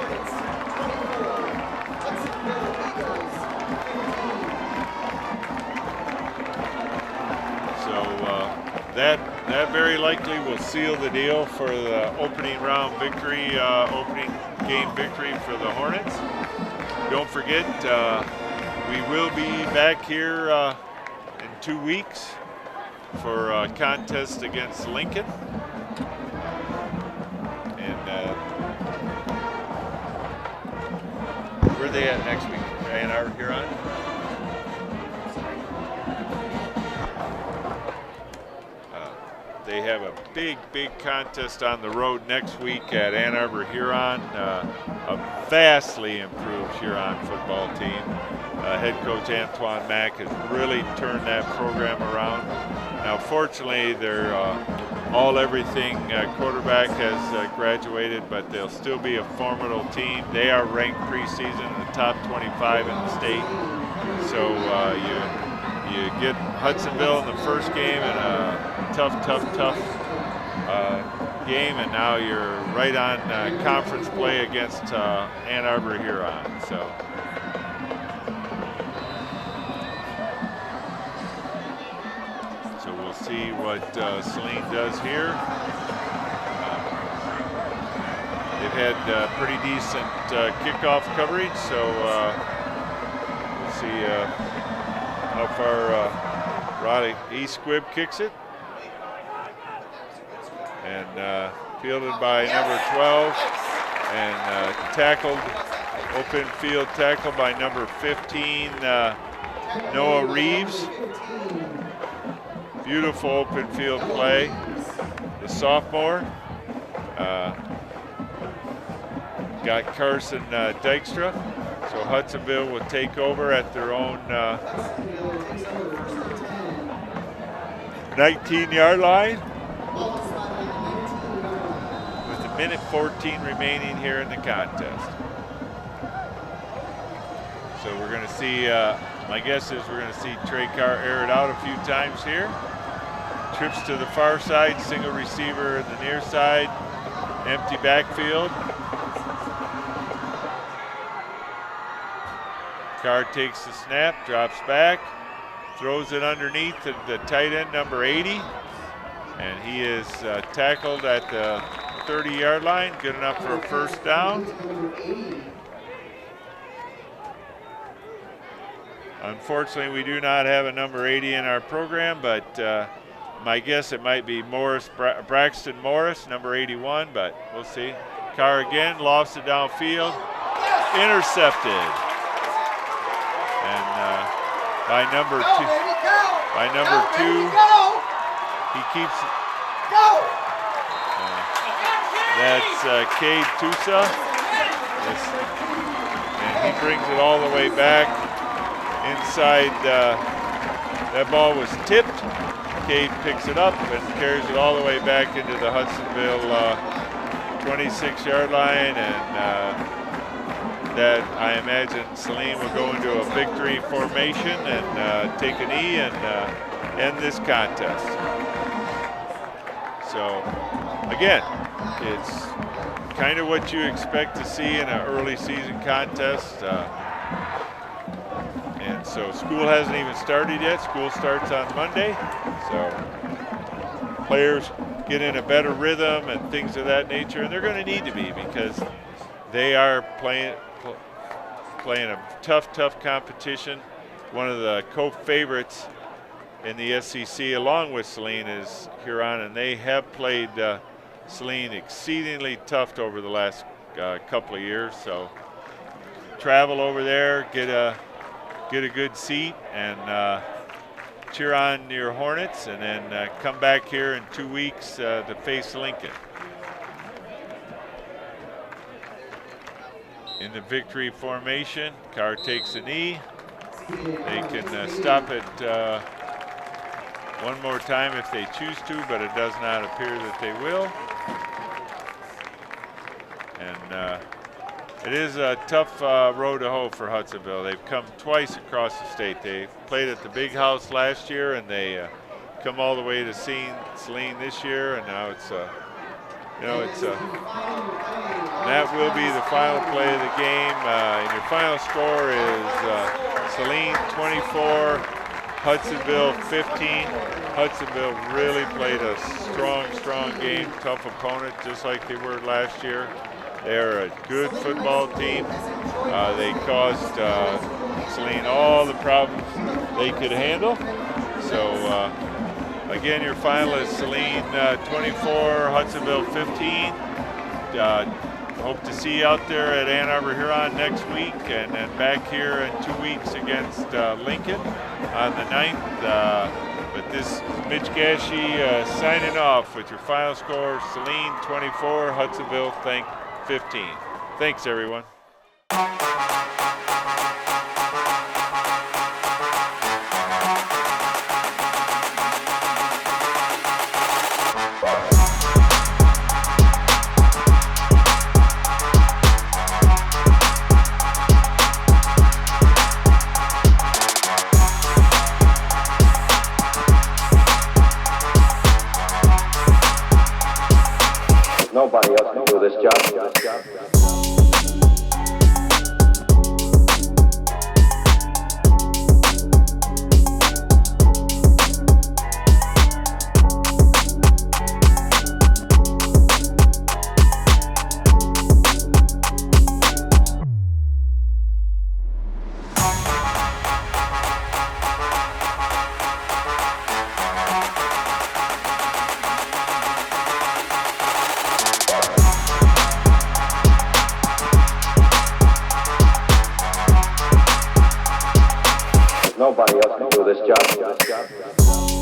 So that very likely will seal the deal for the opening round victory, opening game victory for the Hornets. Don't forget, we will be back here in 2 weeks for a contest against Lincoln. And where are they at next week? Ann Arbor, Huron? They have a big contest on the road next week at Ann Arbor, Huron. A vastly improved Huron football team. Head coach Antoine Mack has really turned that program around. Now, fortunately, their all-everything quarterback has graduated, but they'll still be a formidable team. They are ranked preseason in the top 25 in the state. So you get Hudsonville in the first game and a tough game, and now you're right on conference play against Ann Arbor Huron. So we'll see what Saline does here. They've had pretty decent kickoff coverage, so we'll see how far Roddy Squibb kicks it. And fielded by number 12 and tackled, open field tackle by number 15, Noah Reeves. Beautiful open field play. The sophomore got Carson Dykstra. So Hudsonville will take over at their own 19-yard line. Minute 14 remaining here in the contest. So we're going to see, my guess is we're going to see Trey Carr air it out a few times here. Trips to the far side, single receiver in the near side, empty backfield. Carr takes the snap, drops back, throws it underneath to the tight end, number 80. And he is tackled at the 30-yard line, good enough for a first down. Unfortunately, we do not have a number 80 in our program, but my guess it might be Braxton Morris, number 81, but we'll see. Carr again, lofts it downfield, intercepted. And by number two, he keeps it. That's Cade Tusa. And he brings it all the way back inside. That ball was tipped. Cade picks it up and carries it all the way back into the Hudsonville 26-yard line. And that, I imagine, Saline will go into a victory formation and take a knee and end this contest. So, again, it's kind of what you expect to see in an early season contest. And so school hasn't even started yet. School starts on Monday. So players get in a better rhythm and things of that nature. And they're going to need to be, because they are playing a tough competition. One of the co-favorites in the SEC along with Saline is Huron, and they have played Saline exceedingly tough over the last couple of years. So travel over there, get a good seat, and cheer on your Hornets, and then come back here in 2 weeks to face Lincoln. In the victory formation, Carr takes a knee. They can stop it one more time if they choose to, but it does not appear that they will. And it is a tough road to hoe for Hudsonville. They've come twice across the state. They played at the Big House last year, and they come all the way to Saline this year, and now it's that will be the final play of the game. And your final score is Saline 24, Hudsonville 15. Hudsonville really played a strong game, tough opponent, just like they were last year. They're a good football team. They caused Saline all the problems they could handle. So again, your final is Saline 24, Hudsonville 15. Hope to see you out there at Ann Arbor Huron next week, and then back here in 2 weeks against Lincoln on the 9th. But this is Mitch Gashi signing off with your final score: Saline 24, Hudsonville 15. Thanks, everyone. Nobody else can do this job. Nobody else can do this job.